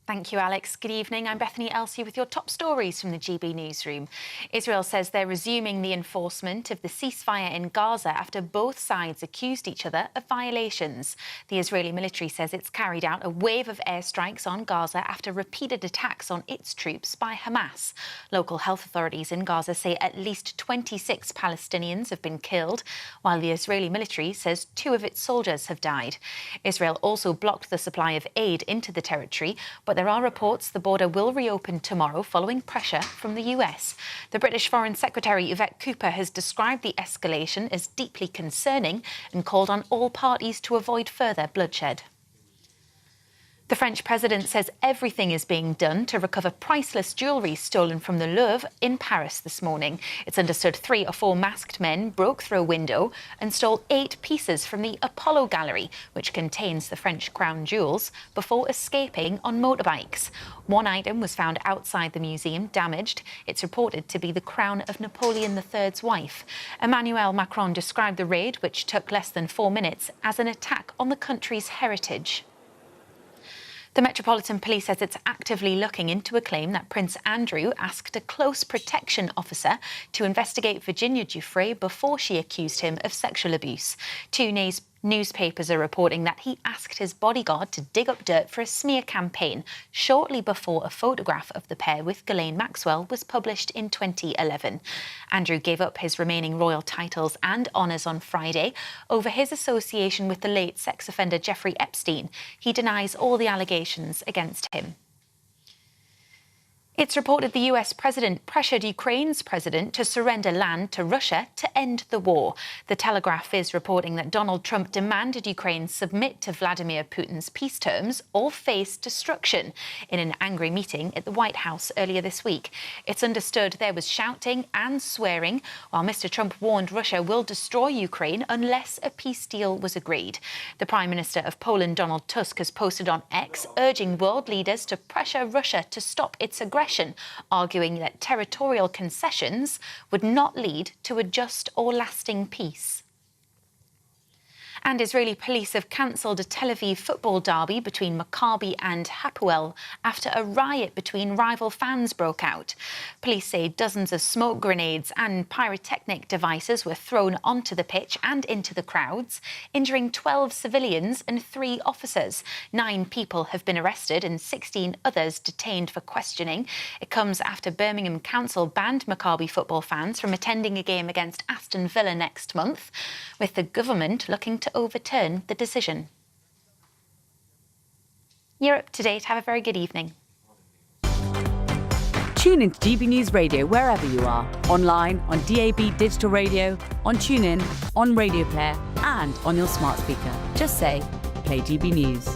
Thank you, Alex. Good evening. I'm Bethany Elsey with your top stories from the GB Newsroom. Israel says they're resuming the enforcement of the ceasefire in Gaza after both sides accused each other of violations. The Israeli military says it's carried out a wave of airstrikes on Gaza after repeated attacks on its troops by Hamas. Local health authorities in Gaza say at least 26 Palestinians have been killed, while the Israeli military says 2 of its soldiers have died. Israel also blocked the supply of aid into the territory, but there are reports the border will reopen tomorrow following pressure from the US. The British Foreign Secretary Yvette Cooper has described the escalation as deeply concerning and called on all parties to avoid further bloodshed. The French president says everything is being done to recover priceless jewellery stolen from the Louvre in Paris this morning. It's understood 3 or 4 masked men broke through a window and stole 8 pieces from the Apollo Gallery, which contains the French crown jewels, before escaping on motorbikes. One item was found outside the museum, damaged. It's reported to be the crown of Napoleon III's wife. Emmanuel Macron described the raid, which took less than 4 minutes, as an attack on the country's heritage. The Metropolitan Police says it's actively looking into a claim that Prince Andrew asked a close protection officer to investigate Virginia Giuffre before she accused him of sexual abuse. 2 newspapers are reporting that he asked his bodyguard to dig up dirt for a smear campaign shortly before a photograph of the pair with Ghislaine Maxwell was published in 2011. Andrew gave up his remaining royal titles and honours on Friday over his association with the late sex offender Jeffrey Epstein. He denies all the allegations against him. It's reported the US president pressured Ukraine's president to surrender land to Russia to end the war. The Telegraph is reporting that Donald Trump demanded Ukraine submit to Vladimir Putin's peace terms or face destruction in an angry meeting at the White House earlier this week. It's understood there was shouting and swearing, while Mr. Trump warned Russia will destroy Ukraine unless a peace deal was agreed. The Prime Minister of Poland, Donald Tusk, has posted on X urging world leaders to pressure Russia to stop its aggression, arguing that territorial concessions would not lead to a just or lasting peace. And Israeli police have cancelled a Tel Aviv football derby between Maccabi and Hapoel after a riot between rival fans broke out. Police say dozens of smoke grenades and pyrotechnic devices were thrown onto the pitch and into the crowds, injuring 12 civilians and 3 officers. 9 people have been arrested and 16 others detained for questioning. It comes after Birmingham Council banned Maccabi football fans from attending a game against Aston Villa next month, with the government looking to overturn the decision. You're up to date. Have a very good evening. Tune into GB News Radio wherever you are, online, on DAB digital radio, on TuneIn, on Radio Player, and on your smart speaker. Just say, play GB News.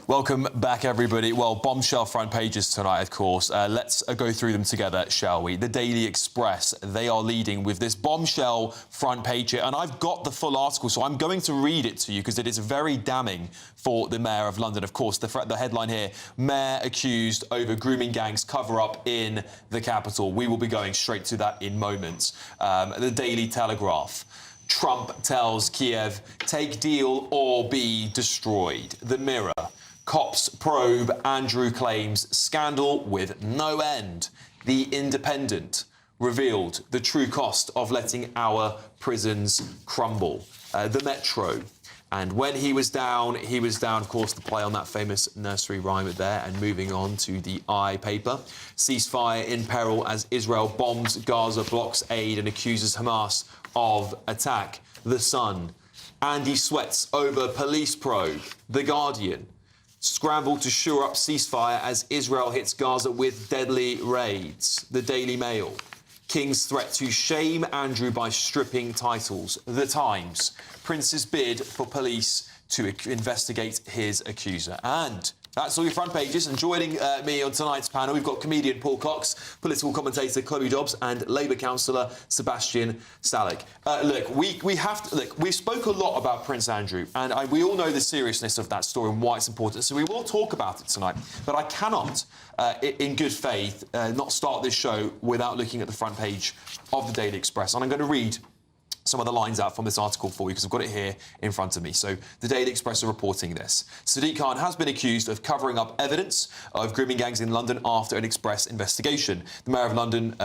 Welcome back, everybody. Well, bombshell front pages tonight, of course. Let's go through them together, shall we? The Daily Express, they are leading with this bombshell front page here. And I've got the full article, so I'm going to read it to you because it is very damning for the Mayor of London. Of course, the headline here, Mayor accused over grooming gangs cover-up in the capital. We will be going straight to that in moments. The Daily Telegraph. Trump tells Kiev, take deal or be destroyed. The Mirror. Cops probe Andrew claims scandal with no end. The Independent revealed the true cost of letting our prisons crumble. The Metro. And when he was down, of course, the play on that famous nursery rhyme there. And moving on to the I paper. Ceasefire in peril as Israel bombs Gaza, blocks aid and accuses Hamas of attack. The Sun. Andy sweats over police probe. The Guardian. Scramble to shore up ceasefire as Israel hits Gaza with deadly raids. The Daily Mail. King's threat to shame Andrew by stripping titles. The Times. Prince's bid for police to investigate his accuser. And that's all your front pages. And joining me on tonight's panel, we've got comedian Paul Cox, political commentator Chloe Dobbs, and Labour councillor Sebastian Salek. We spoke a lot about Prince Andrew, and we all know the seriousness of that story and why it's important. So we will talk about it tonight. But I cannot, in good faith, not start this show without looking at the front page of the Daily Express. And I'm going to read some of the lines out from this article for you because I've got it here in front of me. So the Daily Express are reporting this. Sadiq Khan has been accused of covering up evidence of grooming gangs in London after an Express investigation. The Mayor of London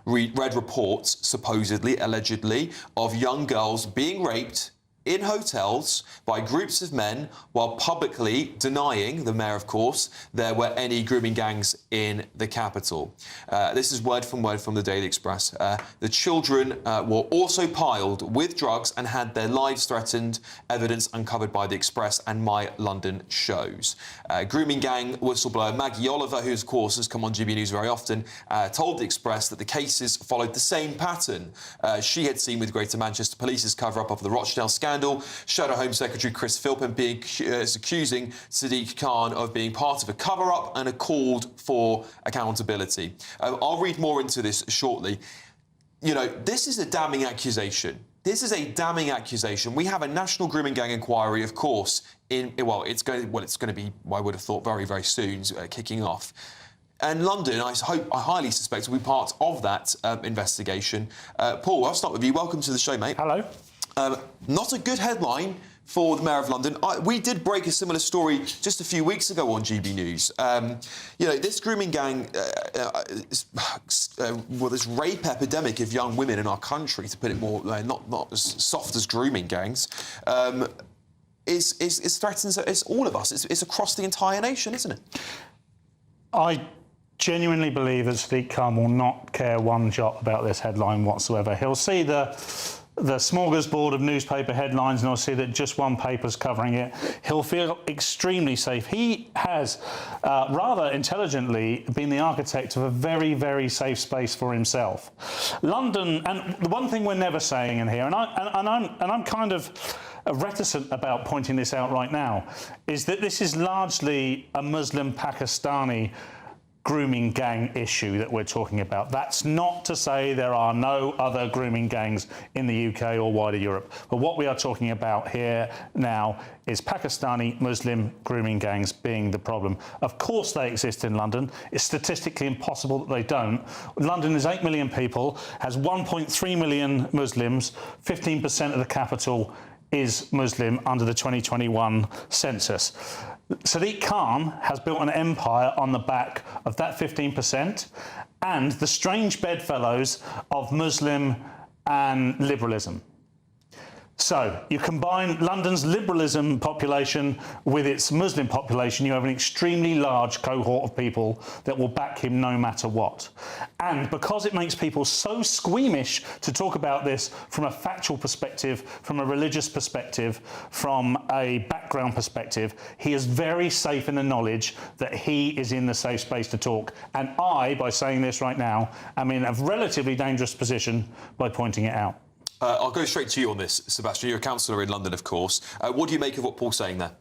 read reports, supposedly, allegedly, of young girls being raped in hotels by groups of men while publicly denying, the Mayor, of course, there were any grooming gangs in the capital. This is word from the Daily Express. The children were also piled with drugs and had their lives threatened, evidence uncovered by the Express and My London shows. Grooming gang whistleblower Maggie Oliver, who, of course, has come on GB News very often, told the Express that the cases followed the same pattern she had seen with Greater Manchester Police's cover-up of the Rochdale scandal. Shadow Home Secretary Chris Philpott is accusing Sadiq Khan of being part of a cover-up and called for accountability. I'll read more into this shortly. You know, this is a damning accusation. This is a damning accusation. We have a national grooming gang inquiry, of course, it's going to be, I would have thought, very, very soon, kicking off. And London, I highly suspect, will be part of that investigation. Paul, I'll start with you. Welcome to the show, mate. Hello. Not a good headline for the Mayor of London. We did break a similar story just a few weeks ago on GB News. You know, this grooming gang, this rape epidemic of young women in our country, to put it more, not as soft as grooming gangs, is threatens it's all of us. It's across the entire nation, isn't it? I genuinely believe that Sadiq Khan will not care one jot about this headline whatsoever. He'll see the smorgasbord of newspaper headlines and he'll see that just one paper's covering it. He'll feel extremely safe. He has, rather intelligently, been the architect of a very, very safe space for himself. London, and the one thing we're never saying in here, and I'm kind of reticent about pointing this out right now, is that this is largely a Muslim Pakistani grooming gang issue that we're talking about. That's not to say there are no other grooming gangs in the UK or wider Europe. But what we are talking about here now is Pakistani Muslim grooming gangs being the problem. Of course they exist in London. It's statistically impossible that they don't. London is 8 million people, has 1.3 million Muslims, 15% of the capital is Muslim under the 2021 census. Sadiq Khan has built an empire on the back of that 15% and the strange bedfellows of Muslim and liberalism. So you combine London's liberalism population with its Muslim population, you have an extremely large cohort of people that will back him no matter what. And because it makes people so squeamish to talk about this from a factual perspective, from a religious perspective, from a background perspective, he is very safe in the knowledge that he is in the safe space to talk. And I, by saying this right now, am in a relatively dangerous position by pointing it out. I'll go straight to you on this, Sebastian. You're a councillor in London, of course. What do you make of what Paul's saying there?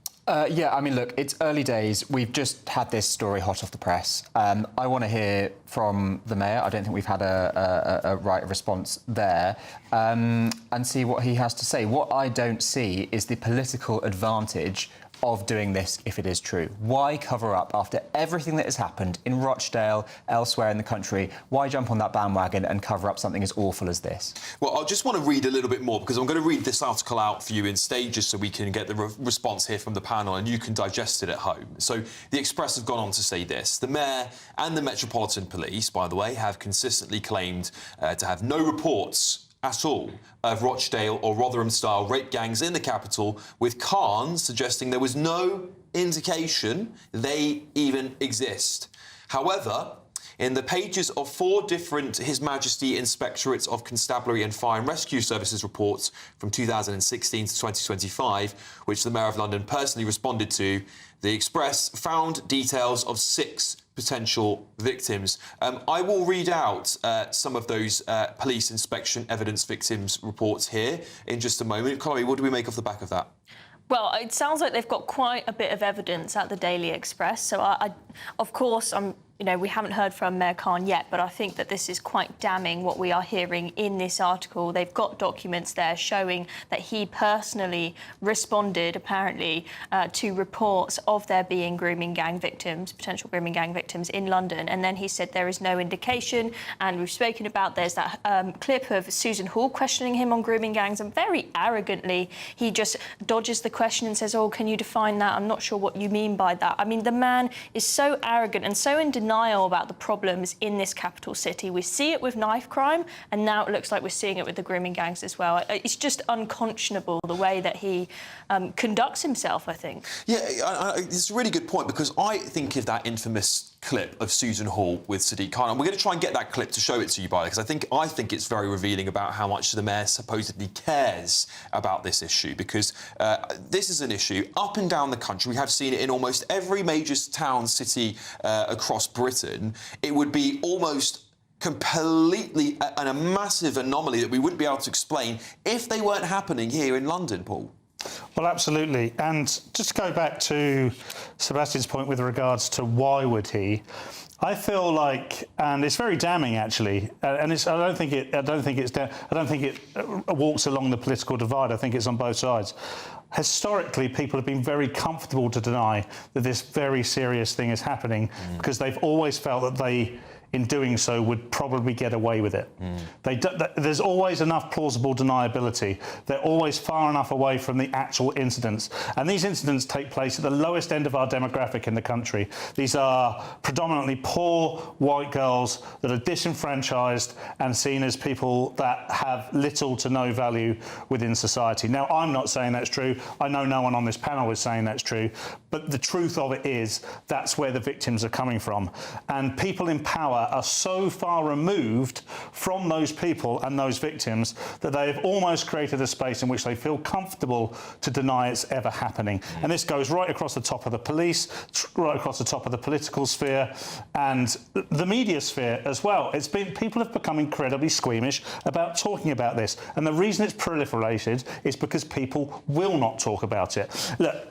Yeah, I mean, look, it's early days. We've just had this story hot off the press. I want to hear from the Mayor. I don't think we've had a right response there, and see what he has to say. What I don't see is the political advantage of doing this if it is true. Why cover up after everything that has happened in Rochdale, elsewhere in the country? Why jump on that bandwagon and cover up something as awful as this? Well, I just want to read a little bit more, because I'm going to read this article out for you in stages so we can get the response here from the panel and you can digest it at home. So the Express have gone on to say this. The Mayor and the Metropolitan Police, by the way, have consistently claimed to have no reports at all of Rochdale or Rotherham-style rape gangs in the capital, with Khan suggesting there was no indication they even exist. However, in the pages of 4 different His Majesty Inspectorates of Constabulary and Fire and Rescue Services reports from 2016 to 2025, which the Mayor of London personally responded to, the Express found details of 6 potential victims. I will read out some of those police inspection evidence victims reports here in just a moment. Chloe, what do we make off the back of that? Well, it sounds like they've got quite a bit of evidence at the Daily Express. So, of course, we haven't heard from Mayor Khan yet, but I think that this is quite damning what we are hearing in this article. They've got documents there showing that he personally responded, apparently, to reports of there being grooming gang victims, potential grooming gang victims in London. And then he said there is no indication. And we've spoken about, there's that clip of Susan Hall questioning him on grooming gangs, and very arrogantly, he just dodges the question and says, oh, can you define that? I'm not sure what you mean by that. I mean, the man is so arrogant and so in denial about the problems in this capital city. We see it with knife crime, and now it looks like we're seeing it with the grooming gangs as well. It's just unconscionable the way that he conducts himself, I think. Yeah, it's a really good point, because I think of that infamous clip of Susan Hall with Sadiq Khan, and we're going to try and get that clip to show it to you, by the way, because I think it's very revealing about how much the Mayor supposedly cares about this issue, because this is an issue up and down the country. We have seen it in almost every major town, city across Britain. It would be almost completely a massive anomaly that we wouldn't be able to explain if they weren't happening here in London, Paul. Well, absolutely. And just to go back to Sebastian's point with regards to why would he, I feel like, and it's very damning actually, and I don't think it walks along the political divide. I think it's on both sides. Historically, people have been very comfortable to deny that this very serious thing is happening because they've always felt that they, in doing so, would probably get away with it. There's always enough plausible deniability. They're always far enough away from the actual incidents. And these incidents take place at the lowest end of our demographic in the country. These are predominantly poor white girls that are disenfranchised and seen as people that have little to no value within society. Now, I'm not saying that's true. I know no one on this panel is saying that's true. But the truth of it is that's where the victims are coming from. And people in power are so far removed from those people and those victims that they have almost created a space in which they feel comfortable to deny it's ever happening. And this goes right across the top of the police, right across the top of the political sphere and the media sphere as well. People have become incredibly squeamish about talking about this. And the reason it's proliferated is because people will not talk about it. Look,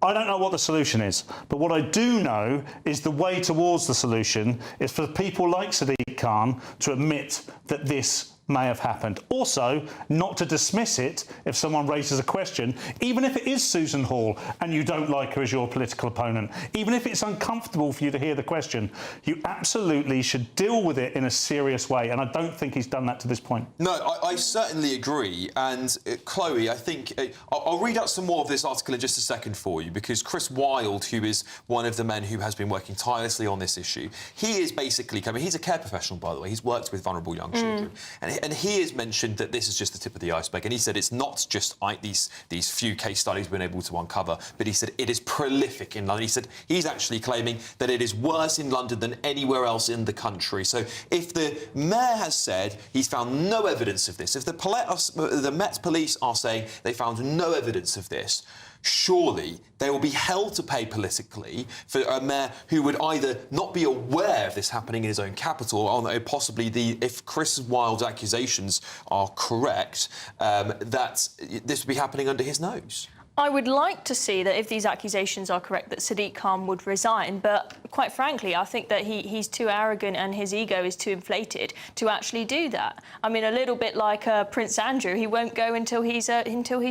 I don't know what the solution is, but what I do know is the way towards the solution is for people like Sadiq Khan to admit that this may have happened. Also, not to dismiss it if someone raises a question, even if it is Susan Hall and you don't like her as your political opponent, even if it's uncomfortable for you to hear the question, you absolutely should deal with it in a serious way, and I don't think he's done that to this point. No, I certainly agree, and Chloe, I think... I'll read out some more of this article in just a second for you, because Chris Wilde, who is one of the men who has been working tirelessly on this issue, he is basically... he's a care professional, by the way. He's worked with vulnerable young children. And and he has mentioned that this is just the tip of the iceberg, and he said it's not just these few case studies we've been able to uncover, but he said it is prolific in London. He said he's actually claiming that it is worse in London than anywhere else in the country. So if the mayor has said he's found no evidence of this, if the Met Police are saying they found no evidence of this, surely they will be held to pay politically for a mayor who would either not be aware of this happening in his own capital, or possibly if Chris Wilde's accusations are correct, that this would be happening under his nose. I would like to see that if these accusations are correct, that Sadiq Khan would resign. But quite frankly, I think that he's too arrogant and his ego is too inflated to actually do that. I mean, a little bit like Prince Andrew, he won't go until he's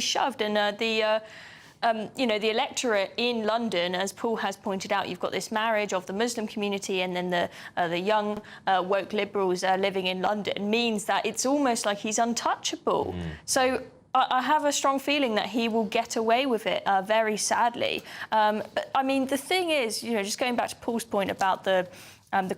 shoved. And you know, the electorate in London, as Paul has pointed out, you've got this marriage of the Muslim community and then the young woke liberals living in London, means that it's almost like he's untouchable. So I have a strong feeling that he will get away with it, very sadly. But, I mean, the thing is, you know, just going back to Paul's point about the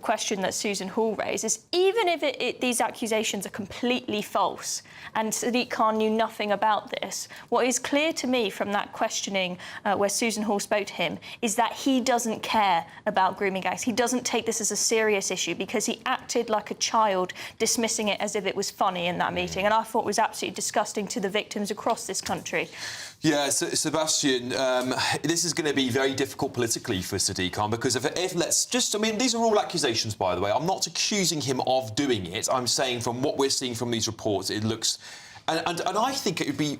question that Susan Hall raised, is even if these accusations are completely false and Sadiq Khan knew nothing about this, what is clear to me from that questioning where Susan Hall spoke to him is that he doesn't care about grooming gangs. He doesn't take this as a serious issue because he acted like a child, dismissing it as if it was funny in that meeting, and I thought was absolutely disgusting to the victims across this country. Yeah, Sebastian, this is going to be very difficult politically for Sadiq Khan, because if let's just, I mean, these are all accusations, by the way. I'm not accusing him of doing it. I'm saying from what we're seeing from these reports, it looks... And I think it would be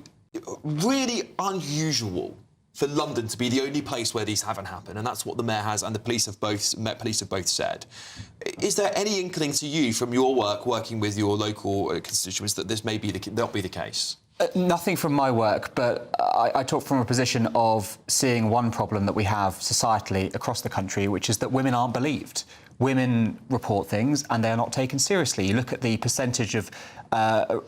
really unusual for London to be the only place where these haven't happened, and that's what the mayor has and the police have both, Met Police have both said. Is there any inkling to you from your work working with your local constituents that this may be not be the case? Nothing from my work, but I talk from a position of seeing one problem that we have societally across the country, which is that women aren't believed. Women report things and they are not taken seriously. You look at the percentage of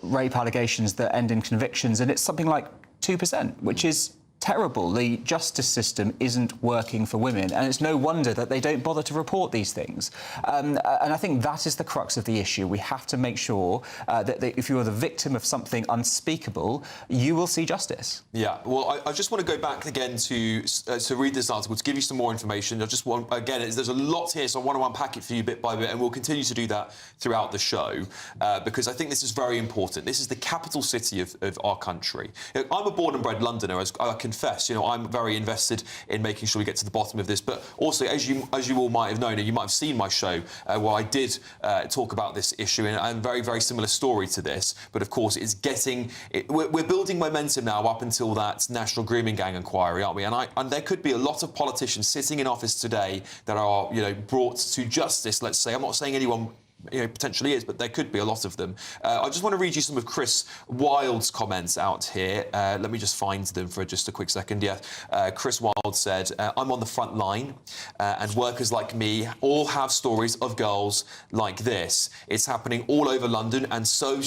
rape allegations that end in convictions, and it's something like 2%, which is terrible. The justice system isn't working for women, and it's no wonder that they don't bother to report these things. And I think that is the crux of the issue. We have to make sure that if you're the victim of something unspeakable, you will see justice. Yeah, well, I just want to go back again to read this article, to give you some more information. I just want, again, there's a lot here, so I want to unpack it for you bit by bit, and we'll continue to do that throughout the show, because I think this is very important. This is the capital city of our country. I'm a born and bred Londoner, as I confess. You know, I'm very invested in making sure we get to the bottom of this. But also, as you all might have known, and you might have seen my show where I did talk about this issue, and a very, very similar story to this. But of course, it's we're building momentum now up until that National Grooming Gang inquiry, aren't we? And there could be a lot of politicians sitting in office today that are, you know, brought to justice. Let's say, I'm not saying anyone, you know, potentially is, but there could be a lot of them. I just want to read you some of Chris Wilde's comments out here. Let me just find them for just a quick second. Yeah, Chris Wilde said, I'm on the front line, and workers like me all have stories of girls like this. It's happening all over London, and so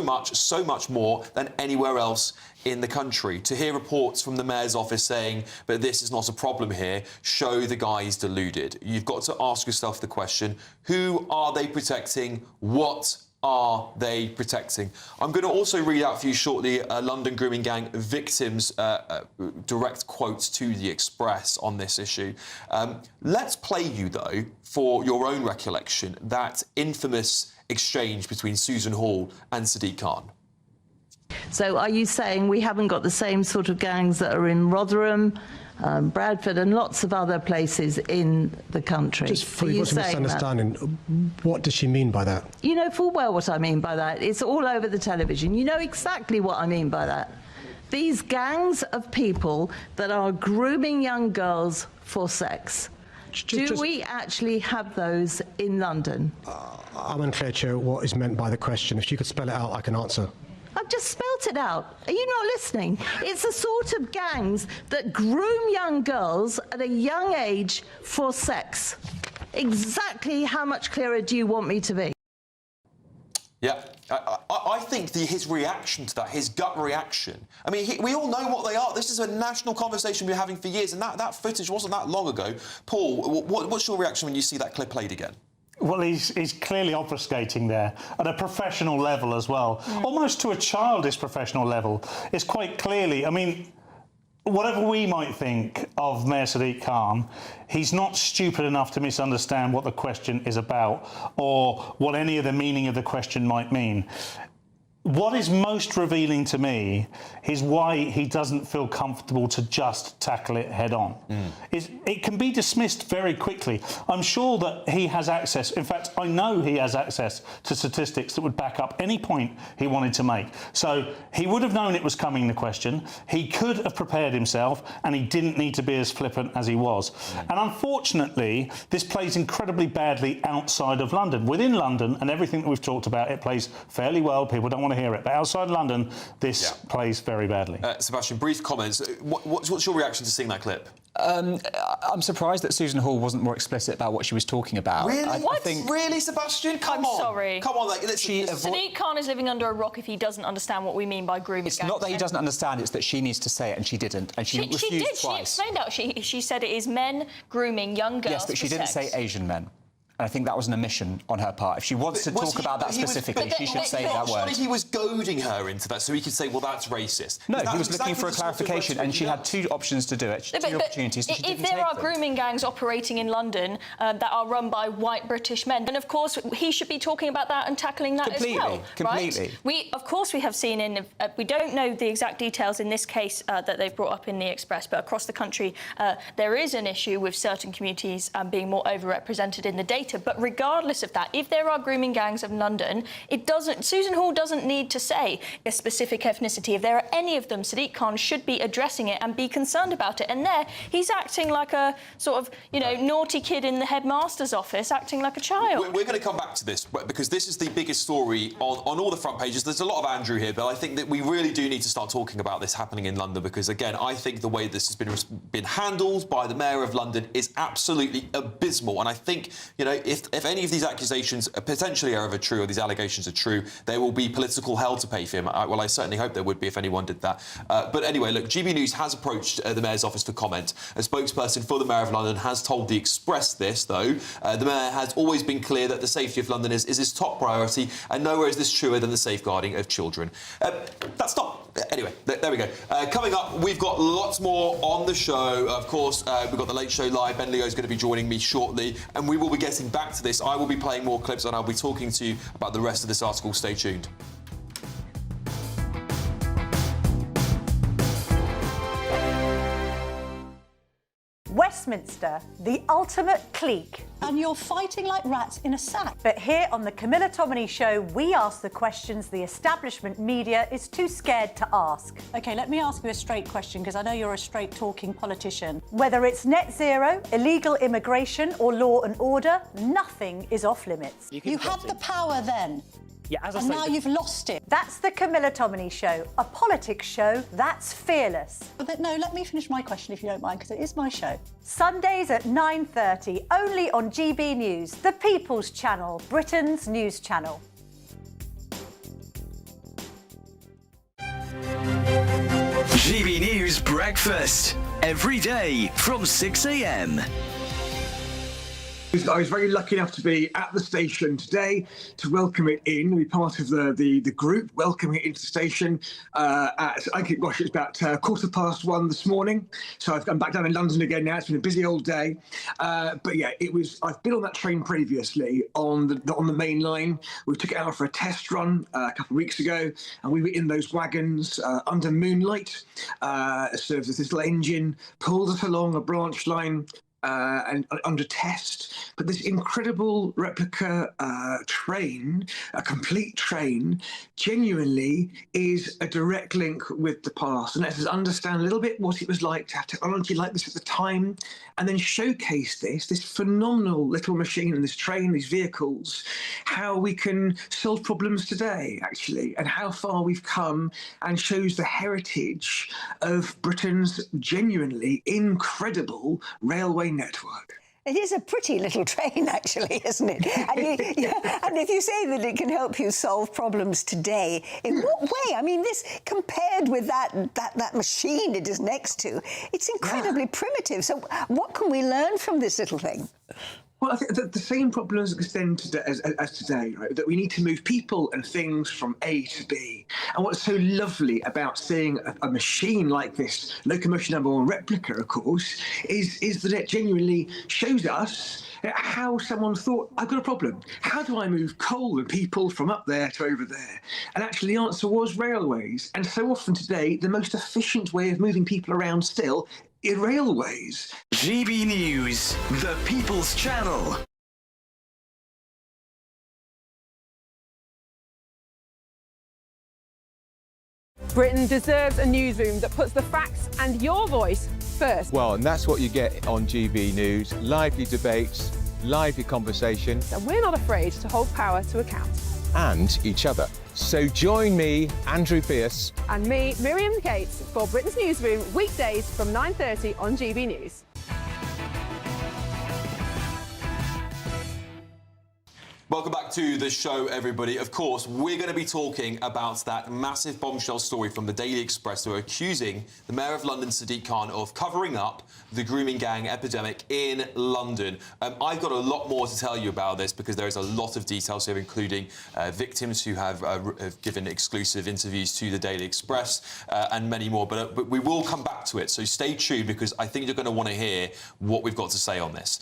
much more than anywhere else in the country. To hear reports from the Mayor's office saying, but this is not a problem here, show the guy is deluded. You've got to ask yourself the question, who are they protecting? What are they protecting? I'm going to also read out for you shortly London Grooming Gang victims' direct quotes to The Express on this issue. Let's play you, though, for your own recollection, that infamous exchange between Susan Hall and Sadiq Khan. So are you saying we haven't got the same sort of gangs that are in Rotherham, Bradford and lots of other places in the country? Just for what's a misunderstanding, what does she mean by that? You know full well what I mean by that. It's all over the television. You know exactly what I mean by that. These gangs of people that are grooming young girls for sex. Do we actually have those in London? I'm unclear, Chair, what is meant by the question. If you could spell it out, I can answer. I've just spelt it out. Are you not listening? It's the sort of gangs that groom young girls at a young age for sex. Exactly how much clearer do you want me to be? Yeah, I think his reaction to that, his gut reaction, I mean, we all know what they are. This is a national conversation we're having for years, and that footage wasn't that long ago. Paul, what's your reaction when you see that clip played again? Well, he's clearly obfuscating there at a professional level as well, almost to a childish professional level. It's quite clearly, I mean, whatever we might think of Mayor Sadiq Khan, he's not stupid enough to misunderstand what the question is about or what any of the meaning of the question might mean. What is most revealing to me is why he doesn't feel comfortable to just tackle it head on. It can be dismissed very quickly. I'm sure that he has access, in fact, I know he has access to statistics that would back up any point he wanted to make. So he would have known it was coming, the question. He could have prepared himself, and he didn't need to be as flippant as he was. And unfortunately, this plays incredibly badly outside of London. Within London, and everything that we've talked about, it plays fairly well. People don't want to hear it, but outside London, this plays very badly. Sebastian, brief comments. What's your reaction to seeing that clip? I'm surprised that Susan Hall wasn't more explicit about what she was talking about. Really? I think... Really, Sebastian? Come on. Sorry. Come on. Like, Sadiq Khan is living under a rock if he doesn't understand what we mean by grooming. It's not that he doesn't understand, it's that she needs to say it, and she didn't. And she refused did. twice. She explained that. She said it is men grooming young girls. Yes, but she for didn't sex. say Asian men. And I think that was an omission on her part. If she wants to talk about that specifically, she should say that word. Surely he was goading her into that so he could say, well, that's racist. No, he was looking for a clarification, and she had two options to do it, two opportunities. If there are grooming gangs operating in London that are run by white British men, then of course he should be talking about that and tackling that as well. Completely. Right? Of course we have seen in... we don't know the exact details in this case that they've brought up in the Express, but across the country there is an issue with certain communities being more overrepresented in the data. But regardless of that, if there are grooming gangs in London, Susan Hall doesn't need to say a specific ethnicity. If there are any of them, Sadiq Khan should be addressing it and be concerned about it. And there, he's acting like a sort of, naughty kid in the headmaster's office, acting like a child. We're going to come back to this, because this is the biggest story on all the front pages. There's a lot of Andrew here, but I think that we really do need to start talking about this happening in London, because, again, I think the way this has been handled by the Mayor of London is absolutely abysmal. And I think, if any of these accusations potentially are ever true, or these allegations are true, there will be political hell to pay for him. Well, I certainly hope there would be if anyone did that. But anyway, look, GB News has approached the Mayor's office for comment. A spokesperson for the Mayor of London has told the Express this, though. The Mayor has always been clear that the safety of London is his top priority, and nowhere is this truer than the safeguarding of children. That's not... Anyway, there we go. Coming up, we've got lots more on the show. Of course, we've got the Late Show Live. Ben Leo's going to be joining me shortly, and we will be getting back to this. I will be playing more clips, and I'll be talking to you about the rest of this article. Stay tuned. Westminster, the ultimate clique. And you're fighting like rats in a sack. But here on the Camilla Tominey Show, we ask the questions the establishment media is too scared to ask. OK, let me ask you a straight question, because I know you're a straight-talking politician. Whether it's net zero, illegal immigration or law and order, nothing is off-limits. You had the power then. Yeah, as I and say, now you've lost it. That's the Camilla Tominey Show, a politics show that's fearless. But no, let me finish my question if you don't mind, because it is my show. Sundays at 9:30, only on GB News, the People's Channel, Britain's news channel. GB News Breakfast, every day from 6 a.m. I was very lucky enough to be at the station today to welcome it in, be part of the group welcoming it into the station it's about 1:15 this morning. So I'm back down in London again now. It's been a busy old day. But yeah, I've been on that train previously on the main line. We took it out for a test run a couple of weeks ago, and we were in those wagons under moonlight. So this little engine pulled us along a branch line and under test, but this incredible replica train, a complete train, genuinely is a direct link with the past, and lets us understand a little bit what it was like to have technology like this at the time, and then showcase this phenomenal little machine and this train, these vehicles, how we can solve problems today, actually, and how far we've come, and shows the heritage of Britain's genuinely incredible railway network. It is a pretty little train, actually, isn't it? And if you say that it can help you solve problems today, in what way? I mean, this, compared with that machine it is next to, it's incredibly primitive. So what can we learn from this little thing? Well, I think that the same problems extend today as today, right? That we need to move people and things from A to B. And what's so lovely about seeing a machine like this, Locomotion Number 1 replica, of course, is that it genuinely shows us how someone thought, I've got a problem. How do I move coal and people from up there to over there? And actually the answer was railways. And so often today, the most efficient way of moving people around still is railways. GB News, the People's Channel. Britain deserves a newsroom that puts the facts and your voice first. Well, and that's what you get on GB News. Lively debates, lively conversation. And we're not afraid to hold power to account. And each other. So join me, Andrew Pierce. And me, Miriam Gates, for Britain's Newsroom, weekdays from 9:30 on GB News. Welcome back to the show, everybody. Of course, we're going to be talking about that massive bombshell story from the Daily Express who are accusing the Mayor of London, Sadiq Khan, of covering up the grooming gang epidemic in London. I've got a lot more to tell you about this because there is a lot of details here, including victims who have given exclusive interviews to the Daily Express and many more. But we will come back to it, so stay tuned because I think you're going to want to hear what we've got to say on this.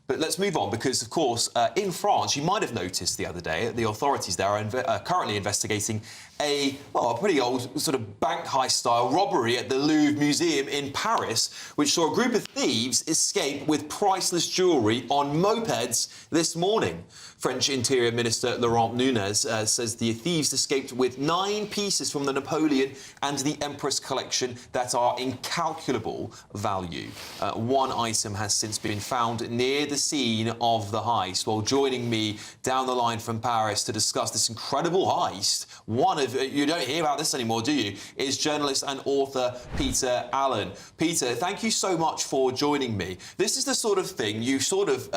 But let's move on because, of course, in France, you might have noticed the other day, the authorities there are currently investigating a pretty old sort of bank heist-style robbery at the Louvre Museum in Paris, which saw a group of thieves escape with priceless jewellery on mopeds this morning. French Interior Minister Laurent Nunez says the thieves escaped with 9 pieces from the Napoleon and the Empress collection that are incalculable value. One item has since been found near the scene of the heist. Well, joining me down the line from Paris to discuss this incredible heist, one of, you don't hear about this anymore, do you, is journalist and author Peter Allen. Peter, thank you so much for joining me. This is the sort of thing you sort of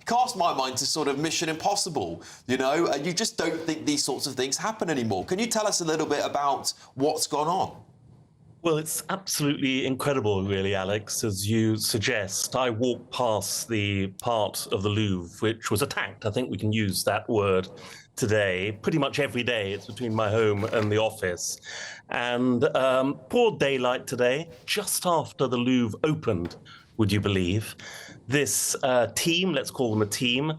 cast my mind to sort of Mission Impossible, you know? You just don't think these sorts of things happen anymore. Can you tell us a little bit about what's gone on? Well, it's absolutely incredible, really, Alex, as you suggest. I walked past the part of the Louvre which was attacked. I think we can use that word today. Pretty much every day, it's between my home and the office. And broad daylight today, just after the Louvre opened, would you believe, this team, let's call them a team,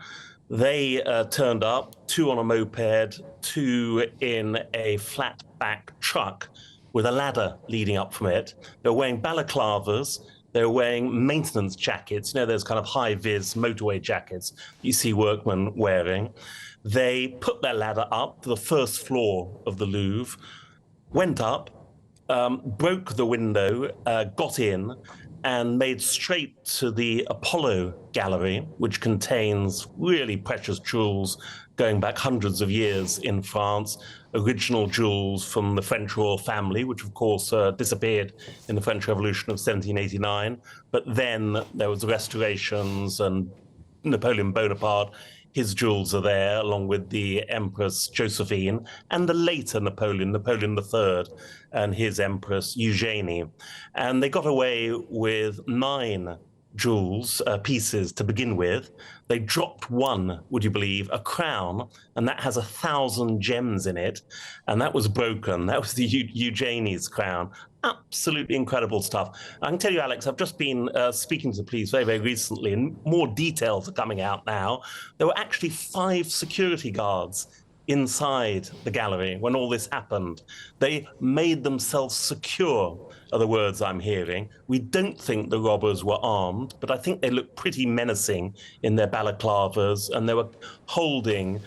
they turned up, 2 on a moped, 2 in a flat-back truck, with a ladder leading up from it. They're wearing balaclavas, they're wearing maintenance jackets, you know, those kind of high-vis motorway jackets you see workmen wearing. They put their ladder up to the first floor of the Louvre, went up, broke the window, got in, and made straight to the Apollo Gallery, which contains really precious jewels going back hundreds of years in France, original jewels from the French royal family, which of course disappeared in the French Revolution of 1789. But then there was restorations, and Napoleon Bonaparte, his jewels are there, along with the Empress Josephine and the later Napoleon, Napoleon III, and his Empress Eugenie. And they got away with 9 jewels, pieces to begin with. They dropped one, would you believe, a crown, and that has 1,000 gems in it, and that was broken. That was the Eugenie's crown. Absolutely incredible stuff. I can tell you, Alex, I've just been speaking to the police very, very recently, and more details are coming out now. There were actually 5 security guards inside the gallery when all this happened. They made themselves secure, are the words I'm hearing. We don't think the robbers were armed, but I think they looked pretty menacing in their balaclavas, and they were holding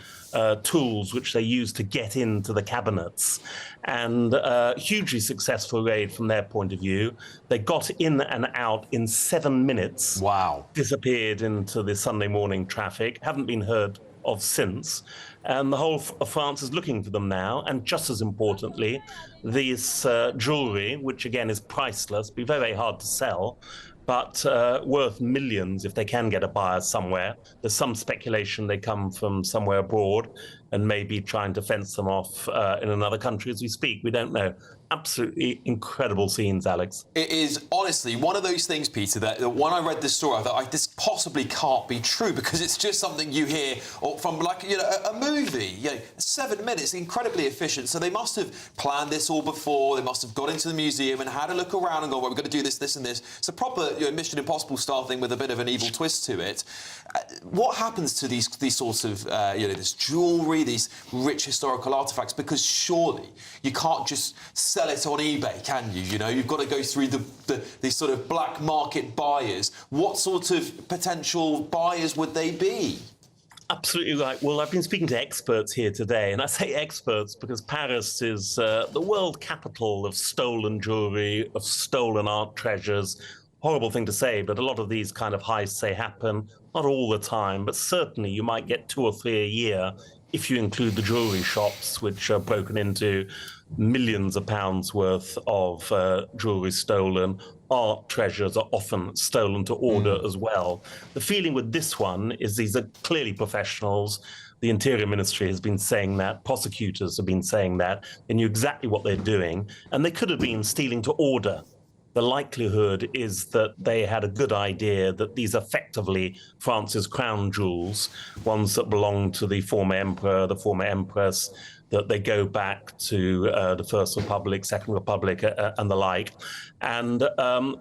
tools which they used to get into the cabinets. And hugely successful raid from their point of view. They got in and out in 7 minutes. Wow. Disappeared into the Sunday morning traffic, haven't been heard of since. And the whole of France is looking for them now. And just as importantly, this jewellery, which again is priceless, be very, very hard to sell, but worth millions if they can get a buyer somewhere. There's some speculation they come from somewhere abroad. and maybe trying to fence them off in another country as we speak. We don't know. Absolutely incredible scenes, Alex. It is honestly one of those things, Peter, that when I read this story, I thought this possibly can't be true, because it's just something you hear from, like, you know, a movie. 7 minutes, incredibly efficient. So they must have planned this all before. They must have got into the museum and had a look around and gone, well, we're going to do this, this and this. It's a proper Mission Impossible style thing with a bit of an evil twist to it. What happens to these sorts of, this jewellery, these rich historical artefacts? Because surely you can't just sell it on eBay, can you? You know, you've got to go through these sort of black market buyers. What sort of potential buyers would they be? Absolutely right. Well, I've been speaking to experts here today, and I say experts because Paris is the world capital of stolen jewellery, of stolen art treasures. Horrible thing to say, but a lot of these kind of heists, say, happen, not all the time, but certainly you might get 2 or 3 a year if you include the jewellery shops, which are broken into, millions of pounds worth of jewellery stolen. Art treasures are often stolen to order as well. The feeling with this one is these are clearly professionals. The Interior Ministry has been saying that. Prosecutors have been saying that. They knew exactly what they're doing. And they could have been stealing to order. The likelihood is that they had a good idea that these are effectively France's crown jewels, ones that belong to the former emperor, the former empress, that they go back to the First Republic, Second Republic, and the like. And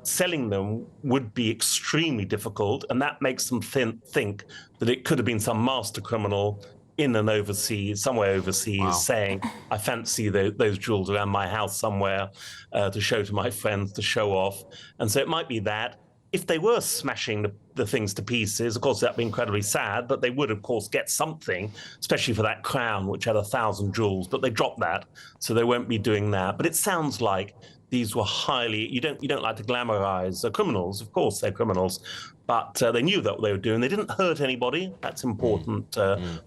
selling them would be extremely difficult, and that makes them think that it could have been some master criminal in and overseas, somewhere overseas, saying, I fancy those jewels around my house somewhere to show to my friends, to show off. And so it might be that. If they were smashing the things to pieces, of course, that'd be incredibly sad, but they would, of course, get something, especially for that crown, which had 1,000 jewels, but they dropped that, so they won't be doing that. But it sounds like these were highly, you don't like to glamorize criminals, of course they're criminals, but they knew that they were doing. They didn't hurt anybody. That's an important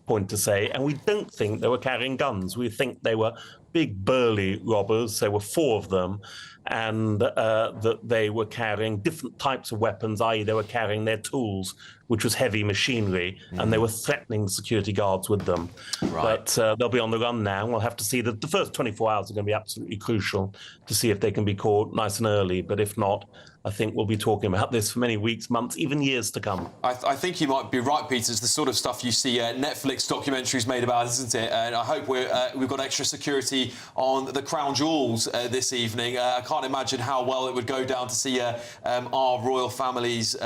point to say. And we don't think they were carrying guns. We think they were big, burly robbers. There were 4 of them, and that they were carrying different types of weapons, i.e. they were carrying their tools, which was heavy machinery, and they were threatening security guards with them. But they'll be on the run now. We'll have to see that the first 24 hours are going to be absolutely crucial to see if they can be caught nice and early. But if not, I think we'll be talking about this for many weeks, months, even years to come. I think you might be right, Peter. It's the sort of stuff you see Netflix documentaries made about, isn't it? And I hope we've got extra security on the crown jewels this evening. I can't imagine how well it would go down to see our royal family's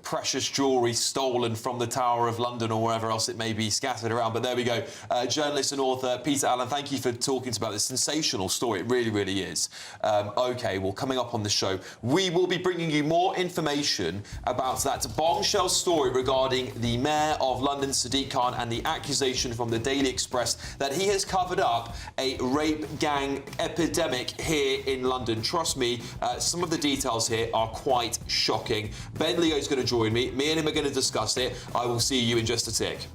precious jewellery stolen from the Tower of London or wherever else it may be scattered around. But there we go. Journalist and author Peter Allen, thank you for talking about this sensational story. It really, really is. OK, well, coming up on the show, we will be bringing you more information about that bombshell story regarding the Mayor of London, Sadiq Khan, and the accusation from the Daily Express that he has covered up a rape gang epidemic here in London. Trust me, some of the details here are quite shocking. Ben Leo's going to join me. Me and him are going to discuss it. I will see you in just a tick.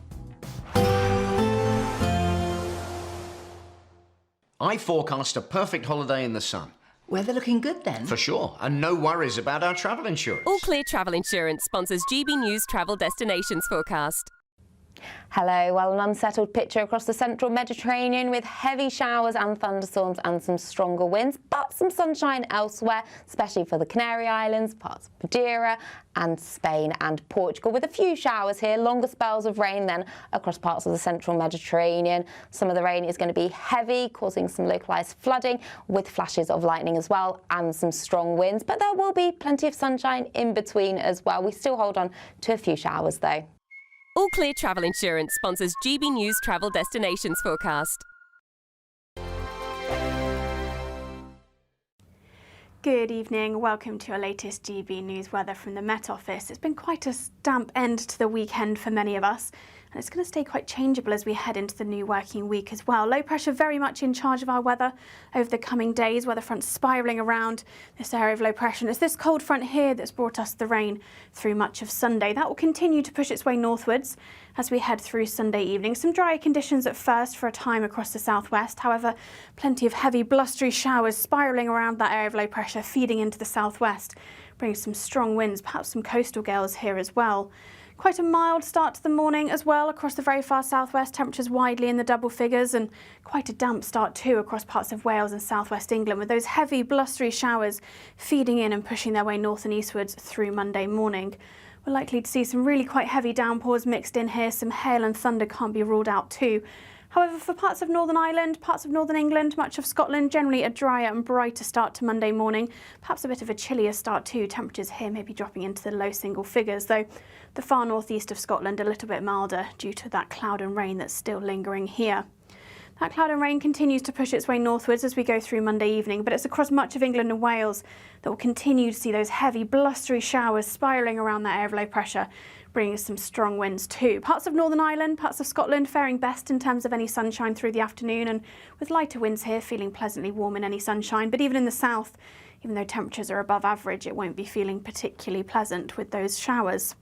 I forecast a perfect holiday in the sun. Weather looking good then? For sure, and no worries about our travel insurance. All Clear Travel Insurance sponsors GB News Travel Destinations Forecast. Hello. Well, an unsettled picture across the central Mediterranean with heavy showers and thunderstorms and some stronger winds, but some sunshine elsewhere, especially for the Canary Islands, parts of Madeira and Spain and Portugal, with a few showers here, longer spells of rain then across parts of the central Mediterranean. Some of the rain is going to be heavy, causing some localised flooding with flashes of lightning as well and some strong winds, but there will be plenty of sunshine in between as well. We still hold on to a few showers though. All Clear Travel Insurance sponsors GB News Travel Destinations Forecast. Good evening. Welcome to our latest GB News weather from the Met Office. It's been quite a damp end to the weekend for many of us, and it's going to stay quite changeable as we head into the new working week as well. Low pressure very much in charge of our weather over the coming days. Weather front spiralling around this area of low pressure. And it's this cold front here that's brought us the rain through much of Sunday. That will continue to push its way northwards as we head through Sunday evening. Some drier conditions at first for a time across the southwest. However, plenty of heavy blustery showers spiralling around that area of low pressure, feeding into the southwest, bringing some strong winds, perhaps some coastal gales here as well. Quite a mild start to the morning as well across the very far southwest, temperatures widely in the double figures, and quite a damp start too across parts of Wales and southwest England, with those heavy blustery showers feeding in and pushing their way north and eastwards through Monday morning. We're likely to see some really quite heavy downpours mixed in here. Some hail and thunder can't be ruled out too. However, for parts of Northern Ireland, parts of Northern England, much of Scotland, generally a drier and brighter start to Monday morning. Perhaps a bit of a chillier start too. Temperatures here may be dropping into the low single figures, though the far northeast of Scotland a little bit milder due to that cloud and rain that's still lingering here. That cloud and rain continues to push its way northwards as we go through Monday evening, but it's across much of England and Wales that we'll continue to see those heavy blustery showers spiralling around that area of low pressure, bringing us some strong winds too. Parts of Northern Ireland, parts of Scotland faring best in terms of any sunshine through the afternoon, and with lighter winds here feeling pleasantly warm in any sunshine. But even in the south, even though temperatures are above average, it won't be feeling particularly pleasant with those showers.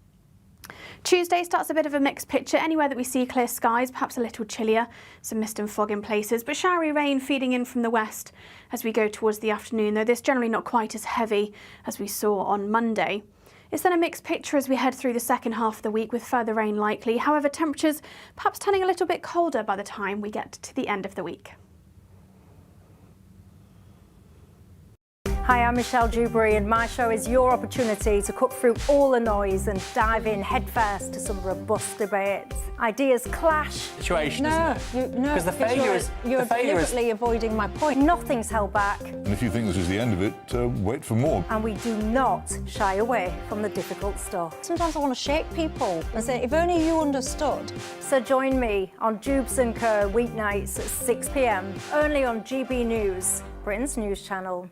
Tuesday starts a bit of a mixed picture. Anywhere that we see clear skies, perhaps a little chillier, some mist and fog in places, but showery rain feeding in from the west as we go towards the afternoon, though this generally not quite as heavy as we saw on Monday. It's then a mixed picture as we head through the second half of the week with further rain likely. However, temperatures perhaps turning a little bit colder by the time we get to the end of the week. Hi, I'm Michelle Dewberry, and my show is your opportunity to cut through all the noise and dive in headfirst to some robust debates. Ideas clash. Situation, isn't it? No, because the failure is you're deliberately avoiding my point. Nothing's held back. And if you think this is the end of it, wait for more. And we do not shy away from the difficult stuff. Sometimes I want to shake people and say, if only you understood. So join me on Dubes & Co weeknights at 6 p.m, only on GB News, Britain's news channel.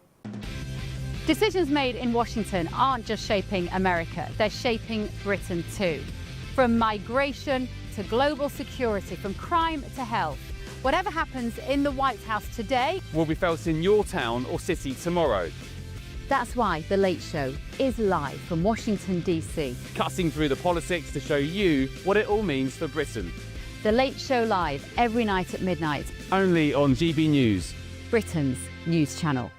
Decisions made in Washington aren't just shaping America, they're shaping Britain too. From migration to global security, from crime to health. Whatever happens in the White House today will be felt in your town or city tomorrow. That's why The Late Show is live from Washington, D.C. Cutting through the politics to show you what it all means for Britain. The Late Show live every night at midnight. Only on GB News, Britain's news channel.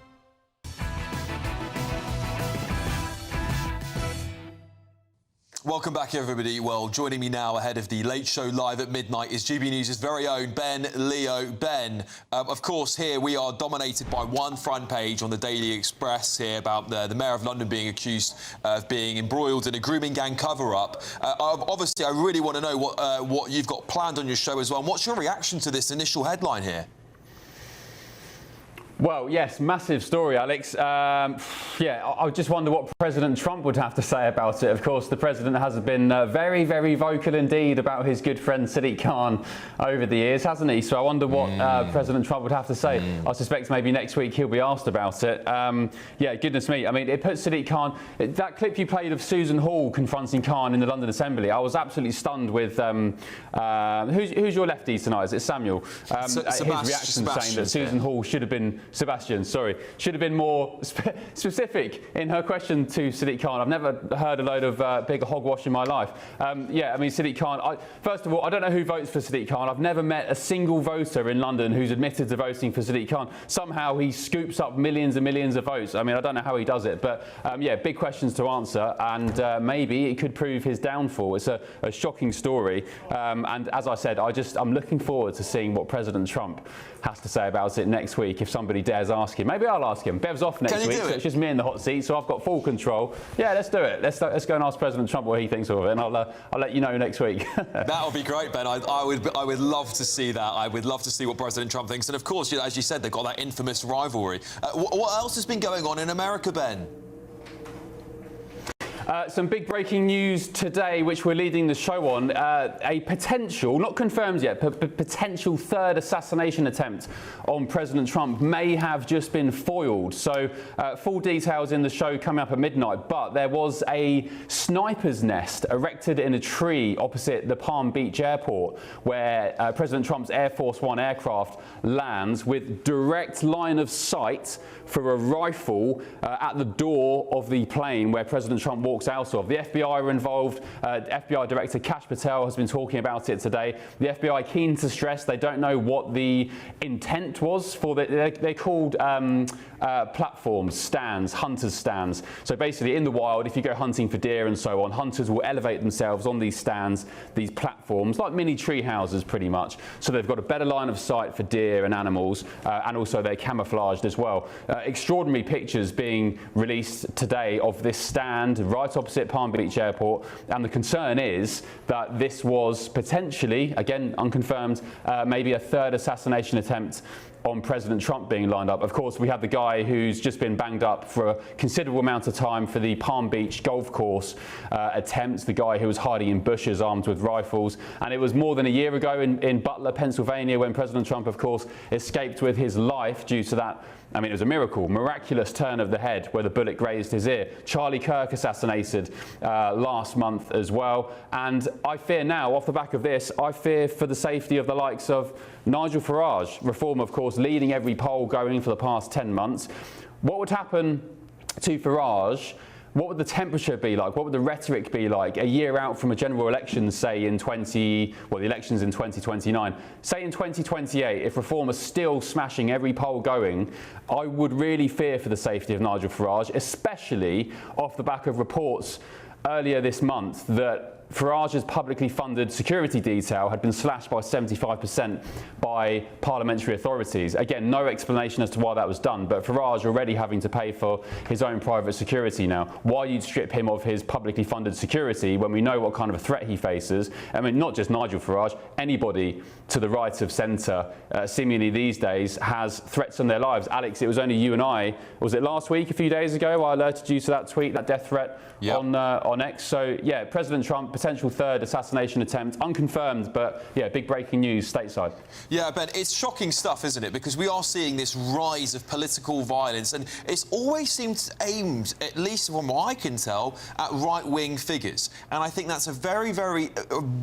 Welcome back, everybody. Well, joining me now ahead of the Late Show live at midnight is GB News' very own Ben Leo. Ben, of course, here we are dominated by one front page on the Daily Express here about the Mayor of London being accused of being embroiled in a grooming gang cover-up. Obviously, I really want to know what you've got planned on your show as well. And what's your reaction to this initial headline here? Well, yes, massive story, Alex. I just wonder what President Trump would have to say about it. Of course, the president has been very, very vocal indeed about his good friend Sadiq Khan over the years, hasn't he? So I wonder what President Trump would have to say. I suspect maybe next week he'll be asked about it. Yeah, goodness me. I mean, it puts Sadiq Khan... That clip you played of Susan Hall confronting Khan in the London Assembly, I was absolutely stunned with... who's your lefty tonight? Is it Samuel? His reaction saying that Susan Hall should have been... Sebastian, sorry, should have been more specific in her question to Sadiq Khan. I've never heard a load of big hogwash in my life. Yeah, I mean, Sadiq Khan, first of all, I don't know who votes for Sadiq Khan. I've never met a single voter in London who's admitted to voting for Sadiq Khan. Somehow he scoops up millions and millions of votes. I mean, I don't know how he does it, but yeah, big questions to answer, and maybe it could prove his downfall. It's a shocking story, and as I said, I'm looking forward to seeing what President Trump has to say about it next week if somebody dares ask him. Maybe I'll ask him. Bev's off next week, so it's just me in the hot seat, so I've got full control. Yeah, let's do it. Let's go and ask President Trump what he thinks of it, and I'll let you know next week. That would be great, Ben. I would love to see that. I would love to see what President Trump thinks. And of course, as you said, they've got that infamous rivalry. What else has been going on in America, Ben? Some big breaking news today, which we're leading the show on. A potential, not confirmed yet, but potential third assassination attempt on President Trump may have just been foiled. So full details in the show coming up at midnight. But there was a sniper's nest erected in a tree opposite the Palm Beach airport where President Trump's Air Force One aircraft lands with direct line of sight for a rifle at the door of the plane where President Trump walks out of. The FBI are involved. FBI Director Kash Patel has been talking about it today. The FBI keen to stress they don't know what the intent was for they're called platforms, stands, hunters' stands. So basically in the wild, if you go hunting for deer and so on, hunters will elevate themselves on these stands, these platforms, like mini tree houses pretty much. So they've got a better line of sight for deer and animals, and also they're camouflaged as well. Extraordinary pictures being released today of this stand right opposite Palm Beach Airport, and the concern is that this was potentially, again unconfirmed, maybe a third assassination attempt on President Trump being lined up. Of course, we have the guy who's just been banged up for a considerable amount of time for the Palm Beach golf course attempts, the guy who was hiding in bushes armed with rifles. And it was more than a year ago in Butler, Pennsylvania, when President Trump, of course, escaped with his life due to that. I mean, it was a miraculous turn of the head where the bullet grazed his ear. Charlie Kirk assassinated last month as well. And I fear now, off the back of this, I fear for the safety of the likes of Nigel Farage. Reform, of course, leading every poll going for the past 10 months. What would happen to Farage? What would the temperature be like? What would the rhetoric be like a year out from a general election, say in the elections in 2029? Say in 2028, if Reform are still smashing every poll going, I would really fear for the safety of Nigel Farage, especially off the back of reports earlier this month that Farage's publicly funded security detail had been slashed by 75% by parliamentary authorities. Again, no explanation as to why that was done, but Farage already having to pay for his own private security now. Why you'd strip him of his publicly funded security when we know what kind of a threat he faces? I mean, not just Nigel Farage, anybody to the right of centre, seemingly these days, has threats on their lives. Alex, it was only you and I, was it last week, a few days ago, I alerted you to that tweet, that death threat on X. So, yeah, President Trump, potential third assassination attempt, unconfirmed, but yeah, big breaking news stateside. Yeah, Ben, it's shocking stuff, isn't it? Because we are seeing this rise of political violence, and it's always seemed aimed, at least from what I can tell, at right-wing figures. And I think that's a very, very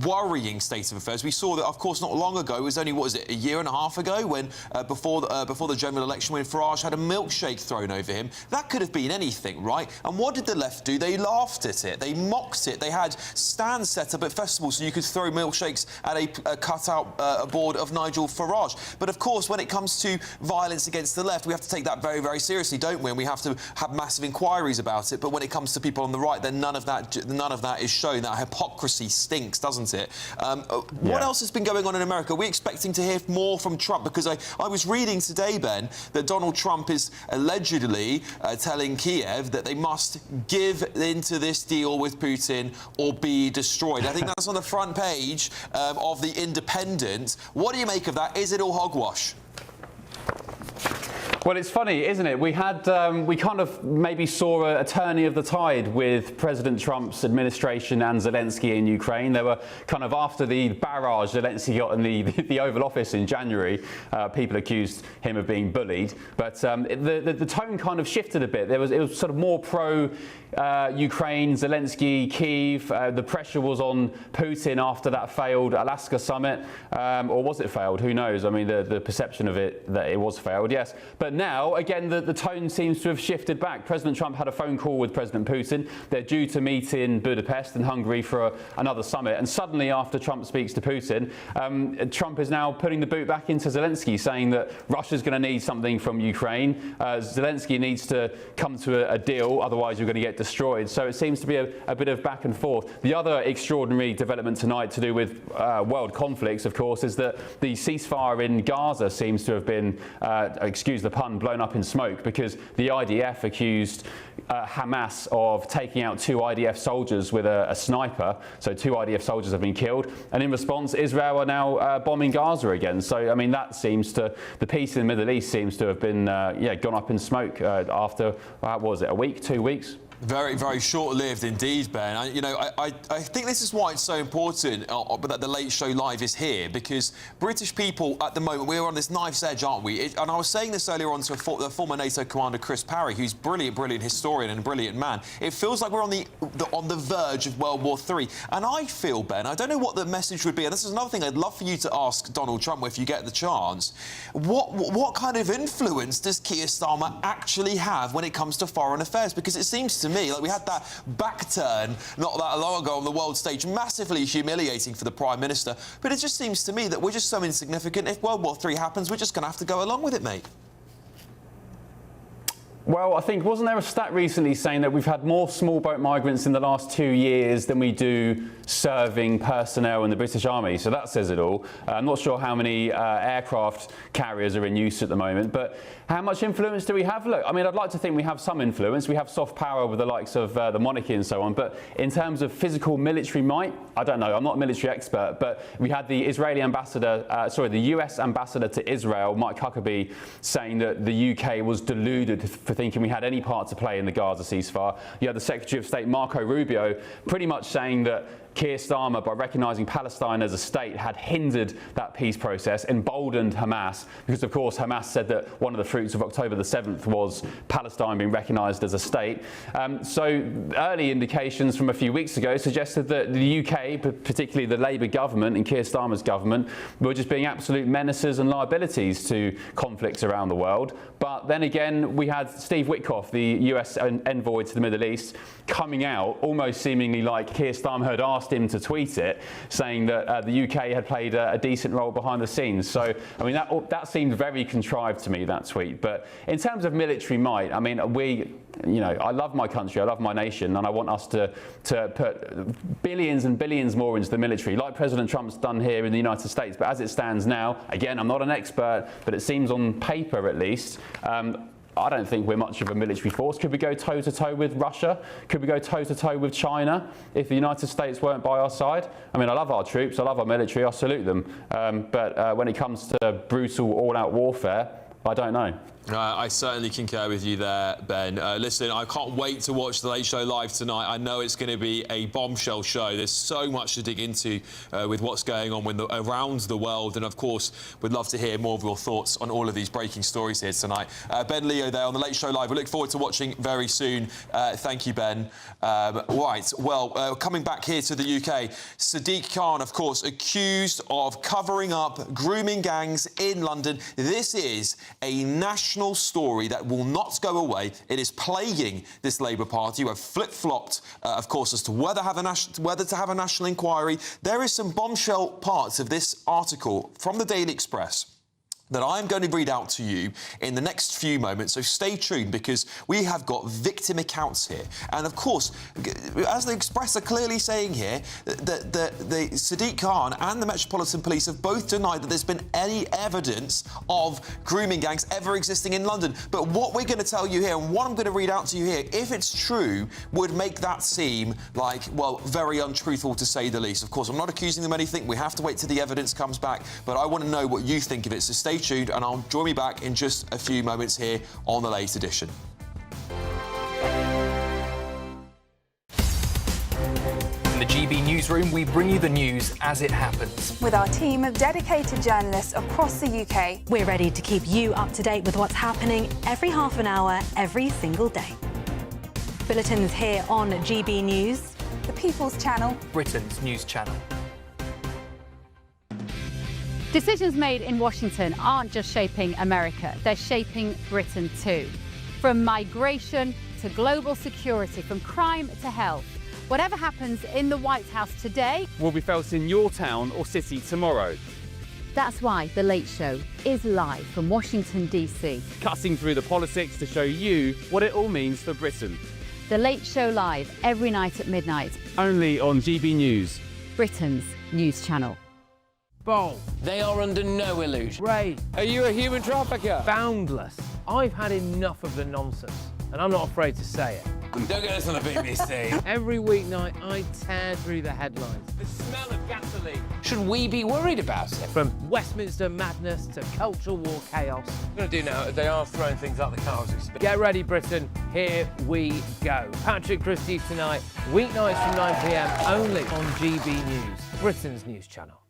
worrying state of affairs. We saw that, of course, not long ago. It was only, what was it, a year and a half ago, when before the general election, when Farage had a milkshake thrown over him. That could have been anything, right? And what did the left do? They laughed at it. They mocked it. They had stands set up at festivals so you could throw milkshakes at a cutout board of Nigel Farage. But of course, when it comes to violence against the left, we have to take that very, very seriously, don't we? And we have to have massive inquiries about it. But when it comes to people on the right, then none of that is shown. That hypocrisy stinks, doesn't it? What else has been going on in America? Are we expecting to hear more from Trump? Because I was reading today, Ben, that Donald Trump is allegedly telling Kiev that they must give into this deal with Putin or be destroyed. I think that's on the front page of The Independent. What do you make of that? Is it all hogwash? Well, it's funny, isn't it? We kind of maybe saw a turning of the tide with President Trump's administration and Zelensky in Ukraine. They were kind of after the barrage Zelensky got in the Oval Office in January. People accused him of being bullied, but the tone kind of shifted a bit. It was sort of more pro Ukraine, Zelensky, Kyiv. The pressure was on Putin after that failed Alaska summit, or was it failed? Who knows? I mean, the perception of it that it was failed, yes. But now, again, the tone seems to have shifted back. President Trump had a phone call with President Putin. They're due to meet in Budapest in Hungary for another summit. And suddenly, after Trump speaks to Putin, Trump is now putting the boot back into Zelensky, saying that Russia's going to need something from Ukraine. Zelensky needs to come to a deal, otherwise you're going to get destroyed. So it seems to be a bit of back and forth. The other extraordinary development tonight to do with world conflicts, of course, is that the ceasefire in Gaza seems to have been, excuse the pun, blown up in smoke, because the IDF accused Hamas of taking out 2 IDF soldiers with a sniper. So 2 IDF soldiers have been killed. And in response, Israel are now bombing Gaza again. So, I mean, that seems to, the peace in the Middle East seems to have been, gone up in smoke after, what was it, a week, 2 weeks? Very, very short-lived indeed, Ben. I think this is why it's so important that the Late Show Live is here, because British people at the moment, we're on this knife's edge, aren't we? And I was saying this earlier on to the former NATO commander Chris Parry, who's brilliant historian and a brilliant man. It feels like we're on the verge of World War III. And I feel, Ben, I don't know what the message would be, and this is another thing I'd love for you to ask Donald Trump if you get the chance. What kind of influence does Keir Starmer actually have when it comes to foreign affairs? Because it seems to me like we had that back turn not that long ago on the world stage, massively humiliating for the Prime Minister. But it just seems to me that we're just so insignificant. If World War III happens, we're just going to have to go along with it, mate. Well, I think, wasn't there a stat recently saying that we've had more small boat migrants in the last 2 years than we do serving personnel in the British Army? So that says it all. I'm not sure how many aircraft carriers are in use at the moment, but how much influence do we have? Look, I mean, I'd like to think we have some influence. We have soft power with the likes of the monarchy and so on, but in terms of physical military might, I don't know. I'm not a military expert, but we had the Israeli ambassador, the US ambassador to Israel, Mike Huckabee, saying that the UK was deluded for thinking we had any part to play in the Gaza ceasefire. You had the Secretary of State, Marco Rubio, pretty much saying that Keir Starmer, by recognising Palestine as a state, had hindered that peace process, emboldened Hamas, because of course Hamas said that one of the fruits of October the 7th was Palestine being recognised as a state. So early indications from a few weeks ago suggested that the UK, particularly the Labour government and Keir Starmer's government, were just being absolute menaces and liabilities to conflicts around the world. But then again, we had Steve Witkoff, the US envoy to the Middle East, coming out almost seemingly like Keir Starmer had asked him to tweet it, saying that the UK had played a decent role behind the scenes. So, I mean, that seemed very contrived to me, that tweet. But in terms of military might, I mean, I love my country, I love my nation, and I want us to put billions and billions more into the military, like President Trump's done here in the United States. But as it stands now, again, I'm not an expert, but it seems on paper at least, I don't think we're much of a military force. Could we go toe-to-toe with Russia? Could we go toe-to-toe with China if the United States weren't by our side? I mean, I love our troops, I love our military, I salute them. But when it comes to brutal, all-out warfare, I don't know. I certainly concur with you there, Ben. Listen, I can't wait to watch The Late Show live tonight. I know it's going to be a bombshell show. There's so much to dig into with what's going on around the world. And, of course, we'd love to hear more of your thoughts on all of these breaking stories here tonight. Ben Leo there on The Late Show Live. We look forward to watching very soon. Thank you, Ben. Right, well, coming back here to the UK, Sadiq Khan, of course, accused of covering up grooming gangs in London. This is a national story that will not go away. It is plaguing this Labour Party, who have flip-flopped, of course, as to whether to have a national inquiry. There is some bombshell parts of this article from the Daily Express that I'm going to read out to you in the next few moments. So stay tuned, because we have got victim accounts here. And, of course, as the Express are clearly saying here, that the Sadiq Khan and the Metropolitan Police have both denied that there's been any evidence of grooming gangs ever existing in London. But what we're going to tell you here, and what I'm going to read out to you here, if it's true, would make that seem like, well, very untruthful, to say the least. Of course, I'm not accusing them of anything. We have to wait till the evidence comes back. But I want to know what you think of it. So stay tuned, and I'll join me back in just a few moments here on The Late Edition. In the GB newsroom, we bring you the news as it happens. With our team of dedicated journalists across the UK, we're ready to keep you up to date with what's happening every half an hour, every single day. Bulletins here on GB News, the People's Channel, Britain's news channel. Decisions made in Washington aren't just shaping America, they're shaping Britain too. From migration to global security, from crime to health. Whatever happens in the White House today will be felt in your town or city tomorrow. That's why The Late Show is live from Washington, D.C. Cutting through the politics to show you what it all means for Britain. The Late Show live every night at midnight. Only on GB News, Britain's news channel. Bold. They are under no illusion. Brave. Are you a human trafficker? Boundless. I've had enough of the nonsense, and I'm not afraid to say it. Don't get this on the BBC. Every weeknight, I tear through the headlines. The smell of gasoline. Should we be worried about it? From Westminster madness to cultural war chaos. What I'm going to do now is they are throwing things out the car as we speak. Get ready, Britain. Here we go. Patrick Christie tonight, weeknights from 9 p.m, only on GB News, Britain's news channel.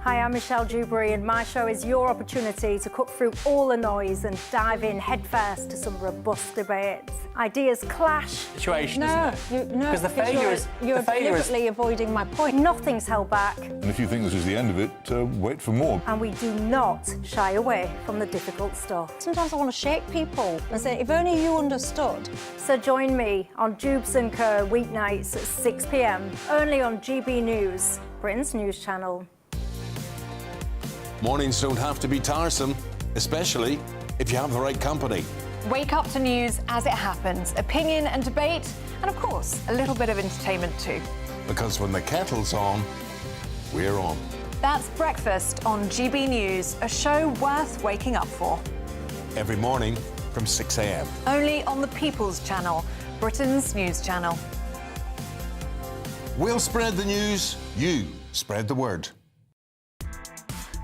Hi, I'm Michelle Dewberry, and my show is your opportunity to cut through all the noise and dive in headfirst to some robust debates. Ideas clash. Situation, no, because the failure is you're deliberately avoiding my point. Nothing's held back. And if you think this is the end of it, wait for more. And we do not shy away from the difficult stuff. Sometimes I want to shake people and say, if only you understood. So join me on Jubes & Co. weeknights at 6 p.m, only on GB News, Britain's news channel. Mornings don't have to be tiresome, especially if you have the right company. Wake up to news as it happens, opinion and debate, and of course, a little bit of entertainment too. Because when the kettle's on, we're on. That's Breakfast on GB News, a show worth waking up for. Every morning from 6 a.m. Only on the People's Channel, Britain's news channel. We'll spread the news, you spread the word.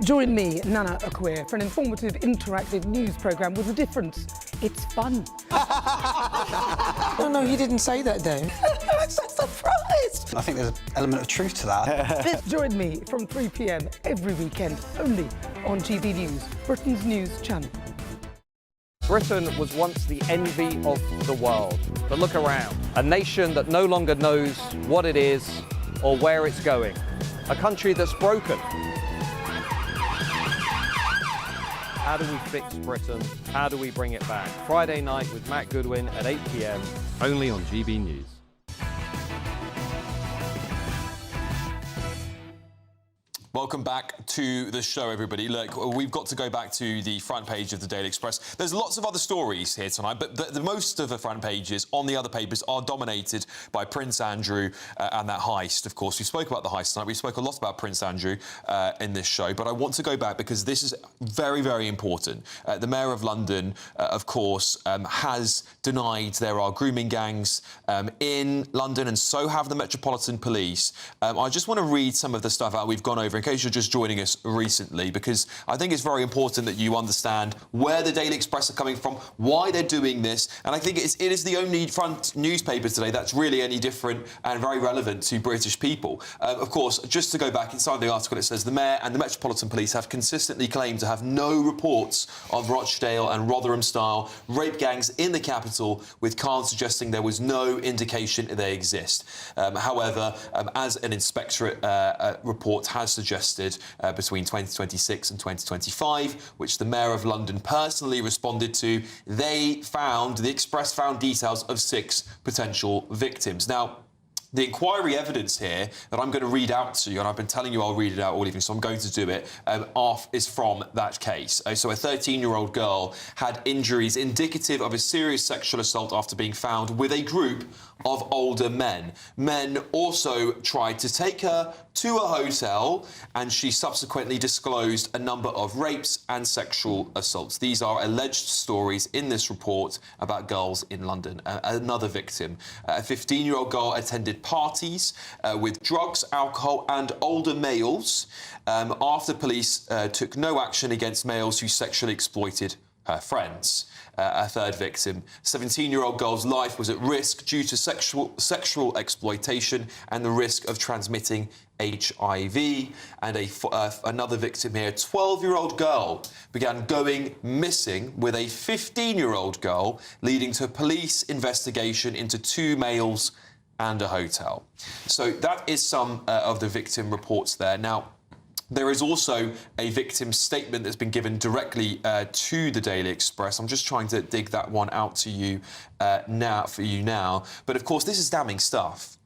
Join me, Nana Akweer, for an informative, interactive news programme with a difference. It's fun. No, he didn't say that, though. I'm so surprised. I think there's an element of truth to that. Join me from 3 p.m. every weekend, only on GB News, Britain's news channel. Britain was once the envy of the world. But look around. A nation that no longer knows what it is or where it's going. A country that's broken. How do we fix Britain? How do we bring it back? Friday night with Matt Goodwin at 8 p.m. Only on GB News. Welcome back to the show, everybody. Look, we've got to go back to the front page of the Daily Express. There's lots of other stories here tonight, but the most of the front pages on the other papers are dominated by Prince Andrew and that heist. Of course, we spoke about the heist tonight. We spoke a lot about Prince Andrew in this show, but I want to go back because this is very, very important. The Mayor of London, of course, has denied there are grooming gangs in London, and so have the Metropolitan Police. I just want to read some of the stuff out we've gone over in case you're just joining us recently, because I think it's very important that you understand where the Daily Express are coming from, why they're doing this, and I think it is the only front newspaper today that's really any different and very relevant to British people. Of course, just to go back inside the article, it says the Mayor and the Metropolitan Police have consistently claimed to have no reports of Rochdale and Rotherham-style rape gangs in the capital, with cards suggesting there was no indication they exist. However, as an inspectorate report has suggested, between 2026 and 2025, which the Mayor of London personally responded to, the Express found details of 6 potential victims. Now, the inquiry evidence here that I'm going to read out to you, and I've been telling you I'll read it out all evening, so I'm going to do it, is from that case. So a 13-year-old girl had injuries indicative of a serious sexual assault after being found with a group of older men. Men also tried to take her to a hotel, and she subsequently disclosed a number of rapes and sexual assaults. These are alleged stories in this report about girls in London. Another victim, a 15-year-old girl, attended parties with drugs, alcohol and older males after police took no action against males who sexually exploited her friends. A third victim, 17-year-old girl's life was at risk due to sexual exploitation and the risk of transmitting HIV. And another victim here, a 12-year-old girl, began going missing with a 15-year-old girl, leading to a police investigation into 2 males and a hotel. So that is some of the victim reports there. Now, there is also a victim statement that's been given directly to the Daily Express. I'm just trying to dig that one out to you now. But of course, this is damning stuff.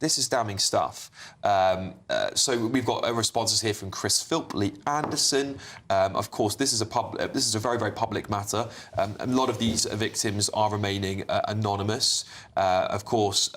So we've got responses here from Chris Philp, Lee Anderson. Of course, this is a very, very public matter. A lot of these victims are remaining anonymous. Of course,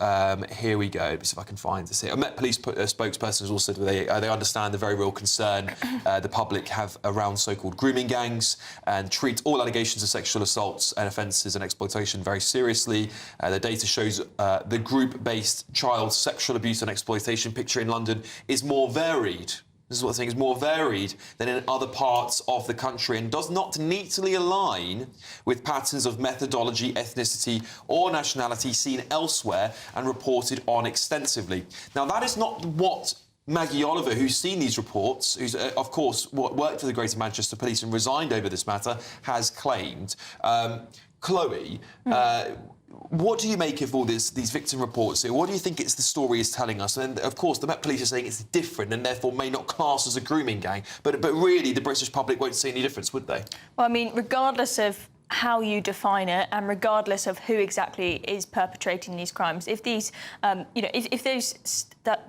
here we go. Let's see if I can find this here. A Met Police spokesperson has also said they understand the very real concern the public have around so-called grooming gangs and treat all allegations of sexual assaults and offences and exploitation very seriously. The data shows the group-based child sexual abuse and exploitation picture in London is more varied. This is what I'm saying, is more varied than in other parts of the country and does not neatly align with patterns of methodology, ethnicity or nationality seen elsewhere and reported on extensively. Now, that is not what Maggie Oliver, who's seen these reports, who's, of course, worked for the Greater Manchester Police and resigned over this matter, has claimed. Chloe, what do you make of all these victim reports here? What do you think the story is telling us? And, of course, the Met Police are saying it's different and therefore may not class as a grooming gang. But really, the British public won't see any difference, would they? Well, I mean, regardless of how you define it, and regardless of who exactly is perpetrating these crimes, if these, if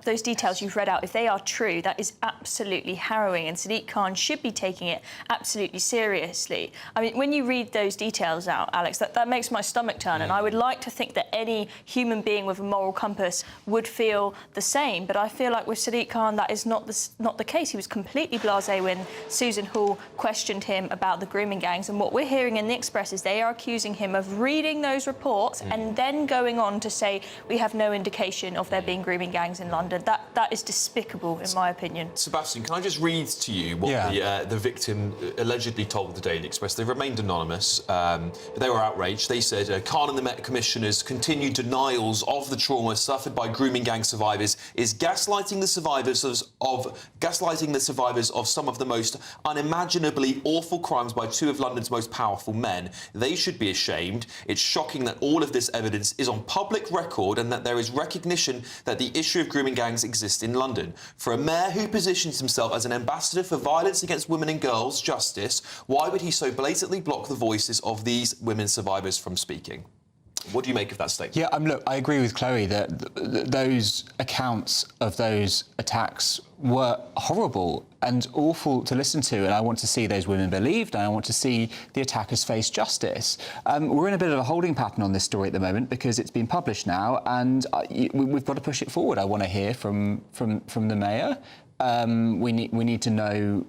those details you've read out, if they are true, that is absolutely harrowing, and Sadiq Khan should be taking it absolutely seriously. I mean, when you read those details out, Alex, that makes my stomach turn, and I would like to think that any human being with a moral compass would feel the same, but I feel like with Sadiq Khan that is not the case. He was completely blasé when Susan Hall questioned him about the grooming gangs, and what we're hearing in the Express is they are accusing him of reading those reports and then going on to say we have no indication of there being grooming gangs in London. That is despicable, in my opinion. Sebastian, can I just read to you what the victim allegedly told the Daily Express? They've remained anonymous, but they were outraged. They said Khan and the Met Commissioners' continued denials of the trauma suffered by grooming gang survivors is gaslighting the survivors of some of the most unimaginably awful crimes by two of London's most powerful men. They should be ashamed. It's shocking that all of this evidence is on public record and that there is recognition that the issue of grooming gangs exists in London. For a mayor who positions himself as an ambassador for violence against women and girls justice, why would he so blatantly block the voices of these women survivors from speaking? What do you make of that statement? Yeah, look, I agree with Chloe that those accounts of those attacks were horrible and awful to listen to, and I want to see those women believed, and I want to see the attackers face justice. We're in a bit of a holding pattern on this story at the moment because it's been published now, and we've got to push it forward. I want to hear from the mayor. We need to know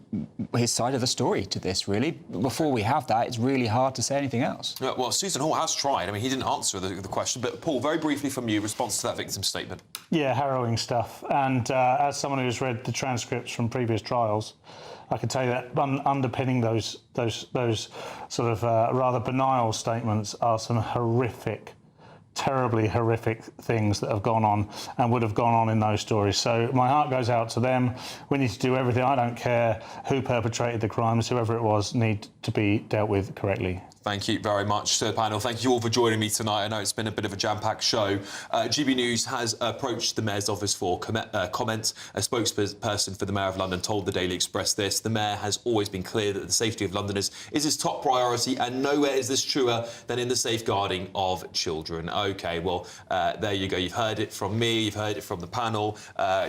his side of the story to this, really. Before we have that, it's really hard to say anything else. Yeah, well, Susan Hall has tried. I mean, he didn't answer the question, but Paul, very briefly from you, response to that victim's statement. Yeah, harrowing stuff. And as someone who's read the transcripts from previous trials, I can tell you that underpinning those sort of rather banal statements are some horrific, terribly horrific things that have gone on and would have gone on in those stories. So my heart goes out to them. We need to do everything. I don't care who perpetrated the crimes, whoever it was, need to be dealt with correctly. Thank you very much to the panel. Thank you all for joining me tonight. I know it's been a bit of a jam-packed show. GB News has approached the Mayor's office for comments. A spokesperson for the Mayor of London told the Daily Express this. The Mayor has always been clear that the safety of Londoners is his top priority, and nowhere is this truer than in the safeguarding of children. OK, well, there you go. You've heard it from me. You've heard it from the panel.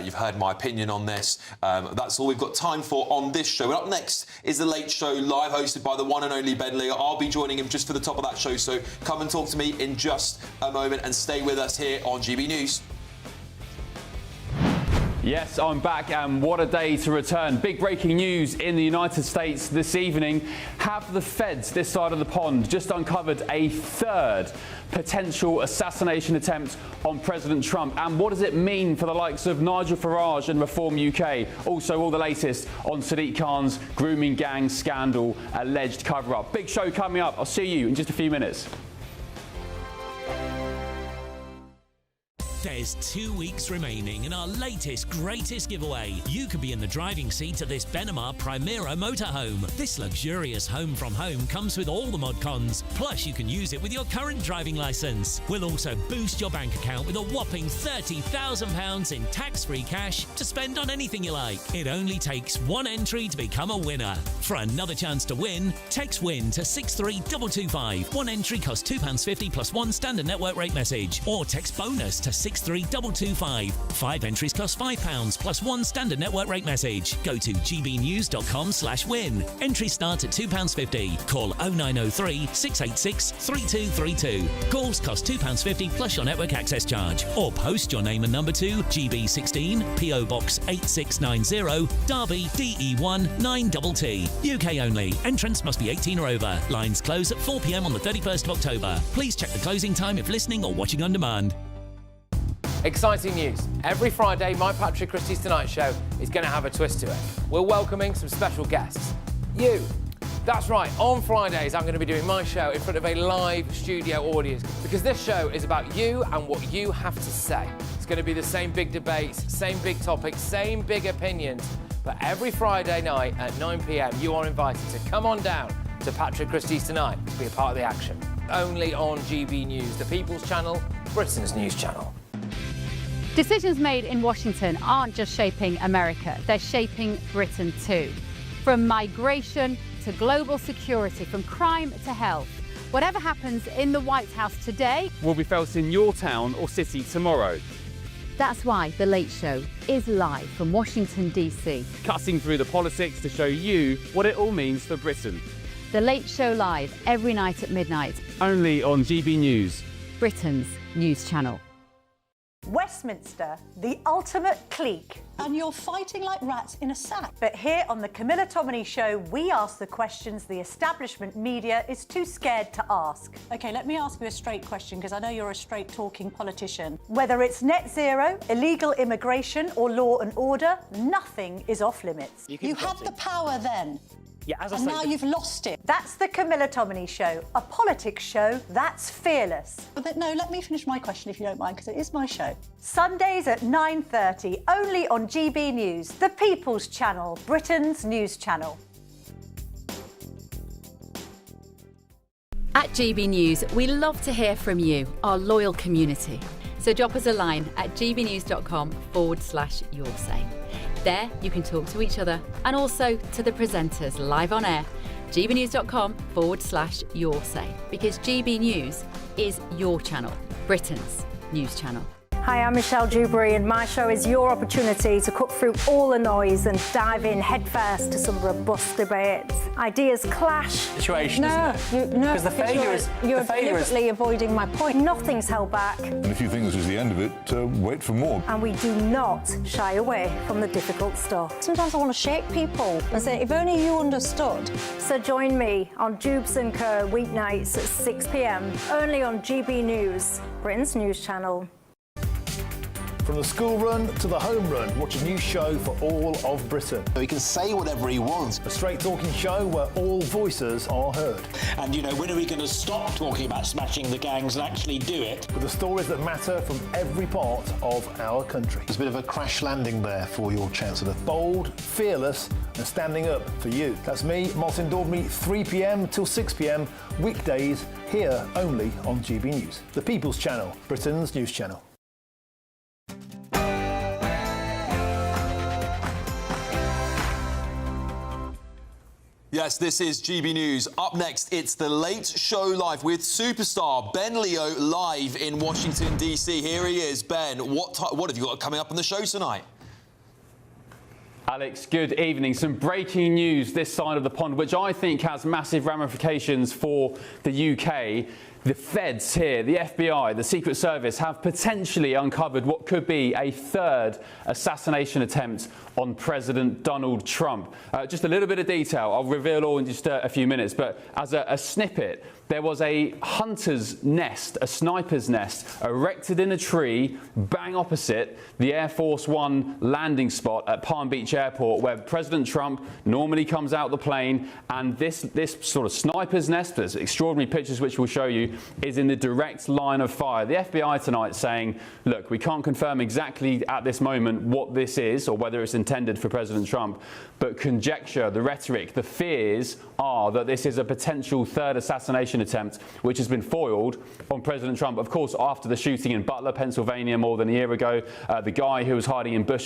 You've heard my opinion on this. That's all we've got time for on this show. Up next is The Late Show, live hosted by the one and only Ben Lear. I'll be joining him just for the top of that show, so come and talk to me in just a moment and stay with us here on GB News. Yes, I'm back, and what a day to return. Big breaking news in the United States this evening. Have the feds this side of the pond just uncovered a third potential assassination attempt on President Trump? And what does it mean for the likes of Nigel Farage and Reform UK? Also, all the latest on Sadiq Khan's grooming gang scandal alleged cover-up. Big show coming up. I'll see you in just a few minutes. There's 2 weeks remaining in our latest, greatest giveaway. You could be in the driving seat of this Benamar Primera motorhome. This luxurious home from home comes with all the mod cons. Plus, you can use it with your current driving licence. We'll also boost your bank account with a whopping £30,000 in tax-free cash to spend on anything you like. It only takes one entry to become a winner. For another chance to win, text WIN to 63225. One entry costs £2.50 plus one standard network rate message. Or text BONUS to 63225. 5 entries cost £5 plus one standard network rate message. Go to gbnews.com/win. Entries start at £2.50. Call 0903 686 3232. Calls cost £2.50 plus your network access charge. Or post your name and number to GB16 PO Box 8690 Derby DE1 9TT. UK only. Entrance must be 18 or over. Lines close at 4 p.m. on the 31st of October. Please check the closing time if listening or watching on demand. Exciting news. Every Friday, my Patrick Christie's Tonight Show is going to have a twist to it. We're welcoming some special guests. You. That's right, on Fridays I'm going to be doing my show in front of a live studio audience because this show is about you and what you have to say. It's going to be the same big debates, same big topics, same big opinions, but every Friday night at 9 p.m. you are invited to come on down to Patrick Christie's Tonight to be a part of the action. Only on GB News, the People's Channel, Britain's news channel. Decisions made in Washington aren't just shaping America, they're shaping Britain too. From migration to global security, from crime to health, Whatever happens in the White House today will be felt in your town or city tomorrow. That's why The Late Show is live from Washington, D.C. Cutting through the politics to show you what it all means for Britain. The Late Show live every night at midnight. Only on GB News, Britain's news channel. Westminster, the ultimate clique. And you're fighting like rats in a sack. But here on the Camilla Tominey Show, we ask the questions the establishment media is too scared to ask. OK, let me ask you a straight question, because I know you're a straight-talking politician. Whether it's net zero, illegal immigration or law and order, nothing is off limits. You had the power then. Yeah, and now you've lost it. That's the Camilla Tominey Show, a politics show that's fearless. But no, let me finish my question if you don't mind, because it is my show. Sundays at 9:30, only on GB News, the People's Channel, Britain's news channel. At GB News, we love to hear from you, our loyal community. So drop us a line at gbnews.com/yoursay. There, you can talk to each other and also to the presenters live on air. gbnews.com/yoursay, because GB News is your channel, Britain's news channel. Hi, I'm Michelle Dewberry, and my show is your opportunity to cut through all the noise and dive in headfirst to some robust debates. Ideas clash. Situation, no, isn't it? Because the failure is you're deliberately avoiding my point. Nothing's held back, And if you think this is the end of it, wait for more. and we do not shy away from the difficult stuff. Sometimes I want to shake people and say, if only you understood. So join me on Jubes & Co. weeknights at 6 p.m. only on GB News, Britain's news channel. From the school run to the home run, watch a new show for all of Britain. He can say whatever he wants. A straight-talking show where all voices are heard. And, you know, when are we going to stop talking about smashing the gangs and actually do it? With the stories that matter from every part of our country. There's a bit of a crash landing there for your Chancellor. Bold, fearless and standing up for you. That's me, Martin Daubney, 3 p.m. till 6 p.m, weekdays, here only on GB News. The People's Channel, Britain's news channel. Yes, this is GB News. Up next, it's The Late Show Live with superstar Ben Leo live in Washington, D.C. Here he is. Ben, what have you got coming up on the show tonight? Alex, good evening. Some breaking news this side of the pond, which I think has massive ramifications for the UK. The feds here, the FBI, the Secret Service, have potentially uncovered what could be a third assassination attempt on President Donald Trump. Just a little bit of detail. I'll reveal all in just a few minutes, but as a snippet, there was a hunter's nest, a sniper's nest, erected in a tree bang opposite the Air Force One landing spot at Palm Beach Airport, where President Trump normally comes out the plane, and this sort of sniper's nest, there's extraordinary pictures which we'll show you, is in the direct line of fire. The FBI tonight saying, look, we can't confirm exactly at this moment what this is or whether it's intended for President Trump, but conjecture, the rhetoric, the fears are that this is a potential third assassination attempt which has been foiled on President Trump. Of course, after the shooting in Butler, Pennsylvania more than a year ago, the guy who was hiding in bushes